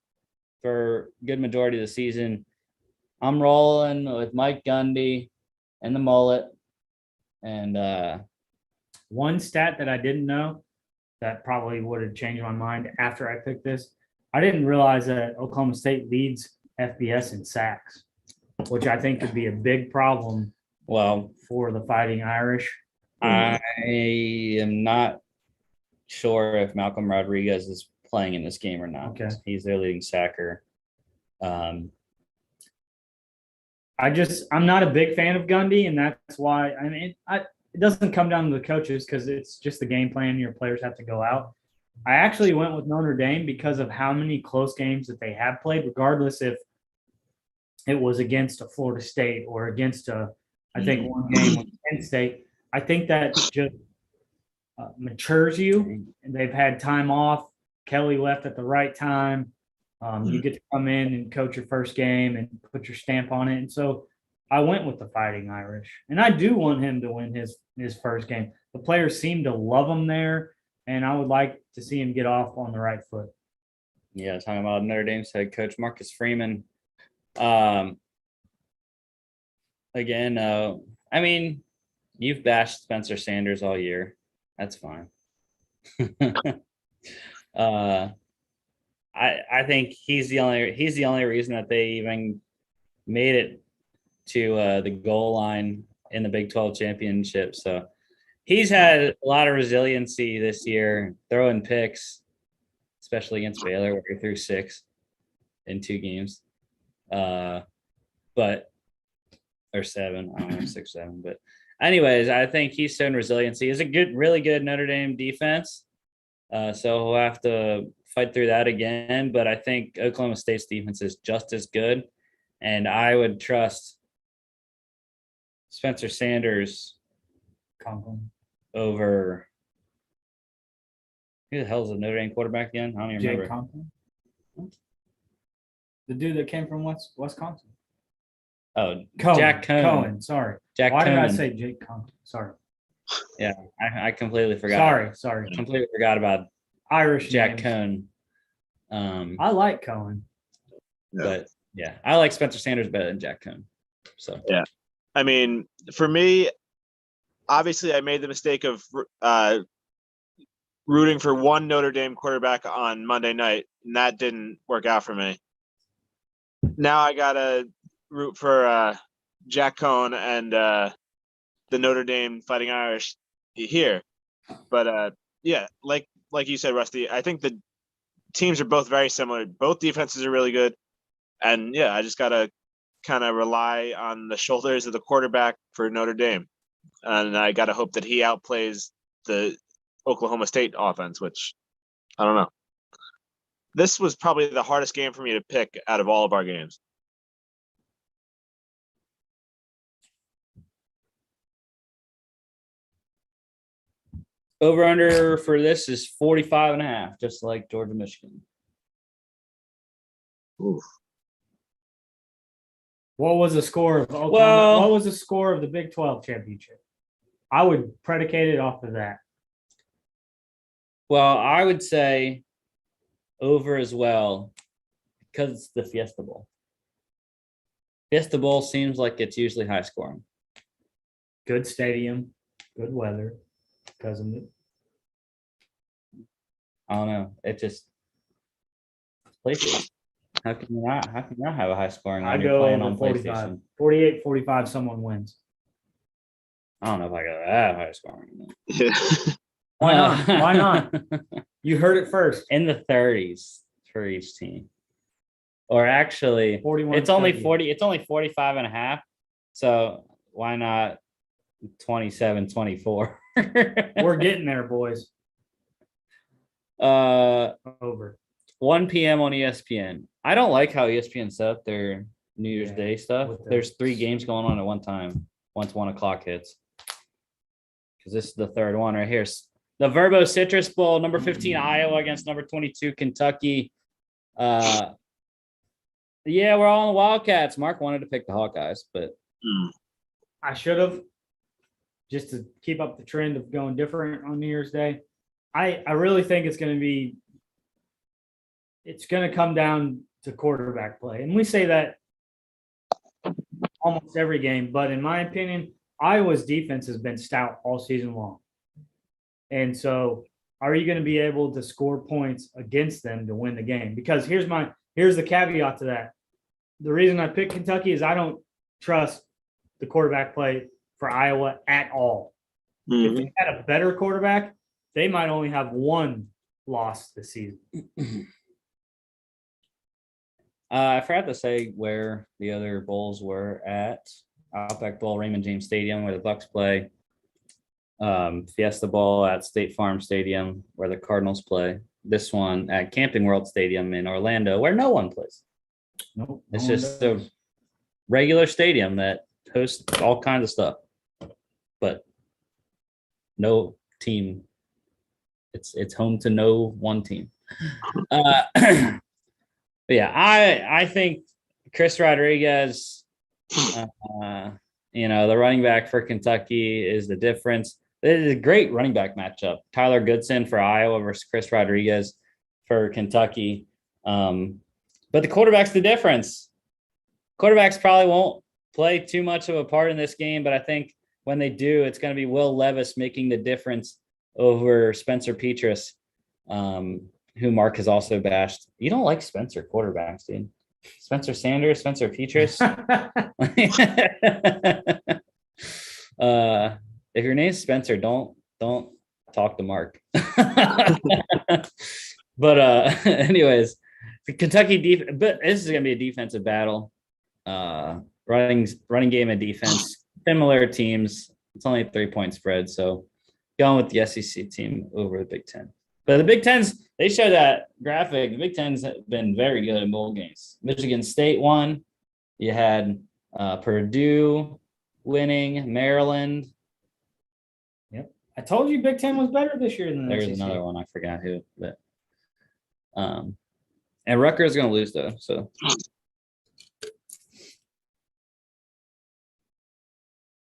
for a good majority of the season. I'm rolling with Mike Gundy and the mullet. And one stat that I didn't know that probably would have changed my mind after I picked this. I didn't realize that Oklahoma State leads FBS in sacks, which I think could be a big problem for the Fighting Irish. I am not sure if Malcolm Rodriguez is playing in this game or not. Okay. He's their leading sacker. I'm not a big fan of Gundy, and that's why it doesn't come down to the coaches because it's just the game plan. Your players have to go out. I actually went with Notre Dame because of how many close games that they have played, regardless if it was against a Florida State or against I think one game with Penn State. I think that just matures you, and they've had time off. Kelly left at the right time. You get to come in and coach your first game and put your stamp on it. And so I went with the Fighting Irish, and I do want him to win his first game. The players seem to love him there, and I would like to see him get off on the right foot. Yeah, talking about Notre Dame's head coach Marcus Freeman. Again, you've bashed Spencer Sanders all year. That's fine. I think he's the only reason that they even made it to the goal line in the Big 12 championship. So he's had a lot of resiliency this year, throwing picks, especially against Baylor, where he threw 6 in 2 games. But or 7, I don't know, 6, 7. But anyways, I think he's shown resiliency. It's a really good Notre Dame defense. So we'll have to fight through that again. But I think Oklahoma State's defense is just as good. And I would trust Spencer Sanders Conklin. over who the hell is the Notre Dame quarterback again? I don't even Jake remember. Conklin. The dude that came from Wisconsin. Oh, Cohen. Jack Cohen. Sorry. Jack Why did I Cohen. say Jake Conklin? Sorry. Yeah, I completely forgot. Sorry. Completely forgot about Irish Jack names. Cohen. I like Cohen. But yeah, I like Spencer Sanders better than Jack Cohen. So I mean, for me, obviously, I made the mistake of rooting for one Notre Dame quarterback on Monday night, and that didn't work out for me. Now I gotta root for Jack Cohen and the Notre Dame Fighting Irish here. But yeah, like you said, Rusty, I think the teams are both very similar. Both defenses are really good, and yeah, I just gotta kind of rely on the shoulders of the quarterback for Notre Dame, and I gotta hope that he outplays the Oklahoma State offense, which I don't know. This was probably the hardest game for me to pick out of all of our games. over under for this is 45.5, just like Georgia, Michigan. Oof. What was the score of Oklahoma? Well- What was the score of the Big 12 championship? I would predicate it off of that. Well, I would say over as well because it's the Fiesta Bowl. Fiesta Bowl seems like it's usually high scoring. Good stadium, good weather, because of it. I don't know. It just PlayStation. How can you not have a high scoring I when you're go playing over on 45. PlayStation? 48-45, someone wins. I don't know if I go that high scoring. Why not? Why not? You heard it first. In the 30s for each team. Or actually, 41. it's only 40, it's only 45.5. So why not 27-24? We're getting there, boys. Over. 1 p.m. on ESPN. I don't like how ESPN set up their New Year's Yeah, Day stuff. with the- There's 3 games going on at one time once 1 o'clock hits. Because this is the third one right here. The Verbo Citrus Bowl, number 15 Iowa against number 22 Kentucky. Yeah, we're all on the Wildcats. Mark wanted to pick the Hawkeyes, but I should have, just to keep up the trend of going different on New Year's Day. I really think it's going to come down to quarterback play. And we say that almost every game, but in my opinion, Iowa's defense has been stout all season long. And so are you going to be able to score points against them to win the game? Because here's the caveat to that. The reason I picked Kentucky is I don't trust the quarterback play for Iowa at all. If they had a better quarterback, they might only have 1 loss this season. I forgot to say where the other bowls were at. Outback Bowl, Raymond James Stadium, where the Bucks play. Fiesta Bowl at State Farm Stadium, where the Cardinals play. This one at Camping World Stadium in Orlando, where no one plays. Nope. It's just a regular stadium that hosts all kinds of stuff, but no team. It's home to no one team. But yeah, I think Chris Rodriguez, the running back for Kentucky is the difference. It is a great running back matchup. Tyler Goodson for Iowa versus Chris Rodriguez for Kentucky. But the quarterback's the difference. Quarterbacks probably won't play too much of a part in this game, but I think when they do, it's going to be Will Levis making the difference over Spencer Petras. who Mark has also bashed. You don't like Spencer quarterbacks, dude. Spencer Sanders, Spencer Petras. If your name's Spencer, don't talk to Mark. But anyways, the Kentucky but this is gonna be a defensive battle. Running game and defense, similar teams. It's only a 3-point spread, so going with the SEC team over the Big Ten. But the Big Ten's, they show that graphic. The Big Ten's been very good in bowl games. Michigan State won. You had Purdue winning, Maryland. Yep. I told you Big Ten was better this year than the There's SEC. another one. I forgot who. But and Rutgers is going to lose, though. So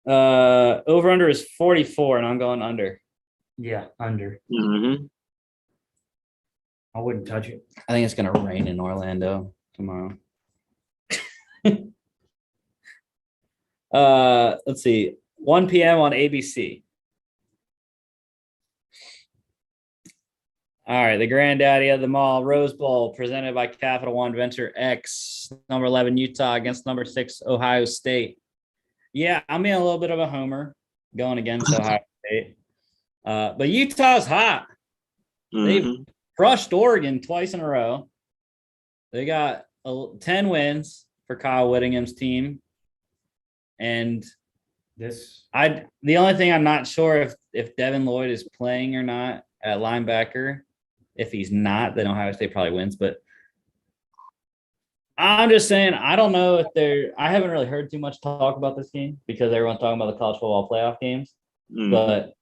over under is 44, and I'm going under. Yeah, under. Mm-hmm. I wouldn't touch it. I think it's going to rain in Orlando tomorrow. Let's see. 1 p.m. on ABC. All right, the granddaddy of them all, Rose Bowl, presented by Capital One Venture X, number 11 Utah against number 6 Ohio State. Yeah, I'm being a little bit of a homer going against Ohio State, but Utah's hot. They've crushed Oregon twice in a row. They got 10 wins for Kyle Whittingham's team, and the only thing I'm not sure if Devin Lloyd is playing or not at linebacker. If he's not, then Ohio State probably wins. But I'm just saying, I don't know if I haven't really heard too much talk about this game because everyone's talking about the college football playoff games. But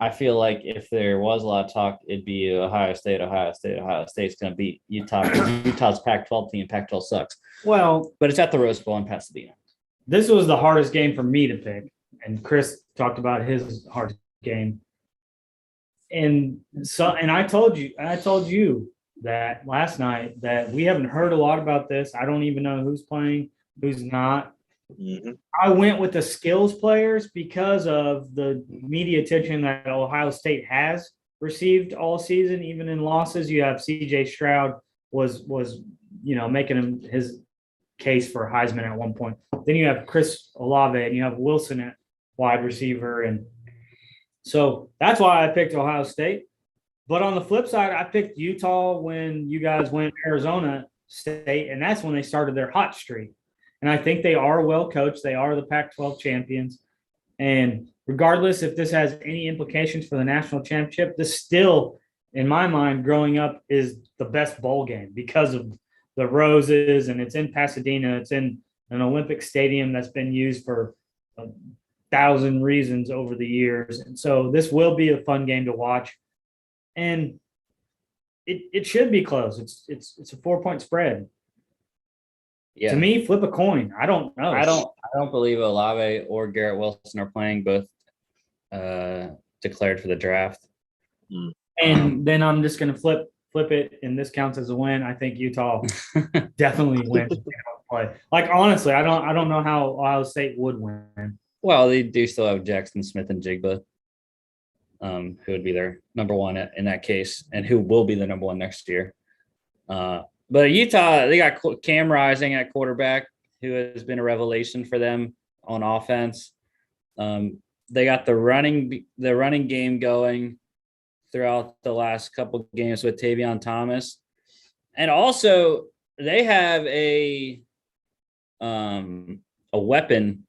I feel like if there was a lot of talk, it'd be Ohio State. Ohio State's going to beat Utah. Utah's Pac-12 team. Pac-12 sucks. Well, but it's at the Rose Bowl in Pasadena. This was the hardest game for me to pick. And Chris talked about his hardest game. And I told you that last night that we haven't heard a lot about this. I don't even know who's playing, who's not. Mm-hmm. I went with the skills players because of the media attention that Ohio State has received all season, even in losses. You have CJ Stroud was making his case for Heisman at one point. Then you have Chris Olave and you have Wilson at wide receiver, and so that's why I picked Ohio State. But on the flip side, I picked Utah when you guys went Arizona State, and that's when they started their hot streak. And I think they are well coached. They are the Pac-12 champions. And regardless if this has any implications for the national championship, this still, in my mind, growing up, is the best bowl game because of the roses, and it's in Pasadena. It's in an Olympic stadium that's been used for 1,000 reasons over the years. And so this will be a fun game to watch. And it should be close. It's a 4-point spread. Yeah. To me, flip a coin. I don't know. I don't believe Olave or Garrett Wilson are playing, both declared for the draft. And then I'm just going to flip it, and this counts as a win. I think Utah definitely wins. Play. Like, honestly, I don't know how Ohio State would win. Well, they do still have Jackson Smith and Jigba, who would be their number one in that case, and who will be the number one next year. But Utah, they got Cam Rising at quarterback, who has been a revelation for them on offense. They got the running game going throughout the last couple games with Tavion Thomas, and also they have a weapon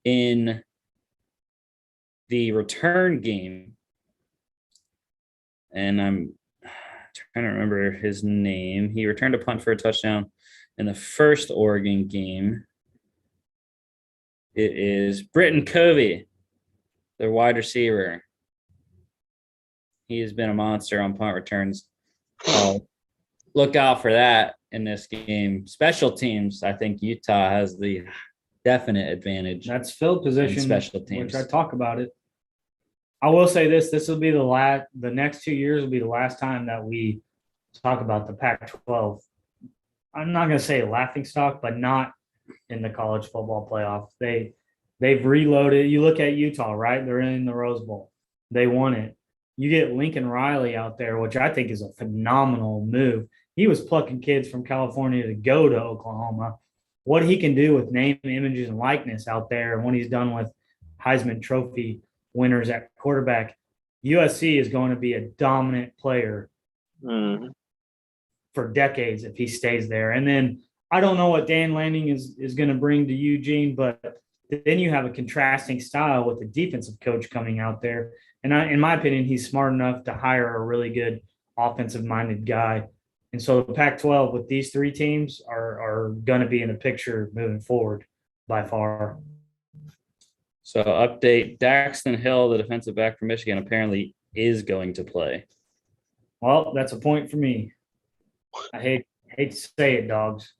in the return game, and I'm trying to remember his name. He returned a punt for a touchdown in the first Oregon game. It is Britton Covey, their wide receiver. He has been a monster on punt returns. Look out for that in this game. Special teams, I think Utah has the definite advantage. That's field position, special teams, which I talk about it. I will say this will be the next 2 years will be the last time that we talk about the Pac-12. I'm not going to say laughing stock, but not in the college football playoff. They've reloaded. You look at Utah, right? They're in the Rose Bowl. They won it. You get Lincoln Riley out there, which I think is a phenomenal move. He was plucking kids from California to go to Oklahoma. What he can do with name, images, and likeness out there, and what he's done with Heisman Trophy winners at quarterback, USC is going to be a dominant player for decades if he stays there. And then I don't know what Dan Lanning is going to bring to Eugene, but then you have a contrasting style with the defensive coach coming out there. And in my opinion, he's smart enough to hire a really good offensive-minded guy. And so the Pac-12 with these three teams are going to be in the picture moving forward by far. So update, Daxton Hill, the defensive back from Michigan, apparently is going to play. Well, that's a point for me. I hate to say it, dogs.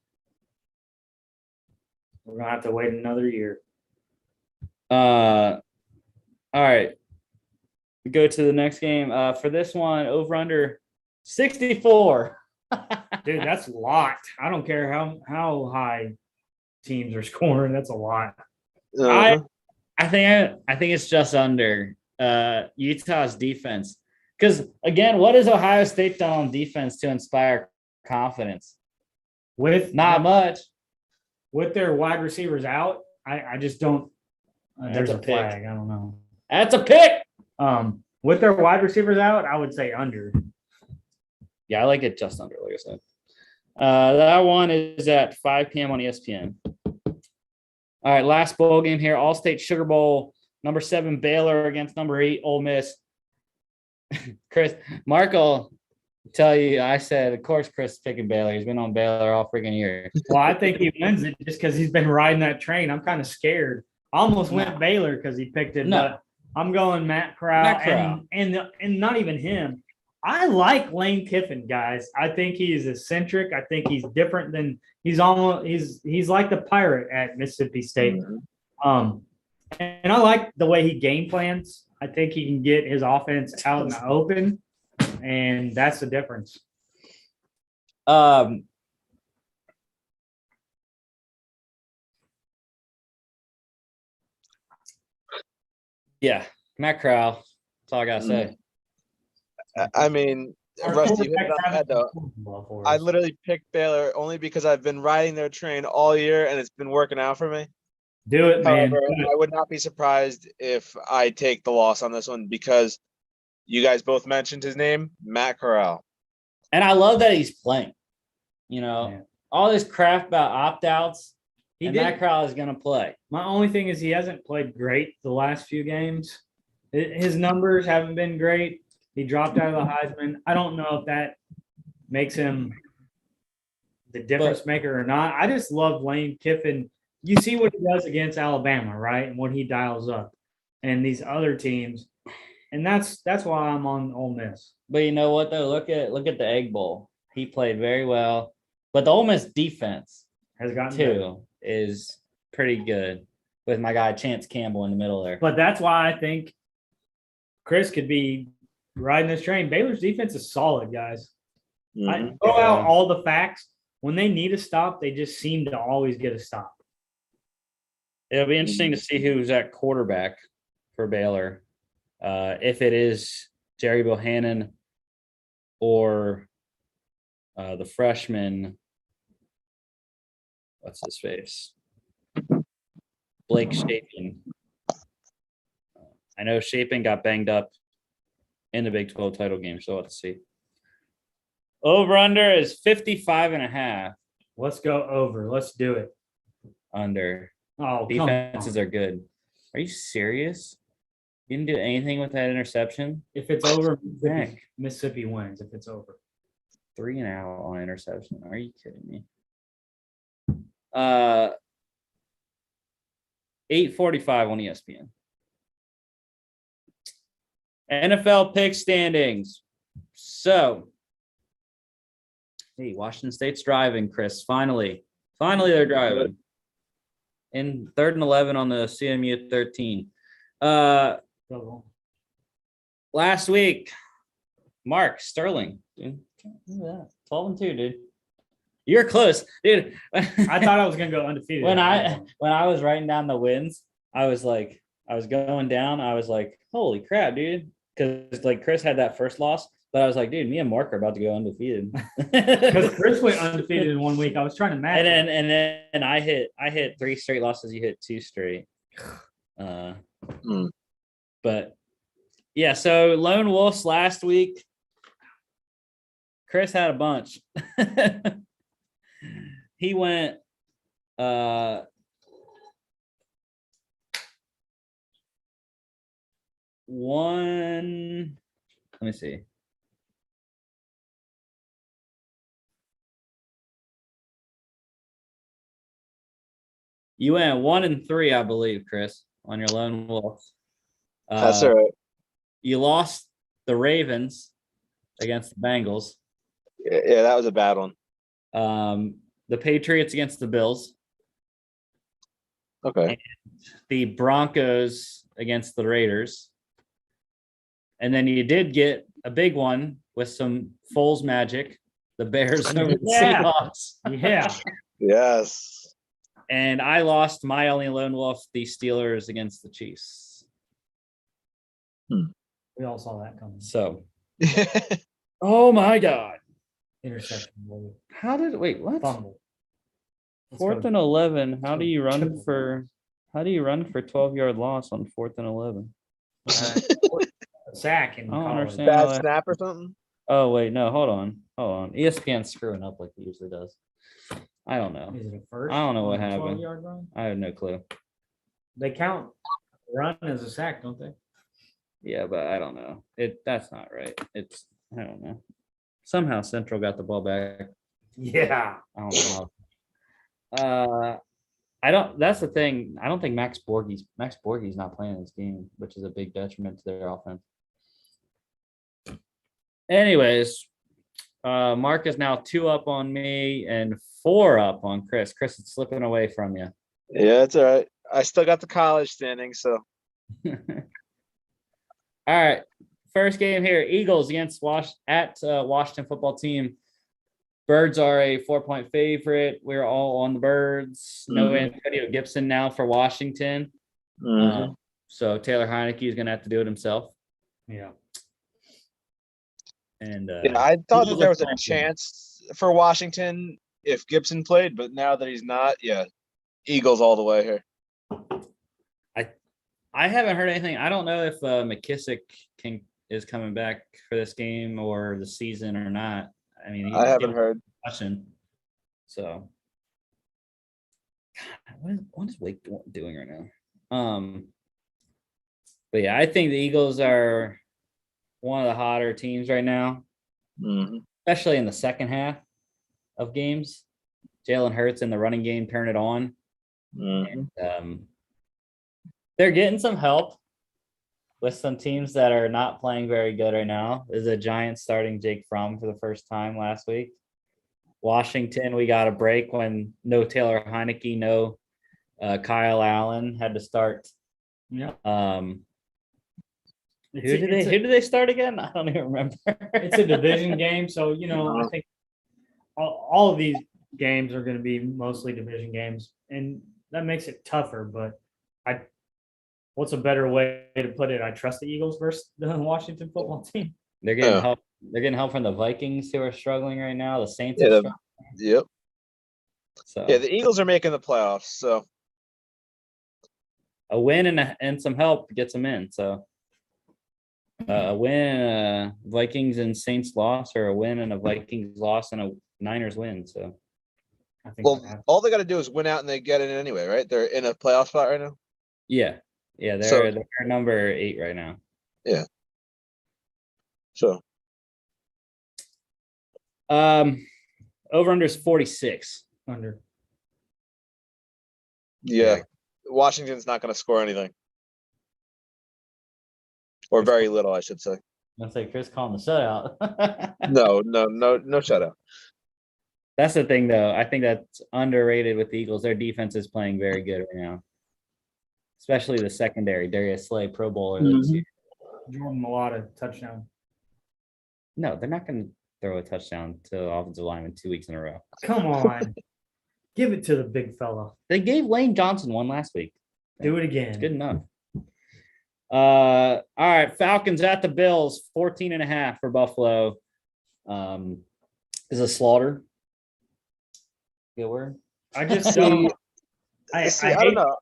We're going to have to wait another year. All right. We go to the next game. For this one, over under 64. Dude, that's a lot. I don't care how high teams are scoring. That's a lot. I think it's just under Utah's defense. Because again, what has Ohio State done on defense to inspire confidence? With Not much. With their wide receivers out, I just don't. There's a a pick. flag. I don't know. That's a pick. With their wide receivers out, I would say under. Yeah, I like it just under, like I said. That one is at 5 p.m. on ESPN. All right, last bowl game here. All-State Sugar Bowl. Number 7, Baylor against number 8, Ole Miss. Chris, Mark will tell you, I said, of course, Chris is picking Baylor. He's been on Baylor all freaking year. Well, I think he wins it just because he's been riding that train. I'm kind of scared. I almost went Baylor because he picked it, but I'm going Matt Corral. And not even him. I like Lane Kiffin, guys. I think he's eccentric. I think he's different than he's like the pirate at Mississippi State. And I like the way he game plans. I think he can get his offense out in the open, and that's the difference. Yeah, Matt Corral. That's all I gotta say. I mean, Rusty, you hit it on the head, though. I literally picked Baylor only because I've been riding their train all year, and it's been working out for me. Do it, man. However, I would not be surprised if I take the loss on this one because you guys both mentioned his name, Matt Corral. And I love that he's playing. You know, all this crap about opt-outs, Matt Corral is going to play. My only thing is he hasn't played great the last few games. His numbers haven't been great. He dropped out of the Heisman. I don't know if that makes him the difference maker or not. I just love Lane Kiffin. You see what he does against Alabama, right? And what he dials up and these other teams. And that's why I'm on Ole Miss. But you know what, though? Look at the Egg Bowl. He played very well. But the Ole Miss defense has gotten too is pretty good with my guy Chance Campbell in the middle there. But that's why I think Chris could be riding this train. Baylor's defense is solid, guys. I throw out all the facts. When they need a stop, they just seem to always get a stop. It'll be interesting to see who's at quarterback for Baylor. If it is Jerry Bohannon or the freshman, what's his face? Blake Shapen. I know Shapen got banged up in the Big 12 title game, so let's see. Over-under is 55.5. Let's go over. Let's do it. Under. Oh, defenses are good. Are you serious? You didn't do anything with that interception? If it's over, Mississippi wins if it's over. 3 and out on interception. Are you kidding me? 8:45 on ESPN. NFL pick standings. So, hey, Washington State's driving, Chris. Finally, they're driving. In 3rd and 11 on the CMU 13. Last week, Mark Sterling, dude, look at that, 12-2, dude. You're close, dude. I thought I was gonna go undefeated. When I was writing down the wins, I was going down. I was like, holy crap, dude! because like Chris had that first loss, but I was like, dude, me and Mark are about to go undefeated. Because Chris went undefeated in 1 week. I was trying to match. and then I hit 3 straight losses. You hit 2 straight. But yeah, so Lone Wolves last week. Chris had a bunch. He went one. Let me see. You went 1-3, I believe, Chris, on your Lone Wolves. That's all right. You lost the Ravens against the Bengals. Yeah, that was a bad one. The Patriots against the Bills. Okay. And the Broncos against the Raiders. And then you did get a big one with some Foles magic, the Bears over the Yeah. Seahawks. Yeah. Yes. And I lost my only Lone Wolf, the Steelers against the Chiefs. We all saw that coming. So, oh my God. Interception. How did, wait, what? Fumble. Let's 4th go. and 11. How do you run Triple. for 12-yard loss on 4th and 11? A sack in I don't college. understand. Bad snap or something? Oh, wait, no, hold on. ESPN's screwing up like it usually does. I don't know. Is it a first? I don't know on what a happened. 12-yard run? I have no clue. They count run as a sack, don't they? Yeah, but I don't know. That's not right. I don't know. Somehow Central got the ball back. Yeah. I don't know how. That's the thing. I don't think Max Borghe's not playing this game, which is a big detriment to their offense. Anyways, Mark is now 2 up on me and 4 up on Chris. Chris is slipping away from you. Yeah, it's all right. I still got the college standing, so All right. First game here, Eagles against Washington football team. Birds are a 4-point favorite. We're all on the Birds. No Antonio Gibson now for Washington. So Taylor Heineke is going to have to do it himself. Yeah. And yeah, I thought that Eagles there are was a playing. chance for Washington if Gibson played, but now that he's not, yeah, Eagles all the way here. I haven't heard anything. I don't know if McKissick is coming back for this game or the season or not. I mean, I haven't heard. Concussion. So, God, what is Wake doing right now? But yeah, I think the Eagles are one of the hotter teams right now, especially in the second half of games. Jalen Hurts in the running game turn it on. And, they're getting some help with some teams that are not playing very good right now. Is the Giants starting Jake Fromm for the first time last week. Washington, we got a break when no Taylor Heineke, no Kyle Allen had to start. Yeah. Who did they start again? I don't even remember. It's a division game, so I think all of these games are going to be mostly division games, and that makes it tougher. But what's a better way to put it? I trust the Eagles versus the Washington football team. They're getting help. They're getting help from the Vikings, who are struggling right now. The Saints are struggling. Yep. So Yeah, the Eagles are making the playoffs. So a win and some help gets them in. So a win, Vikings and Saints loss, or a win and a Vikings loss and a Niners win. So I think. well, all they got to do is win out and they get it anyway, right? They're in a playoff spot right now. yeah, they're number 8 right now. Yeah. So over under is 46. Under. yeah, Washington's not going to score anything, or very little, I should say. Let's say Chris calling the shutout. No shutout. That's the thing, though. I think that's underrated with the Eagles. Their defense is playing very good right now, especially the secondary. Darius Slay, Pro Bowler. Jordan Mailata touchdown. No, they're not going to throw a touchdown to the offensive lineman 2 weeks in a row. Come on. Give it to the big fella. They gave Lane Johnson one last week. Do it again. It's good enough. All right, Falcons at the Bills, 14.5 for Buffalo. Is a slaughter. Good word. I just See, don't. I don't hate- know.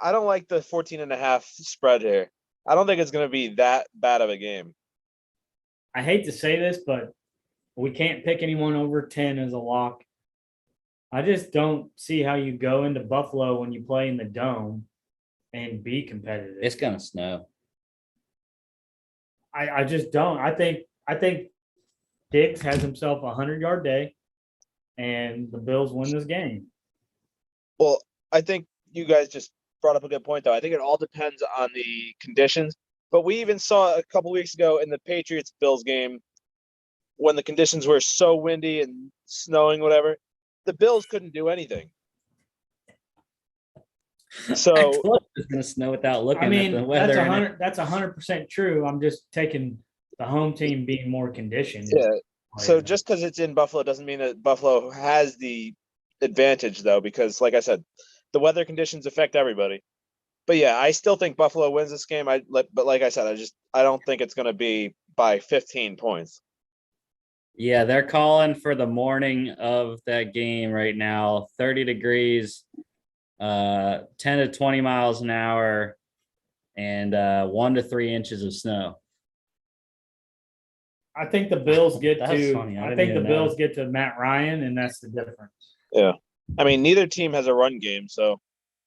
I don't like the 14.5 spread here. I don't think it's going to be that bad of a game. I hate to say this, but we can't pick anyone over 10 as a lock. I just don't see how you go into Buffalo when you play in the dome and be competitive. It's gonna snow. I just don't. I think Diggs has himself a 100-yard day, and the Bills win this game. Well, I think you guys just brought up a good point, though. I think it all depends on the conditions. But we even saw a couple weeks ago in the Patriots-Bills game when the conditions were so windy and snowing, whatever, the Bills couldn't do anything. So I told you it's gonna snow without looking I mean, at the weather. that's 100% true. I'm just taking the home team being more conditioned. yeah, so just because it's in Buffalo doesn't mean that Buffalo has the advantage, though, because like I said, the weather conditions affect everybody. But yeah, I still think Buffalo wins this game. But like I said, I don't think it's going to be by 15 points. Yeah, they're calling for the morning of that game right now. 30 degrees, 10 to 20 miles an hour, and 1 to 3 inches of snow. I think the Bills get That's to. funny. I I didn't think the even know. Bills get to Matt Ryan, and that's the difference. Yeah. I mean, neither team has a run game, so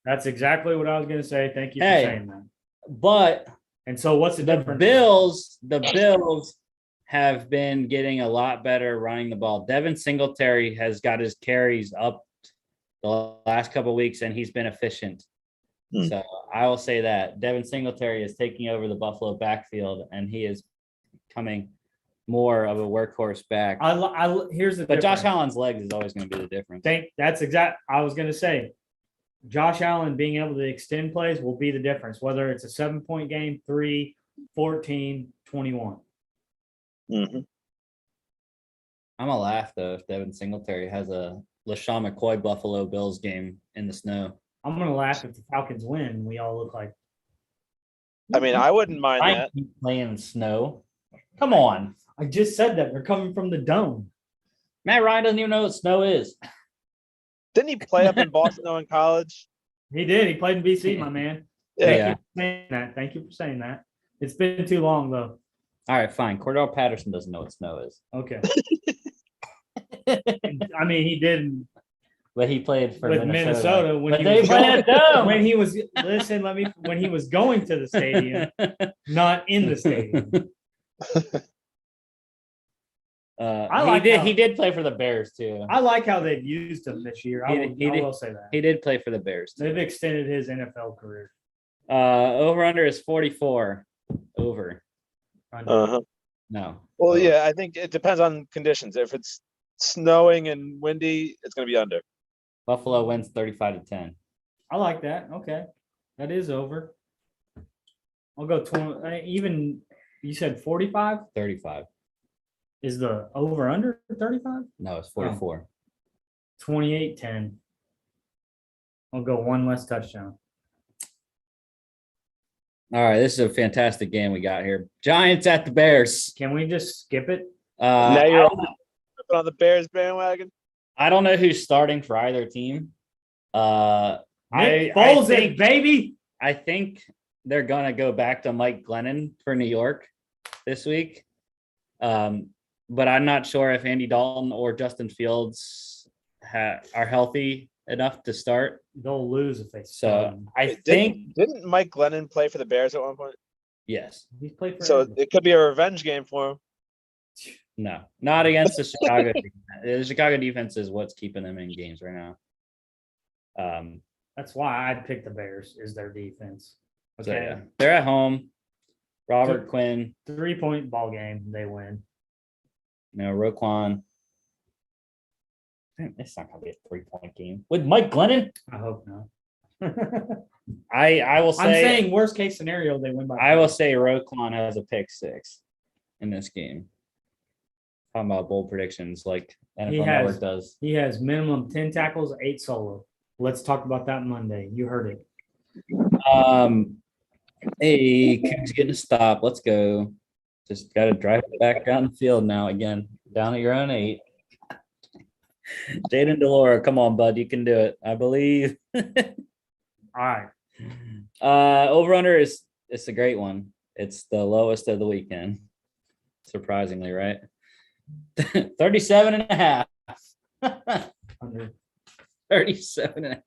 That's exactly what I was going to say. Thank you for Hey. saying that. But And so, what's the the difference? Bills have been getting a lot better running the ball. Devin Singletary has got his carries up the last couple of weeks, and he's been efficient. Hmm. So I will say that Devin Singletary is taking over the Buffalo backfield, and he is becoming more of a workhorse back. Here's the But difference. Josh Allen's legs is always going to be the difference. I was going to say, Josh Allen being able to extend plays will be the difference, whether it's a 7-point game, 3, 14, 21. mhm. I'm going to laugh, though, if Devin Singletary has a LaShawn McCoy Buffalo Bills game in the snow. I'm going to laugh if the Falcons win. We all look like. I mean, I wouldn't mind I that. keep playing snow. Come on. I just said that. They're coming from the dome. Matt Ryan doesn't even know what snow is. Didn't he play up in Boston though in college? He did. He played in BC, my man. Yeah. Thank you for saying that. It's been too long, though. All right, fine. Cordell Patterson doesn't know what snow is. Okay. I mean, he did But he played for with Minnesota when But he they was play at dome. when he was when he was going to the stadium, not in the stadium. He did play for the Bears too. I like how they've used him this year. I will say that. He did play for the Bears too. They've extended his NFL career. Over under is 44. Over. Uh-huh. No. Well, yeah, I think it depends on conditions. If it's snowing and windy, it's going to be under. Buffalo wins 35-10. I like that. Okay. That is over. I'll go 20. Even you said 45 35. is the over under 35? No, it's 44. 28-10. I'll go one less touchdown. All right, this is a fantastic game we got here. Giants at the Bears. Can we just skip it? Now you're on the Bears bandwagon. I don't know who's starting for either team. Nick Foles it, baby. I think they're going to go back to Mike Glennon for New York this week. But I'm not sure if Andy Dalton or Justin Fields are healthy enough to start. They'll lose if they So start. I think Didn't Mike Glennon play for the Bears at one point? yes. He's played for So everybody. it could be a revenge game for him. No, not against the Chicago defense. The Chicago defense is what's keeping them in games right now. That's why I'd pick the Bears is their defense. So Okay. yeah, they're at home. Robert Quinn, 3-point ball game. They win. Roquan. It's not gonna be a 3-point game with Mike Glennon. I hope not. I will say. I'm saying worst case scenario, they win by. I will say Roquan has a pick 6 in this game. Talking about bold predictions like NFL Network does. He has minimum 10 tackles, 8 solo. Let's talk about that Monday. You heard it. Hey, Coug's getting a stop. Let's go. Just got to drive it back down the field now again. Down at your own 8. Jaden Delora, come on, bud. You can do it. I believe. All right. Over under is it's a great one. It's the lowest of the weekend. Surprisingly, right? 37 and a half. Under. 37 and a half.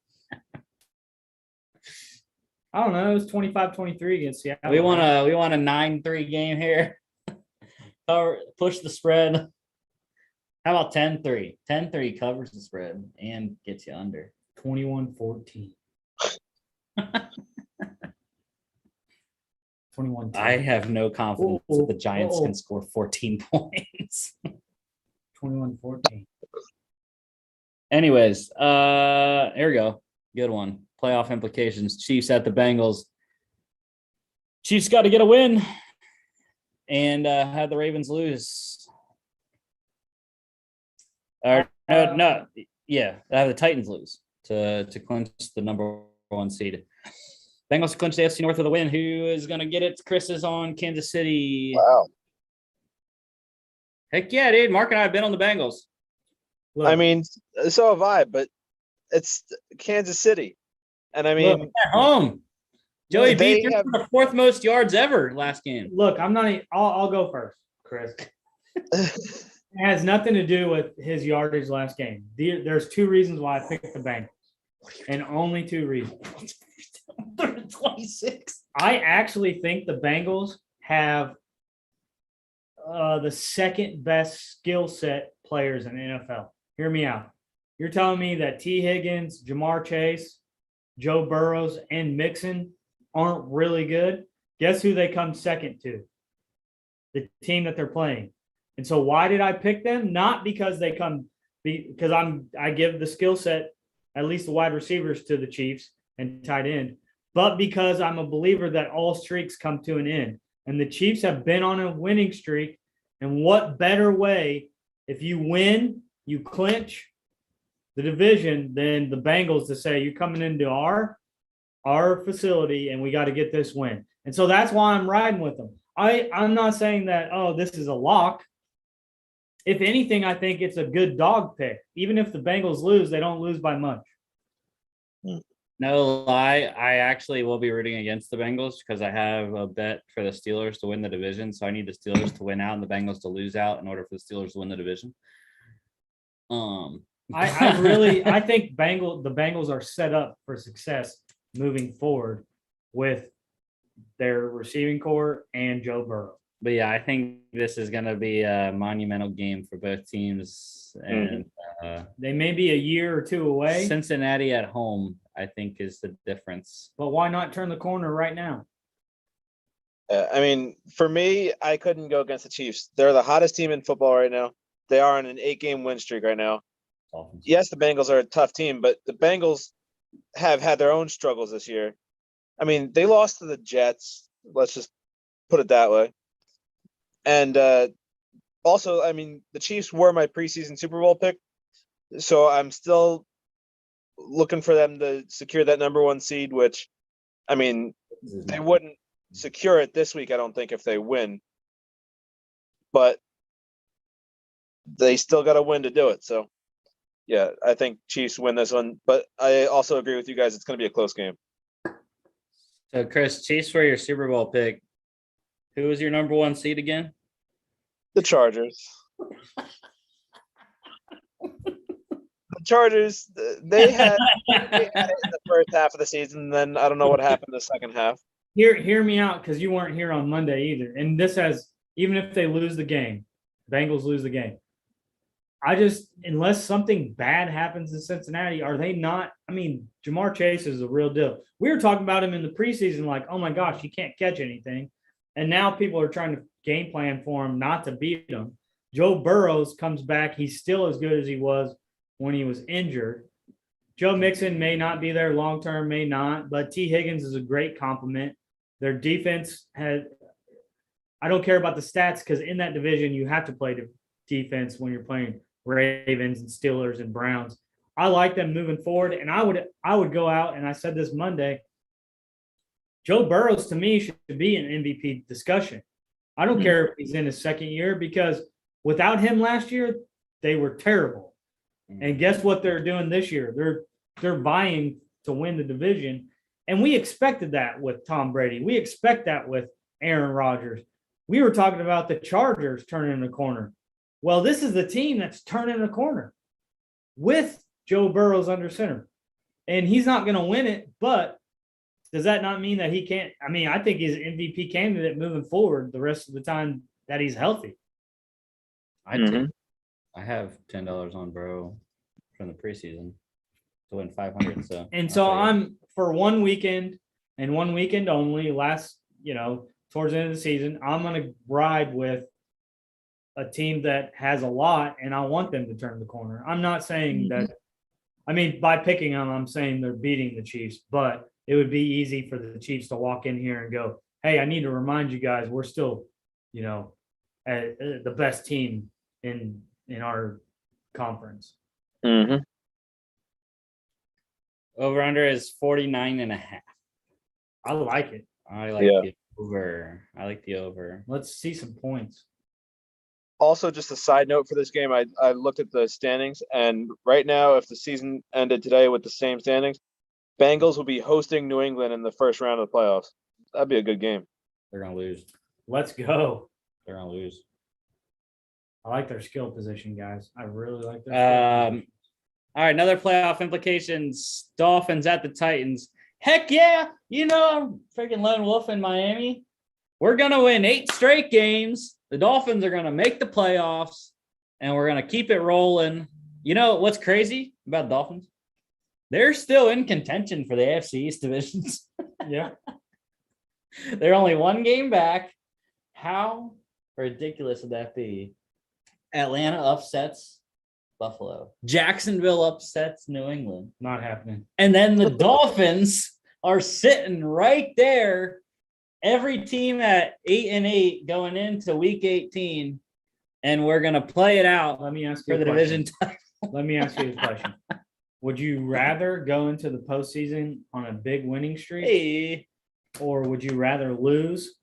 I don't know. It was 25-23 against Seattle. We want a 9-3 game here. Push the spread. How about 10-3? 10-3 covers the spread and gets you under. 21-14. 21. I have no confidence that the Giants can score 14 points. 21-14. Anyways, here we go. Good one. Playoff implications. Chiefs at the Bengals. Chiefs got to get a win and have the Ravens lose. Or no, yeah, have the Titans lose to clinch the number 1 seed. Bengals clinch the AFC North with a win. Who is going to get it? Chris is on Kansas City. Wow. Heck yeah, dude. Mark and I have been on the Bengals. Look, I mean, so have I, but it's Kansas City. And I mean, At home. Joey They beat them have- for the 4th most yards ever last game. look, I'm not. I'll go first, Chris. It has nothing to do with his yardage last game. There's 2 reasons why I picked the Bengals, and only 2 reasons. 26. I actually think the Bengals have the second best skill set players in the NFL. Hear me out. You're telling me that T. Higgins, Jamar Chase, Joe Burrows, and Mixon aren't really good? Guess who they come second to? The team that they're playing. And so why did I pick them? Not because I give the skill set, at least the wide receivers, to the Chiefs and tight end, but because I'm a believer that all streaks come to an end. And the Chiefs have been on a winning streak. And what better way, if you win, you clinch the division, than the Bengals to say, you're coming into our facility and we got to get this win. And so that's why I'm riding with them. I'm not saying that, this is a lock. If anything, I think it's a good dog pick. Even if the Bengals lose, they don't lose by much. No lie, I actually will be rooting against the Bengals because I have a bet for the Steelers to win the division. So I need the Steelers to win out and the Bengals to lose out in order for the Steelers to win the division. I think the Bengals are set up for success moving forward with their receiving core and Joe Burrow. But yeah, I think this is going to be a monumental game for both teams. And They may be a year or 2 away, Cincinnati at home, I think, is the difference. but why not turn the corner right now? I mean, for me, I couldn't go against the Chiefs. They're the hottest team in football right now. They are on an 8-game win streak right now. Dolphins. Yes, the Bengals are a tough team, but the Bengals have had their own struggles this year. I mean, they lost to the Jets. Let's just put it that way. And also, I mean, the Chiefs were my preseason Super Bowl pick. So I'm still looking for them to secure that number 1 seed, which, I mean, they wouldn't secure it this week, I don't think, if they win. But they still got to win to do it. So, yeah, I think Chiefs win this one. But I also agree with you guys. It's going to be a close game. So, Chris, Chiefs for your Super Bowl pick. Who was your number 1 seed again? The Chargers. The Chargers, they had it in the first half of the season. And then I don't know what happened in the second half. Hear me out, because you weren't here on Monday either. And this has, even if they lose the game, Bengals lose the game, unless something bad happens in Cincinnati, are they not? I mean, Jamar Chase is a real deal. We were talking about him in the preseason, like, oh my gosh, he can't catch anything. And now people are trying to game plan for him not to beat him. Joe Burrows comes back. He's still as good as he was when he was injured. Joe Mixon may not be there long-term, may not, but T. Higgins is a great compliment. Their defense I don't care about the stats, because in that division, you have to play the defense when you're playing Ravens and Steelers and Browns. I like them moving forward, and I would go out, and I said this Monday, Joe Burrows, to me, should be an MVP discussion. I don't care if he's in his second year because without him last year, they were terrible. And guess what they're doing this year? They're vying to win the division. And we expected that with Tom Brady. We expect that with Aaron Rodgers. We were talking about the Chargers turning the corner. Well, this is the team that's turning the corner with Joe Burrows under center. And he's not going to win it, but does that not mean that he can't? I mean, I think he's an MVP candidate moving forward the rest of the time that he's healthy. I have $10 on Burrow from the preseason to win 500. So I'm for one weekend and one weekend only. Towards the end of the season, I'm going to ride with a team that has a lot, and I want them to turn the corner. I'm not saying that. I mean, by picking them, I'm saying they're beating the Chiefs, but it would be easy for the Chiefs to walk in here and go, "Hey, I need to remind you guys, we're still, the best team in our conference." Mm-hmm. Over under is 49.5. I like it. I like the over. I like the over. Let's see some points. Also, just a side note for this game, I looked at the standings, and right now, if the season ended today with the same standings, Bengals will be hosting New England in the first round of the playoffs. That'd be a good game. They're gonna lose. Let's go. They're gonna lose. I like their skill position, guys. I really like their skill position. All right, another playoff implications. Dolphins at the Titans. Heck yeah. Freaking lone wolf in Miami. We're going to win 8 straight games. The Dolphins are going to make the playoffs, and we're going to keep it rolling. You know what's crazy about the Dolphins? They're still in contention for the AFC East divisions. Yeah. They're only 1 game back. How ridiculous would that be? Atlanta upsets Buffalo. Jacksonville upsets New England. Not happening. And then the Dolphins are sitting right there. Every team at 8-8 going into week 18. And we're going to play it out. Let me ask you for the division title. Let me ask you a question. Would you rather go into the postseason on a big winning streak? Or would you rather lose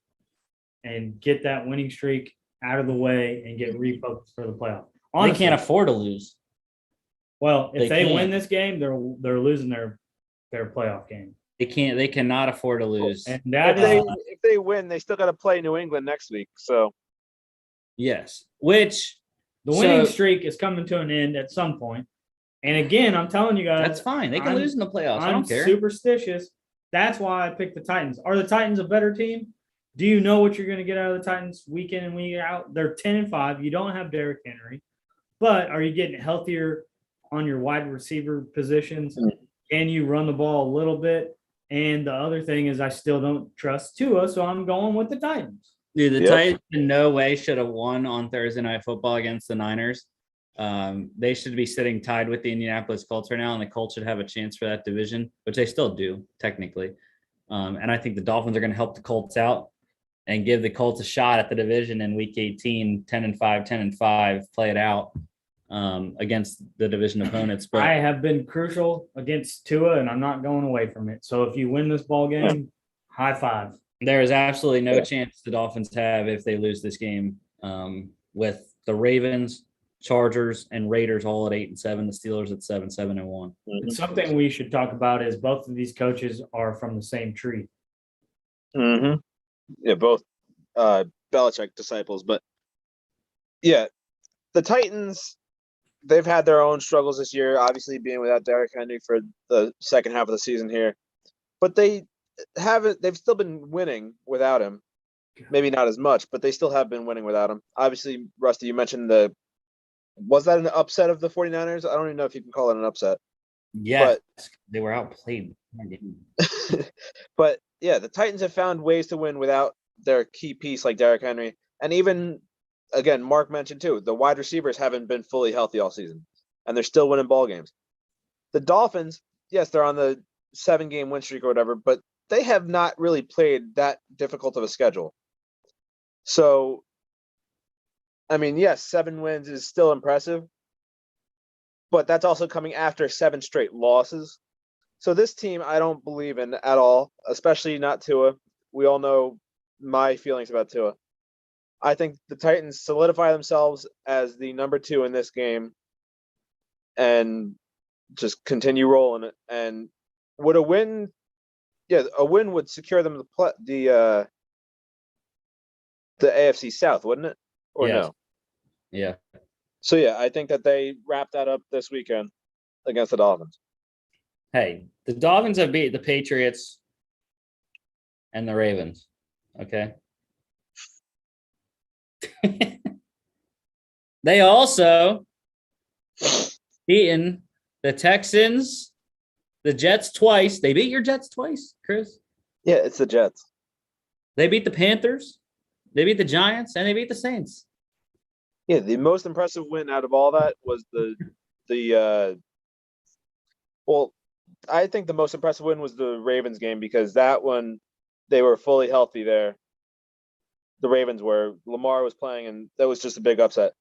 and get that winning streak out of the way and get refocused for the playoff? Honestly, they can't afford to lose. Well, if they win this game, they're losing their playoff game. They cannot afford to lose. And that if they win, they still got to play New England next week. So yes, which the winning streak is coming to an end at some point. And again, I'm telling you guys, that's fine. They can lose in the playoffs. I don't care. I'm superstitious. That's why I picked the Titans. Are the Titans a better team? Do you know what you're going to get out of the Titans week in and week out? They're 10-5. You don't have Derrick Henry. But are you getting healthier on your wide receiver positions? Can you run the ball a little bit? And the other thing is I still don't trust Tua, so I'm going with the Titans. Dude, the Titans in no way should have won on Thursday Night Football against the Niners. They should be sitting tied with the Indianapolis Colts right now, and the Colts should have a chance for that division, which they still do, technically. And I think the Dolphins are going to help the Colts out and give the Colts a shot at the division in week 18, 10-5, play it out against the division opponents. But I have been crucial against Tua, and I'm not going away from it. So if you win this ball game, high five. There is absolutely no chance the Dolphins have if they lose this game with the Ravens, Chargers, and Raiders all at 8-7, the Steelers at 7-1. And something we should talk about is both of these coaches are from the same tree. Mm-hmm. Yeah, both Belichick disciples. But yeah, the Titans, they've had their own struggles this year, obviously being without Derrick Henry for the second half of the season here. But they've still been winning without him. Maybe not as much, but they still have been winning without him. Obviously, Rusty, you mentioned was that an upset of the 49ers? I don't even know if you can call it an upset. Yeah, they were outplayed. But yeah, the Titans have found ways to win without their key piece like Derrick Henry. And even, again, Mark mentioned too, the wide receivers haven't been fully healthy all season, and they're still winning ball games. The Dolphins, yes, they're on the 7-game win streak or whatever, but they have not really played that difficult of a schedule. So, I mean, yes, 7 wins is still impressive, but that's also coming after 7 straight losses. So this team I don't believe in at all, especially not Tua. We all know my feelings about Tua. I think the Titans solidify themselves as the number 2 in this game and just continue rolling it. And would a win would secure them the AFC South, wouldn't it? Or Yes. no? Yeah. So yeah, I think that they wrap that up this weekend against the Dolphins. Hey, the Dolphins have beat the Patriots and the Ravens. Okay. They also beaten the Texans, the Jets twice. They beat your Jets twice, Chris. Yeah, it's the Jets. They beat the Panthers, they beat the Giants, and they beat the Saints. Yeah, the most impressive win out of all that was I think the most impressive win was the Ravens game because that one they were fully healthy there. The Ravens were. Lamar was playing, and that was just a big upset.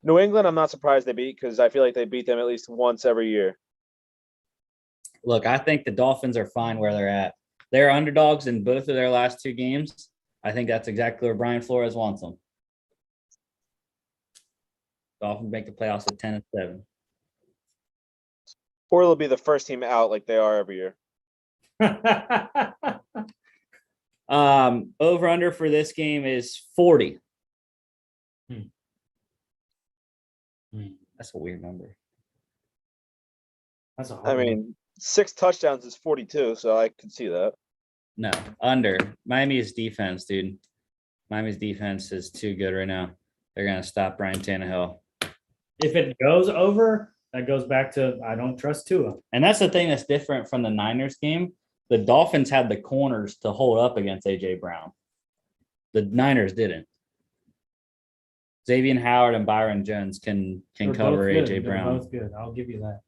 New England, I'm not surprised they beat because I feel like they beat them at least once every year. Look, I think the Dolphins are fine where they're at. They're underdogs in both of their last 2 games. I think that's exactly where Brian Flores wants them. Dolphins make the playoffs at 10-7. Or they'll be the first team out like they are every year. Over under for this game is 40. That's a weird number. That's a hard I one. mean, 6 touchdowns is 42, so I can see that. No, under. Miami's defense, dude. Miami's defense is too good right now. They're gonna stop Brian Tannehill. If it goes over, that goes back to I don't trust Tua. And that's the thing that's different from the Niners game. The Dolphins had the corners to hold up against A.J. Brown. The Niners didn't. Xavier Howard and Byron Jones can They're cover both good. A.J. They're Brown. both good. I'll give you that.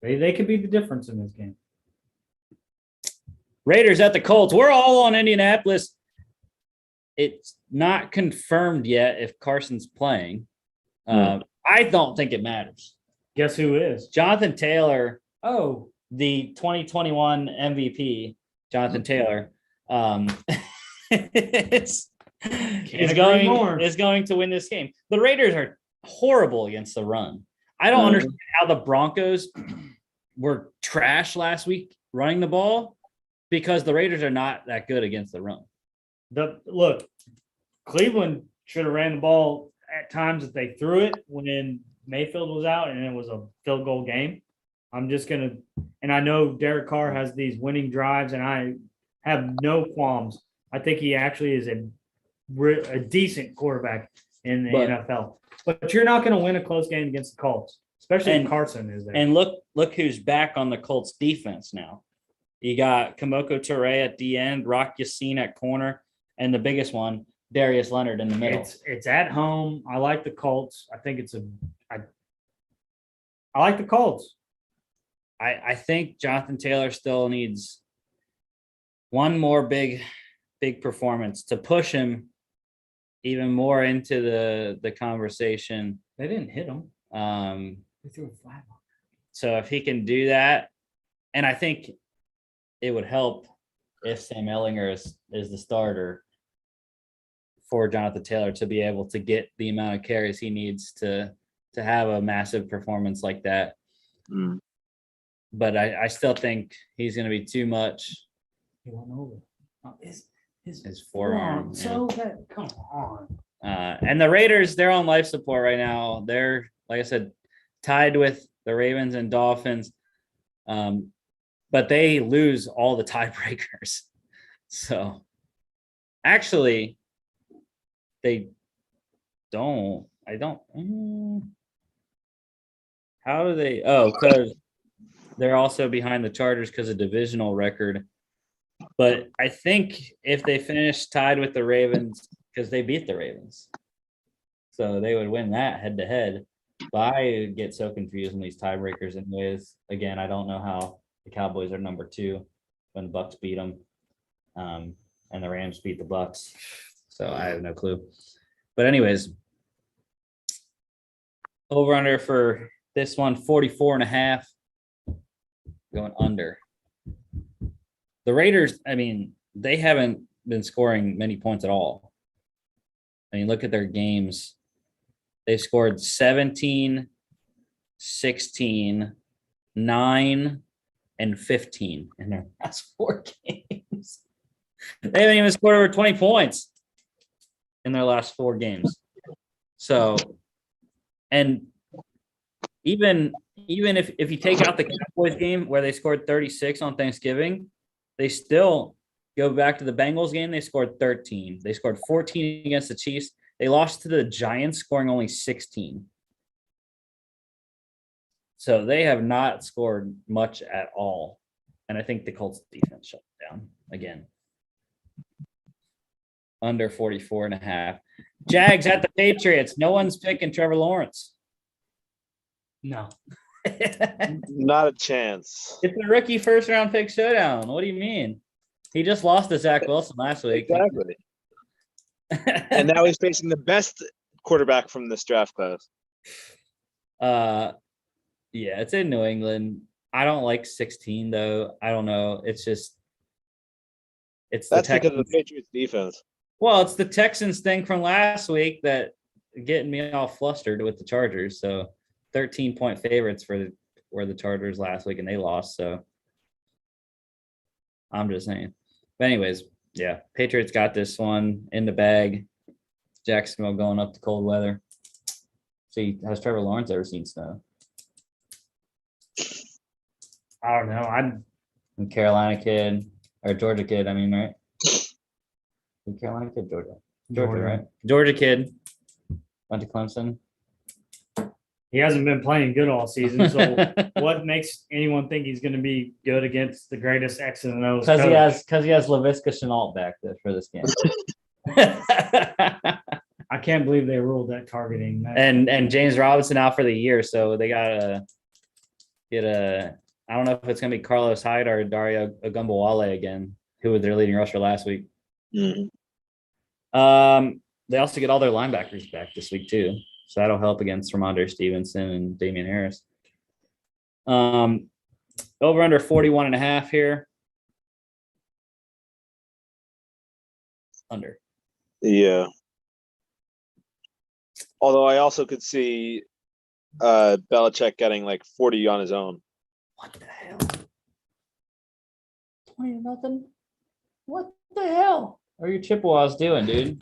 They could be the difference in this game. Raiders at the Colts. We're all on Indianapolis. It's not confirmed yet if Carson's playing. I don't think it matters. Guess who is? Jonathan Taylor, Oh, the 2021 MVP, Jonathan Taylor, is going to win this game. The Raiders are horrible against the run. I don't understand how the Broncos were trash last week running the ball because the Raiders are not that good against the run. Look, Cleveland should have ran the ball at times if they threw it when Mayfield was out and it was a field goal game. And I know Derek Carr has these winning drives, and I have no qualms. I think he actually is a decent quarterback in the NFL. But you're not going to win a close game against the Colts, especially if Carson is there. And look who's back on the Colts defense now. You got Kamoko Toure at the end, Rock Yassin at corner, and the biggest one, Darius Leonard in the middle. It's at home. I like the Colts. I think I like the Colts. I think Jonathan Taylor still needs one more big performance to push him even more into the conversation. They didn't hit him. They threw a flag. So if he can do that, and I think it would help if Sam Ehlinger is the starter for Jonathan Taylor to be able to get the amount of carries he needs to have a massive performance like that. But I still think he's going to be too much. He went over. His forearm. So that, come on. And the Raiders, they're on life support right now. They're, like I said, tied with the Ravens and Dolphins. But they lose all the tiebreakers. So actually, they don't. How do they? Oh, because they're also behind the Chargers because of divisional record. But I think if they finish tied with the Ravens, because they beat the Ravens, so they would win that head to head. But I get so confused in these tiebreakers anyways. Again, I don't know how the Cowboys are number 2 when the Bucks beat them, and the Rams beat the Bucks. So I have no clue. But anyways, over under for this one, 44.5. Going under. The Raiders, I mean, they haven't been scoring many points at all. I mean, look at their games. They scored 17, 16, 9, and 15 in their last 4 games. They haven't even scored over 20 points in their last 4 games. So, and even if you take out the Cowboys game where they scored 36 on Thanksgiving, they still go back to the Bengals game. They scored 13. They scored 14 against the Chiefs. They lost to the Giants, scoring only 16. So they have not scored much at all. And I think the Colts defense shut down again. Under 44.5. Jags at the Patriots. No one's picking Trevor Lawrence. No. Not a chance. It's a rookie first round pick showdown. What do you mean? He just lost to Zach Wilson last week. Exactly. And now he's facing the best quarterback from this draft class. Yeah, it's in New England. I don't like 16 though. I don't know. It's because of the Patriots defense. Well, it's the Texans thing from last week that getting me all flustered with the Chargers. So 13-point favorites were the Chargers last week and they lost. So I'm just saying. But anyways, yeah, Patriots got this one in the bag. Jacksonville going up to cold weather. See, has Trevor Lawrence ever seen snow? I don't know. I'm A Carolina kid or Georgia kid, I mean, right? Carolina kid, Georgia, right? Georgia kid went to Clemson. He hasn't been playing good all season. So what makes anyone think he's going to be good against the greatest X and O's? Because he has Laviska Shenault back there for this game. I can't believe they ruled that targeting. and James Robinson out for the year, so they gotta get I don't know if it's gonna be Carlos Hyde or Dario Ogunbowale again, who was their leading rusher last week. Mm. They also get all their linebackers back this week too, so that'll help against Ramondre Stevenson and Damian Harris. Over under 41.5 here. Under. Yeah. Although I also could see Belichick getting like 40 on his own. What the hell? 20-0. What the hell are your Chippewas doing, dude?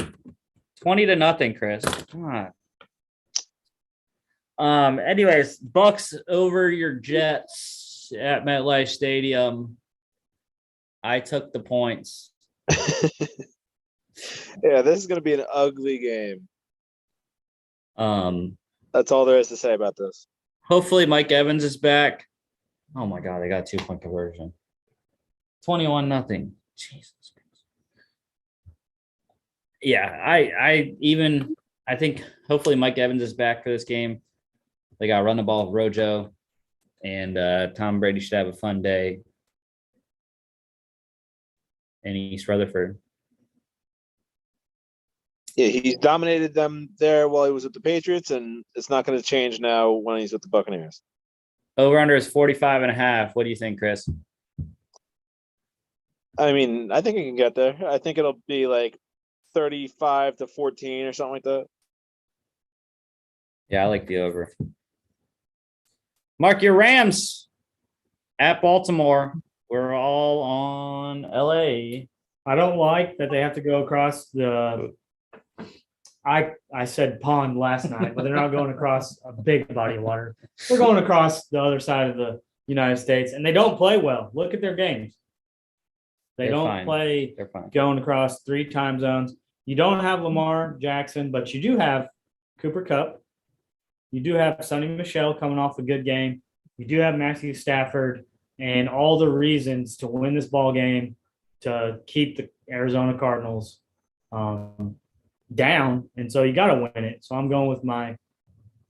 20-0, Chris. Come on. Anyways, Bucks over your Jets at MetLife Stadium. I took the points. Yeah, this is going to be an ugly game. That's all there is to say about this. Hopefully Mike Evans is back. Oh my God, they got 2-point conversion. 21-0. Jesus. Yeah, I think hopefully Mike Evans is back for this game. They got to run the ball with Rojo, and Tom Brady should have a fun day in East Rutherford. Yeah, he's dominated them there while he was with the Patriots, and it's not going to change now when he's with the Buccaneers. Over under is 45.5. What do you think, Chris? I mean, I think he can get there. I think it'll be like 35-14 or something like that. Yeah, I like the over. Mark your Rams at Baltimore. We're all on LA. I don't like that they have to go across the. I said pond last night, but they're not going across a big body of water. They're going across the other side of the United States, and they don't play well. Look at their games. They They're don't fine. play They're fine. going across 3 time zones. You don't have Lamar Jackson, but you do have Cooper Kupp. You do have Sonny Michel coming off a good game. You do have Matthew Stafford, and all the reasons to win this ball game to keep the Arizona Cardinals down. And so you got to win it. So I'm going with my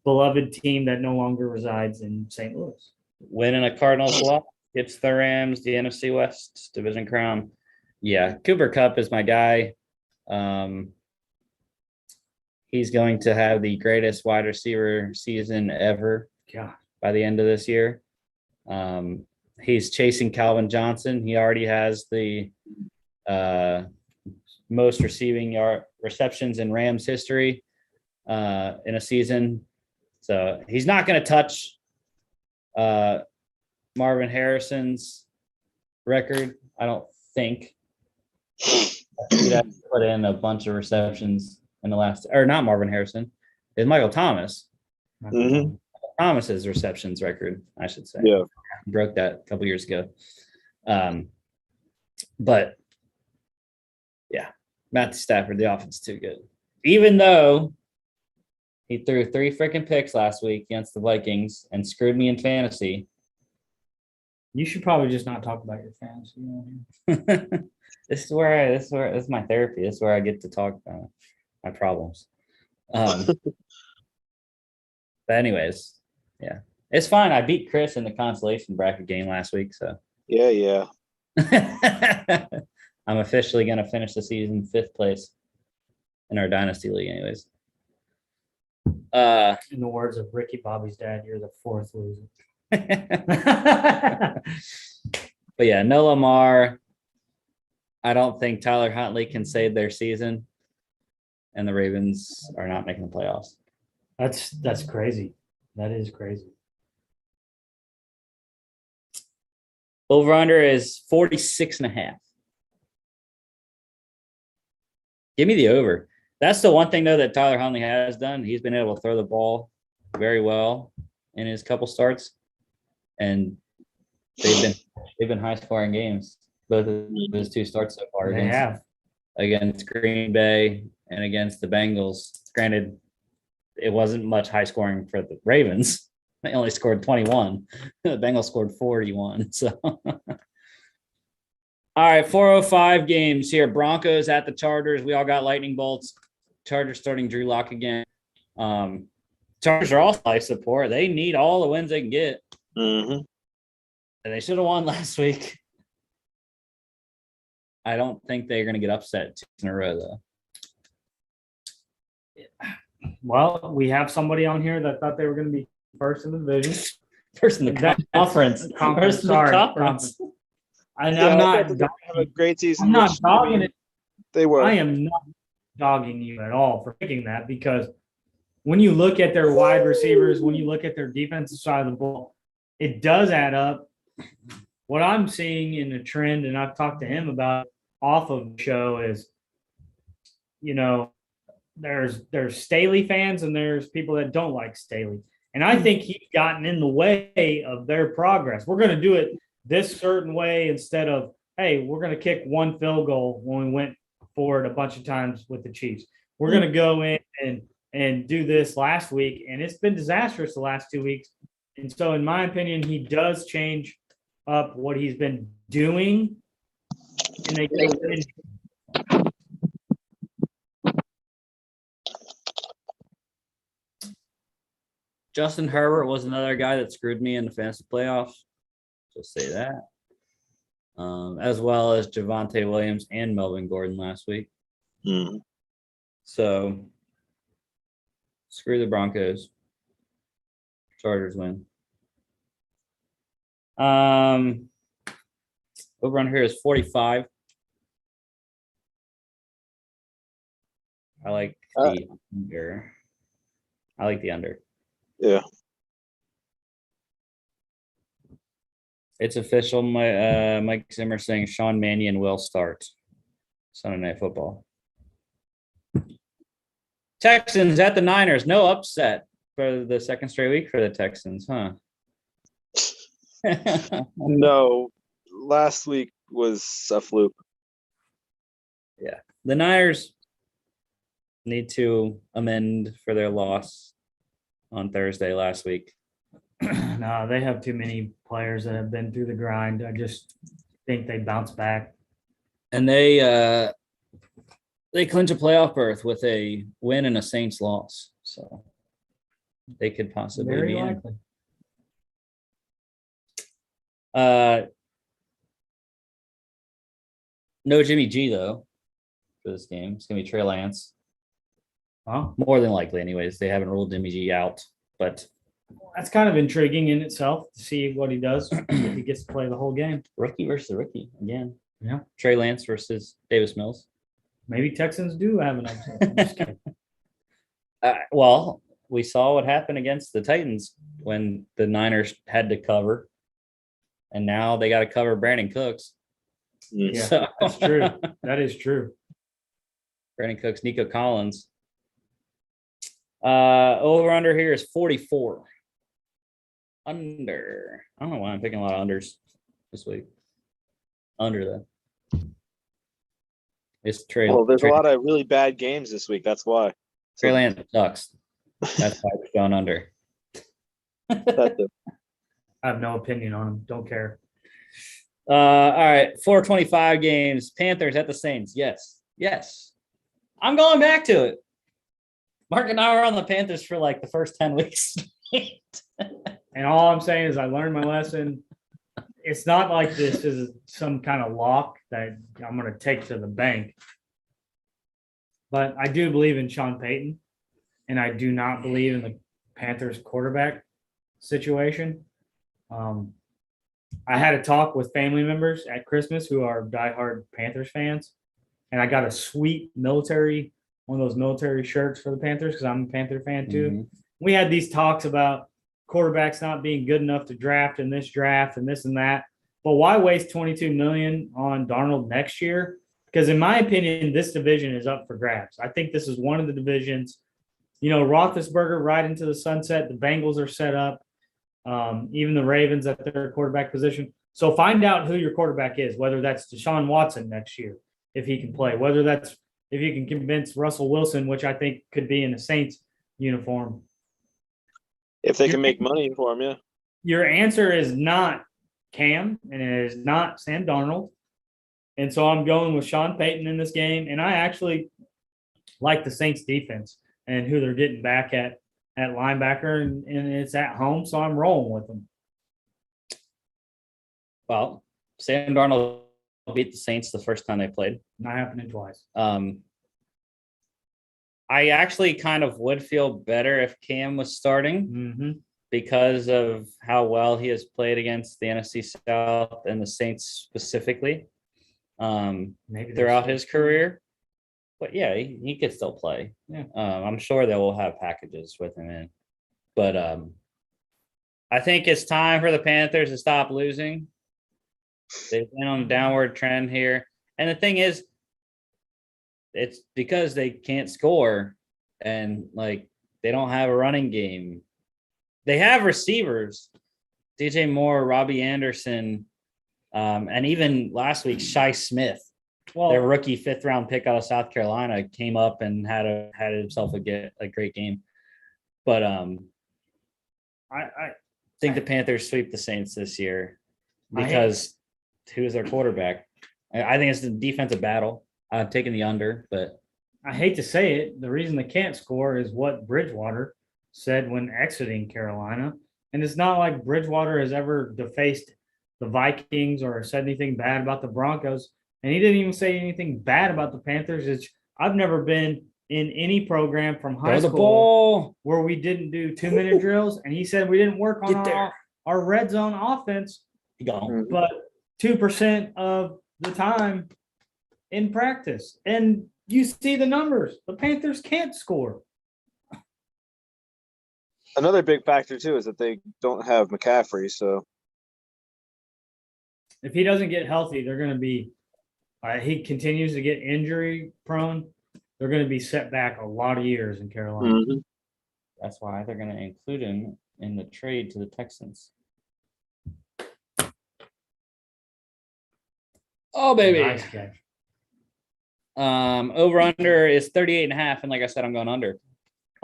beloved team that no longer resides in St. Louis. Winning a Cardinals loss gets the Rams the NFC West division crown. Yeah, Cooper Kupp is my guy. He's going to have the greatest wide receiver season ever Yeah. by the end of this year. He's chasing Calvin Johnson. He already has the most receiving yard receptions in Rams history in a season. So he's not going to touch Marvin Harrison's record, I don't think. He'd have to put in a bunch of receptions in the last, or not Marvin Harrison, it's Michael Thomas. Mhm. Thomas's receptions record, I should say. Yeah. Broke that a couple years ago. But yeah, Matthew Stafford, the offense is too good. Even though he threw 3 freaking picks last week against the Vikings and screwed me in fantasy. You should probably just not talk about your fantasy. You know? This is my therapy. This is where I get to talk about my problems. But anyways, yeah, it's fine. I beat Chris in the consolation bracket game last week, so Yeah. I'm officially going to finish the season 5th place in our dynasty league, anyways. In the words of Ricky Bobby's dad, you're the 4th loser. But yeah, no Lamar. I don't think Tyler Huntley can save their season, and the Ravens are not making the playoffs. That's crazy. That is crazy. Over under is 46.5. Give me the over. That's the one thing though that Tyler Huntley has done. He's been able to throw the ball very well in his couple starts, and they've been high scoring games. Both of his 2 starts so far They have. against Green Bay and against the Bengals. Granted, it wasn't much high scoring for the Ravens. They only scored 21. The Bengals scored 41. So, all right, 4:05 games here. Broncos at the Chargers. We all got lightning bolts. Chargers starting Drew Lock again. Chargers are also life support. They need all the wins they can get. Mhm. And they should have won last week. I don't think they're going to get upset 2 in a row, though. Well, we have somebody on here that thought they were going to be first in the division. First in the conference. First in the Sorry, conference. And Yeah, I'm I not thought they were gonna have a great season. I'm not which, I mean, dogging it. They were. I am not dogging you at all for picking that, because when you look at their wide receivers, when you look at their defensive side of the ball, it does add up. What I'm seeing in the trend, and I've talked to him about off of the show, is, you know, there's Staley fans and there's people that don't like Staley. And I think he's gotten in the way of their progress. We're going to do it this certain way instead of, hey, we're going to kick 1 field goal when we went for it a bunch of times with the Chiefs. We're going to go in and do this last week, and it's been disastrous the last 2 weeks. And so, in my opinion, he does change up what he's been doing, and they get a win. Justin Herbert was another guy that screwed me in the fantasy playoffs. Just say that. As well as Javonte Williams and Melvin Gordon last week. Mhm. So screw the Broncos. Chargers win. Over on here is 45. I like the under. I like the under. Yeah. It's official. Mike Zimmer saying Sean Mannion will start Sunday Night Football. Texans at the Niners. No upset for the 2nd straight week for the Texans, huh? No, last week was a fluke. Yeah. The Niners need to amend for their loss on Thursday last week. No, they have too many players that have been through the grind. I just think they bounce back. And they clinch a playoff berth with a win and a Saints loss. So they could possibly Very be in. likely. No Jimmy G though for this game. It's gonna be Trey Lance. Huh? More than likely, anyways. They haven't ruled Jimmy G out, but That's kind of intriguing in itself to see what he does if he gets to play the whole game. Rookie versus rookie again. Yeah. Trey Lance versus Davis Mills. Maybe Texans do have an upset. I'm just kidding. Well, we saw what happened against the Titans when the Niners had to cover, and now they got to cover Brandon Cooks. Yeah, So- that's true. That is true. Brandon Cooks, Nico Collins. Over under here is 44. Under. I don't know why I'm picking a lot of unders this week. Under that. It's Trey. Well, there's a Trey, lot of really bad games this week. That's why. Trey Lance sucks. That's why it's going under. That's it. I have no opinion on him. Don't care. All right, 425 games. Panthers at the Saints. Yes. Yes. I'm going back to it. Mark and I were on the Panthers for like the first 10 weeks. And all I'm saying is I learned my lesson. It's not like this is some kind of lock that I'm going to take to the bank. But I do believe in Sean Payton, and I do not believe in the Panthers quarterback situation. I had a talk with family members at Christmas who are diehard Panthers fans, and I got a sweet one of those military shirts for the Panthers because I'm a Panther fan too. Mhm. We had these talks about quarterbacks not being good enough to draft in this draft and this and that. But why waste $22 million on Darnold next year? Because in my opinion, this division is up for grabs. I think this is one of the divisions. You know, Roethlisberger right into the sunset. The Bengals are set up. Even the Ravens at their quarterback position. So find out who your quarterback is, whether that's Deshaun Watson next year, if he can play, whether that's if you can convince Russell Wilson, which I think could be in the Saints uniform. If they can make money for him, yeah. Your answer is not Cam, and it is not Sam Darnold. And so I'm going with Sean Payton in this game. And I actually like the Saints defense and who they're getting back at linebacker, and it's at home, so I'm rolling with them. Well, Sam Darnold beat the Saints the first time they played. Not happening twice. I actually kind of would feel better if Cam was starting Mm-hmm. because of how well he has played against the NFC South and the Saints specifically Maybe throughout his career. But yeah, he could still play. Yeah. I'm sure they will have packages with him in. But I think it's time for the Panthers to stop losing. They've been on a downward trend here. And the thing is, it's because they can't score and like they don't have a running game. They have receivers, DJ Moore, Robbie Anderson, and even last week, Shai Smith, their rookie 5th round pick out of South Carolina, came up and had himself a great game. But I think the Panthers sweep the Saints this year because who's their quarterback? I think it's the defensive battle. I'm taking the under, but I hate to say it. The reason they can't score is what Bridgewater said when exiting Carolina. And it's not like Bridgewater has ever defaced the Vikings or said anything bad about the Broncos. And he didn't even say anything bad about the Panthers. I've never been in any program from high school where we didn't do 2-minute drills. And he said we didn't work on our red zone offense, but 2% of the time in practice. And you see the numbers. The Panthers can't score. Another big factor too is that they don't have McCaffrey. So if he doesn't get healthy, they're going to be. He continues to get injury prone. They're going to be set back a lot of years in Carolina. Mm-hmm. That's why they're going to include him in the trade to the Texans. Oh, baby. Nice catch. Over under is 38.5. And like I said, I'm going under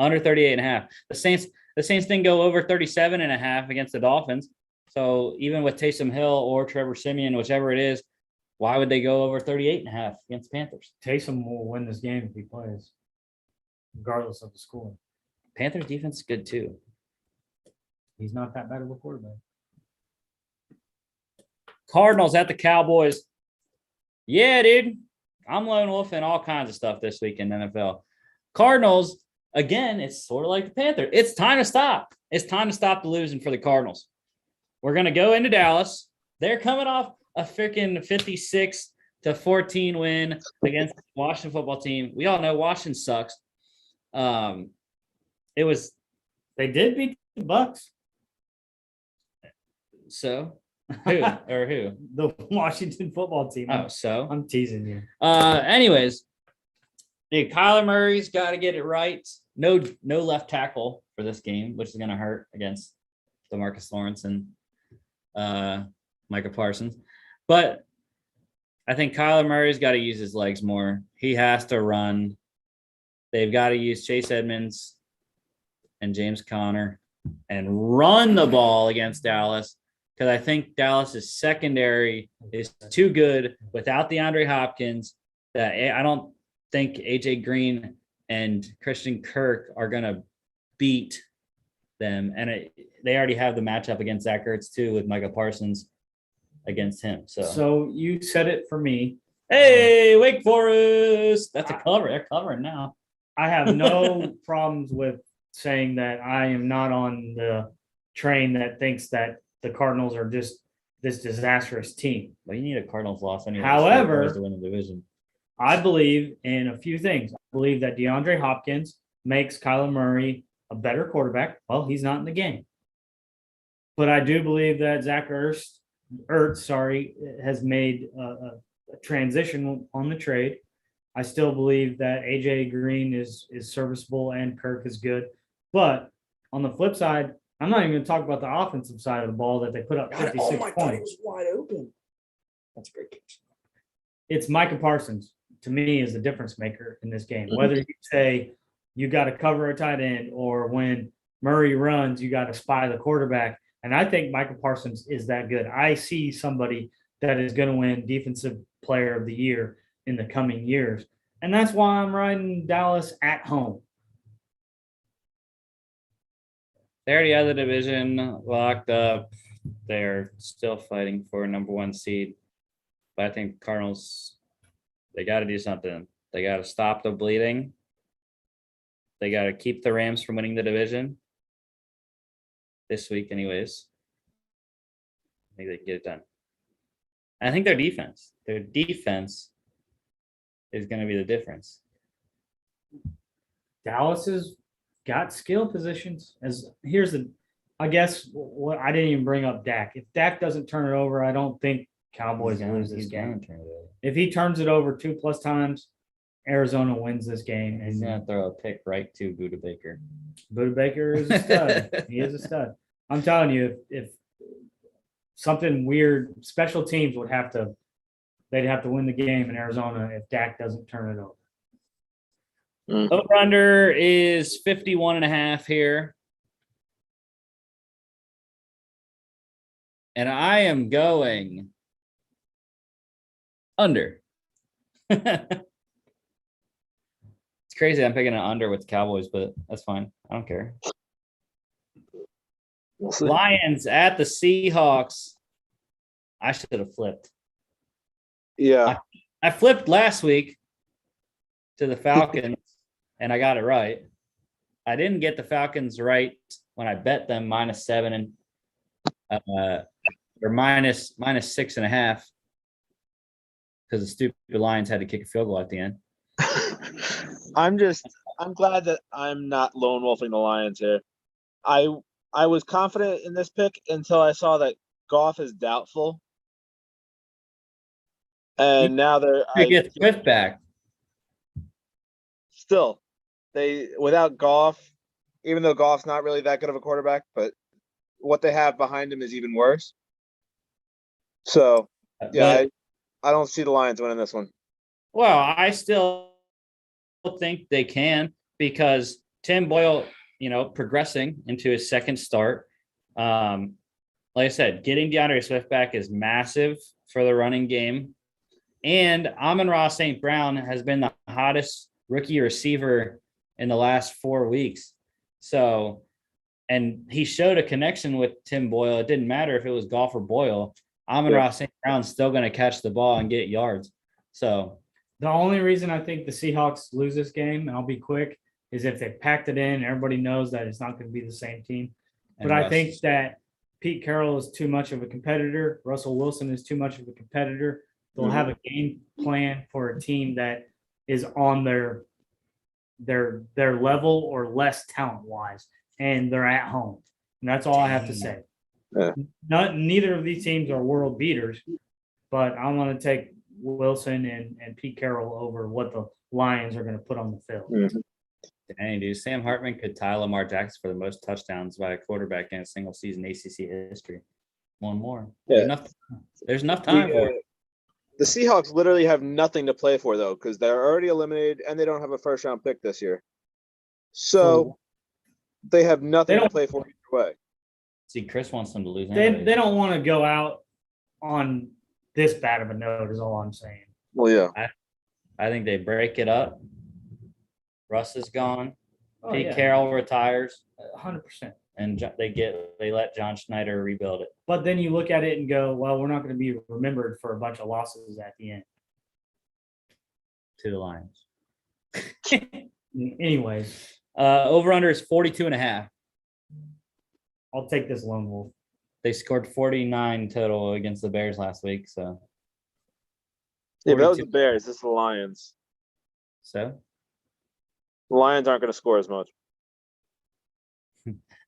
38.5. The Saints didn't go over 37.5 against the Dolphins. So even with Taysom Hill or Trevor Siemian, whichever it is, why would they go over 38.5 against the Panthers? Taysom will win this game if he plays, regardless of the score. Panthers defense is good too. He's not that bad of a quarterback. Cardinals at the Cowboys. Yeah, dude. I'm lone wolfing all kinds of stuff this week in NFL. Cardinals again, it's sort of like the Panthers. It's time to stop. It's time to stop the losing for the Cardinals. We're going to go into Dallas. They're coming off a freaking 56-14 win against the Washington football team. We all know Washington sucks. They did beat the Bucks. So who or who? The Washington football team. Oh, so I'm teasing you. Anyways, Kyler Murray's got to get it right. No left tackle for this game, which is going to hurt against DeMarcus Lawrence and Micah Parsons. But I think Kyler Murray's got to use his legs more. He has to run. They've got to use Chase Edmonds and James Conner and run the ball against Dallas, because I think Dallas's secondary is too good without DeAndre Hopkins. That I don't think AJ Green and Christian Kirk are going to beat them. And they already have the matchup against Zach Ertz too, with Micah Parsons against him. So you said it for me. Hey, Wake Forest. That's a cover. They're covering now. I have no problems with saying that I am not on the train that thinks that the Cardinals are just this disastrous team. Well, you need a Cardinals loss anyway. However, to win the division. I believe in a few things. I believe that DeAndre Hopkins makes Kyler Murray a better quarterback. Well, he's not in the game. But I do believe that Zach Ertz, has made a transition on the trade. I still believe that AJ Green is serviceable and Kirk is good. But on the flip side, I'm not even going to talk about the offensive side of the ball that they put up 56 points. It was wide open. That's a great catch. It's Micah Parsons, to me, is the difference maker in this game. Whether you say you got to cover a tight end or when Murray runs, you got to spy the quarterback. And I think Micah Parsons is that good. I see somebody that is going to win Defensive Player of the Year in the coming years. And that's why I'm riding Dallas at home. They already have the division locked up. They're still fighting for a number 1 seed. But I think Cardinals, they got to do something. They got to stop the bleeding. They got to keep the Rams from winning the division this week anyways. I think they can get it done. I think their defense is going to be the difference. Dallas has got skill positions. I guess what I didn't even bring up Dak. If Dak doesn't turn it over, I don't think Cowboys lose this game. If he turns it over 2+ times, Arizona wins this game. He's going to throw a pick right to Buda Baker. Buda Baker is a stud. He is a stud. I'm telling you, if something weird, special teams they'd have to win the game in Arizona if Dak doesn't turn it over. Over-under is 51.5 here. And I am going under. It's crazy I'm picking an under with the Cowboys, but that's fine. I don't care. Lions at the Seahawks. I should have flipped. Yeah. I flipped last week to the Falcons, and I got it right. I didn't get the Falcons right when I bet them -7 or -6.5 because the stupid Lions had to kick a field goal at the end. I'm glad that I'm not lone wolfing the Lions here. I was confident in this pick until I saw that Goff is doubtful. And now You get Swift back. Still, without Goff, even though Goff's not really that good of a quarterback, but what they have behind him is even worse. So, yeah, I don't see the Lions winning this one. Well, I still think they can because Tim Boyle, progressing into his second start. Like I said, getting DeAndre Swift back is massive for the running game. And Amon-Ra St. Brown has been the hottest rookie receiver in the last 4 weeks. So, and he showed a connection with Tim Boyle. It didn't matter if it was Goff or Boyle. Amon-Ra St. Brown's still going to catch the ball and get yards. So the only reason I think the Seahawks lose this game, and I'll be quick, is if they packed it in, everybody knows that it's not going to be the same team. And But I Russ- think that Pete Carroll is too much of a competitor. Russell Wilson is too much of a competitor. They'll have a game plan for a team that is on their level or less talent wise, and they're at home. And that's all I have to say. Yeah. Neither of these teams are world beaters, but I want to take Wilson and Pete Carroll over what the Lions are going to put on the field. Mhm. Dang, dude. Sam Hartman could tie Lamar Jackson for the most touchdowns by a quarterback in a single season ACC history. One more. Yeah. There's enough time for it. The Seahawks literally have nothing to play for though, because they're already eliminated and they don't have a first round pick this year. So they have nothing to play for either way. See, Chris wants them to lose. They anyway. don't want to go out on this bad of a note, is all I'm saying. Well, yeah. I think they break it up. Russ is gone. Oh, Pete yeah. Carroll retires, 100%. and they let John Schneider rebuild it. But then you look at it and go, well, we're not going to be remembered for a bunch of losses at the end. To the Lions. Anyways, Over under is 42.5. I'll take this lone wolf. They scored 49 total against the Bears last week. So Yeah, but that was 42. the Bears. This is the Lions. The The Lions aren't going to score as much.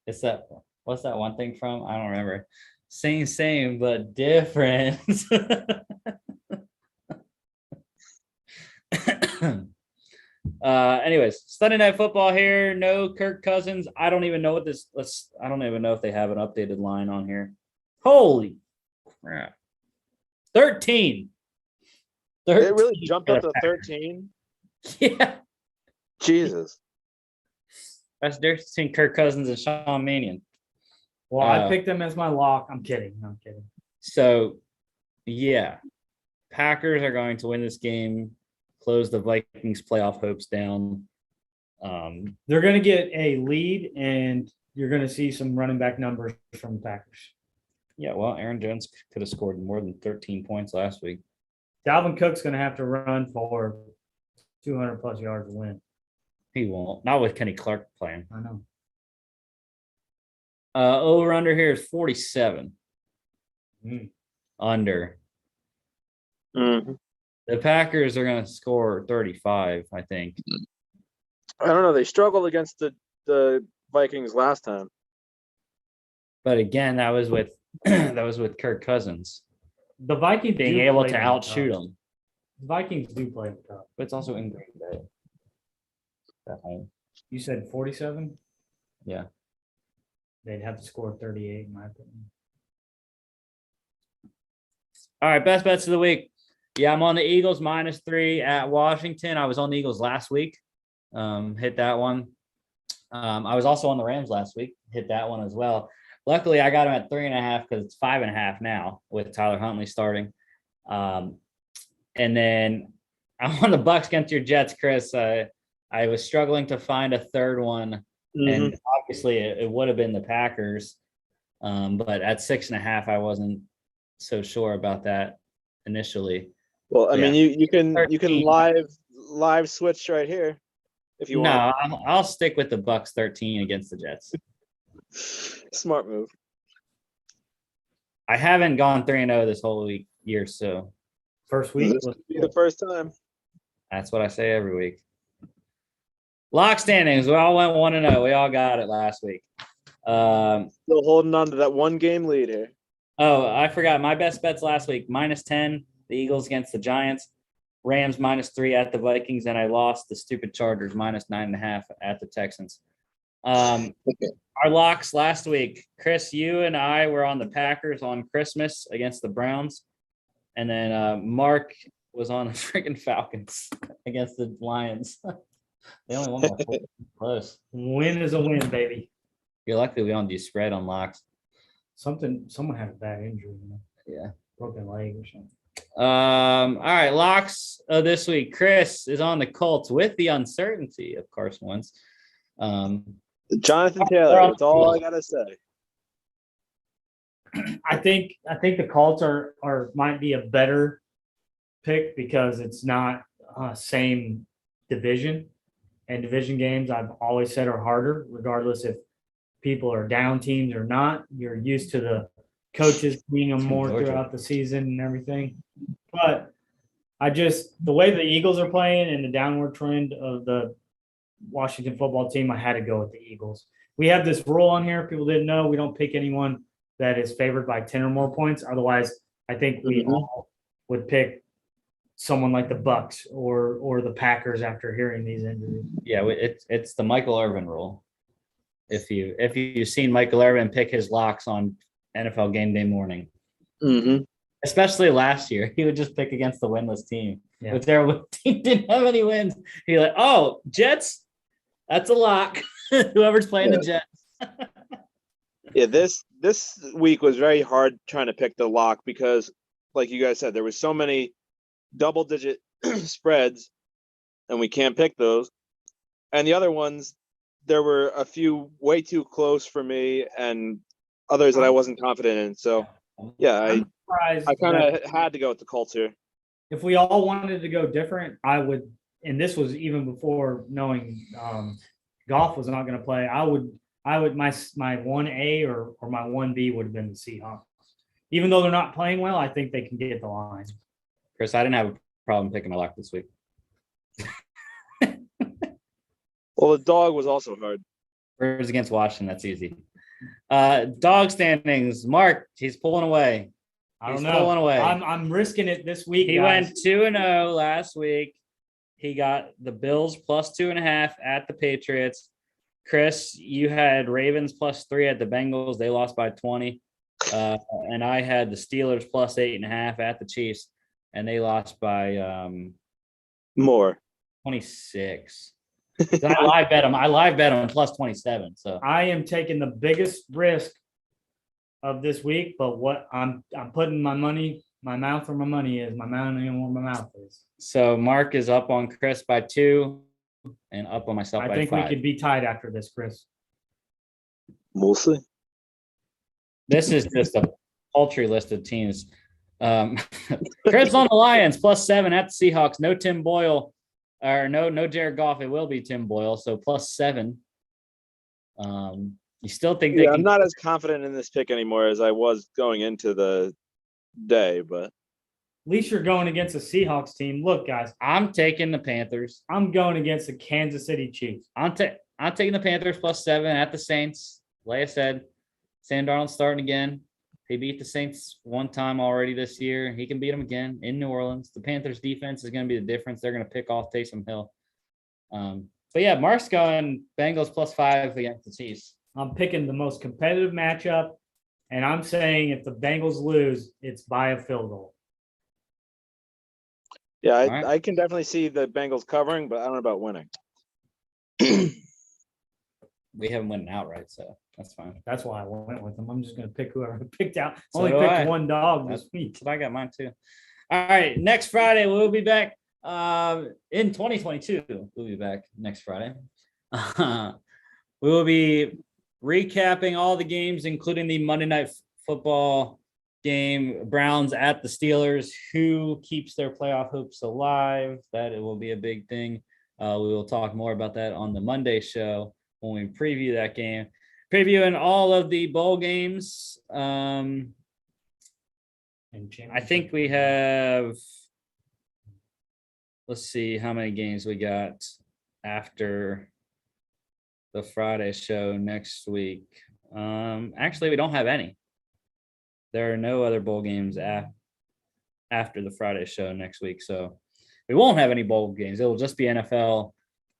it's that what's that one thing from? I don't remember. Same, but different. Anyways, Sunday Night Football here. No Kirk Cousins. I don't even know I don't even know if they have an updated line on here. Holy crap. 13. It really 13 jumped for up the to Packers. 13. Yeah. Jesus. That's the difference between Kirk Cousins and Sean Mannion. Well, I picked them as my lock. I'm kidding. So, yeah, Packers are going to win this game, close the Vikings playoff hopes down. They're going to get a lead, and you're going to see some running back numbers from the Packers. Yeah, well, Aaron Jones could have scored more than 13 points last week. Dalvin Cook's going to have to run for 200 plus yards to win. He won't. Not with Kenny Clark playing. I know. Over under here is 47. Under. Mhm. The Packers are going to score 35, I think. I don't know. They struggled against the Vikings last time. But again, that was with Kirk Cousins The Vikings being do able play to them outshoot tough. them. The Vikings do play them tough. But it's also in Green Bay. At home. You said 47? Yeah. They'd have to score 38, in my opinion. All right, best bets of the week. Yeah, I'm on the Eagles -3 at Washington. I was on the Eagles last week. Hit that one. I was also on the Rams last week. Hit that one as well. Luckily, I got them at 3.5 because it's 5.5 now with Tyler Huntley starting. And then I'm on the Bucks against your Jets, Chris. I was struggling to find a third one, and obviously it would have been the Packers. But at 6.5, I wasn't so sure about that initially. Well, I mean, you can 13. live switch right here if you want. No, I'll stick with the Bucks 13 against the Jets. Smart move. I haven't gone 3-0 this whole year, so First week. This would be the first time. that's what I say every week. Lock standings. We all went 1-0. We all got it last week. Still holding on to that one game lead here. Oh, I forgot my best bets last week. -10, the Eagles against the Giants. Rams -3 at the Vikings, and I lost the stupid Chargers -9.5 at the Texans. Our locks last week, Chris, you and I were on the Packers on Christmas against the Browns, and then Mark was on the freaking Falcons against the Lions. They only won by 4. Close. Win is a win, baby. You're lucky we don't do spread on locks. Someone had a bad injury, Yeah. broken leg or something. All right, locks of this week. Chris is on the Colts with the uncertainty of Carson Wentz. Jonathan Taylor. That's all I gotta say. I think the Colts are might be a better pick because it's not same division, and division games, I've always said, are harder, regardless if people are down teams or not. You're used to the coaches being them more Georgia. throughout the season and everything. But the way the Eagles are playing and the downward trend of the Washington football team, I had to go with the Eagles. We have this rule on here. People didn't know we don't pick anyone that is favored by 10 or more points. Otherwise, I think we all would pick someone like the Bucks or the Packers after hearing these injuries. Yeah, it's the Michael Irvin rule. If you've seen Michael Irvin pick his locks on NFL game day morning, especially last year, he would just pick against the winless team. Yeah. If their team didn't have any wins, he'd be like, "Oh, Jets, that's a lock." Whoever's playing the Jets. Yeah, this week was very hard trying to pick the lock because, like you guys said, there was so many double-digit spreads, and we can't pick those. And the other ones, there were a few way too close for me, and others that I wasn't confident in. So, yeah, I'm surprised I kind that of had to go with the Colts here. if we all wanted to go different, I would, and this was even before knowing Goff was not going to play. I would my 1A or my 1B would have been the Seahawks. Even though they're not playing well, I think they can get the line. Chris, I didn't have a problem picking my lock this week. Well, the dog was also hard. Spurs against Washington, that's easy. Dog standings. Mark, he's pulling away. I don't He's know. pulling away. I'm risking it this week. He guys. went 2-0 last week. He got the Bills plus 2.5 at the Patriots. Chris, you had Ravens plus 3 at the Bengals. They lost by 20. And I had the Steelers plus 8.5 at the Chiefs, and they lost by More. 26. So I live bet them plus 27. So I am taking the biggest risk of this week, but what I'm putting my mouth where my money is, my money where my mouth is. So Mark is up on Chris by 2 and up on myself I by think 5. we could be tied after this, Chris. Mostly. This is just a paltry list of teams. Chris on the Lions plus 7 at the Seahawks. No Tim Boyle or no Jared Goff. It will be Tim Boyle. So plus 7. You still think they can? I'm not as confident in this pick anymore as I was going into the day, but At least you're going against a Seahawks team. Look, guys, I'm taking the Panthers. I'm going against the Kansas City Chiefs. I'm taking the Panthers plus 7 at the Saints. Like I said, Sam Darnold's starting again. He beat the Saints one time already this year. He can beat them again in New Orleans. The Panthers defense is going to be the difference. They're going to pick off Taysom Hill. But yeah, Mark's going Bengals plus 5 against the Chiefs. I'm picking the most competitive matchup, and I'm saying if the Bengals lose, it's by a field goal. yeah, right. I can definitely see the Bengals covering, but I don't know about winning. We haven't won outright, so that's fine. That's why I went with them. I'm just going to pick whoever I picked out. So Only do picked I. one dog this week. But I got mine too. All right, next Friday we'll be back. In 2022, we'll be back next Friday. We will be recapping all the games, including the Monday Night Football game, Browns at the Steelers. Who keeps their playoff hopes alive? That it will be a big thing. We will talk more about that on the Monday show when we preview that game. Previewing all of the bowl games. I think we have, let's see how many games we got after the Friday show next week. Actually, we don't have any. There are no other bowl games after the Friday show next week. So we won't have any bowl games. It will just be NFL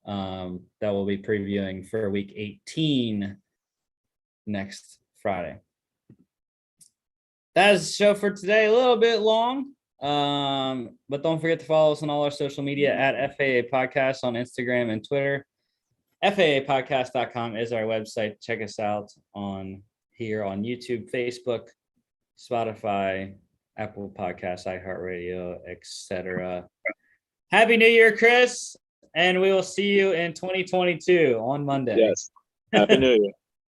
that we'll be previewing for week 18 next Friday. That is the show for today. A little bit long, but don't forget to follow us on all our social media at FAA Podcast on Instagram and Twitter. FAApodcast.com is our website. Check us out on here on YouTube, Facebook, Spotify, Apple Podcasts, iHeartRadio, etc. Happy New Year, Chris, and we will see you in 2022 on Monday. Yes. Happy New Year.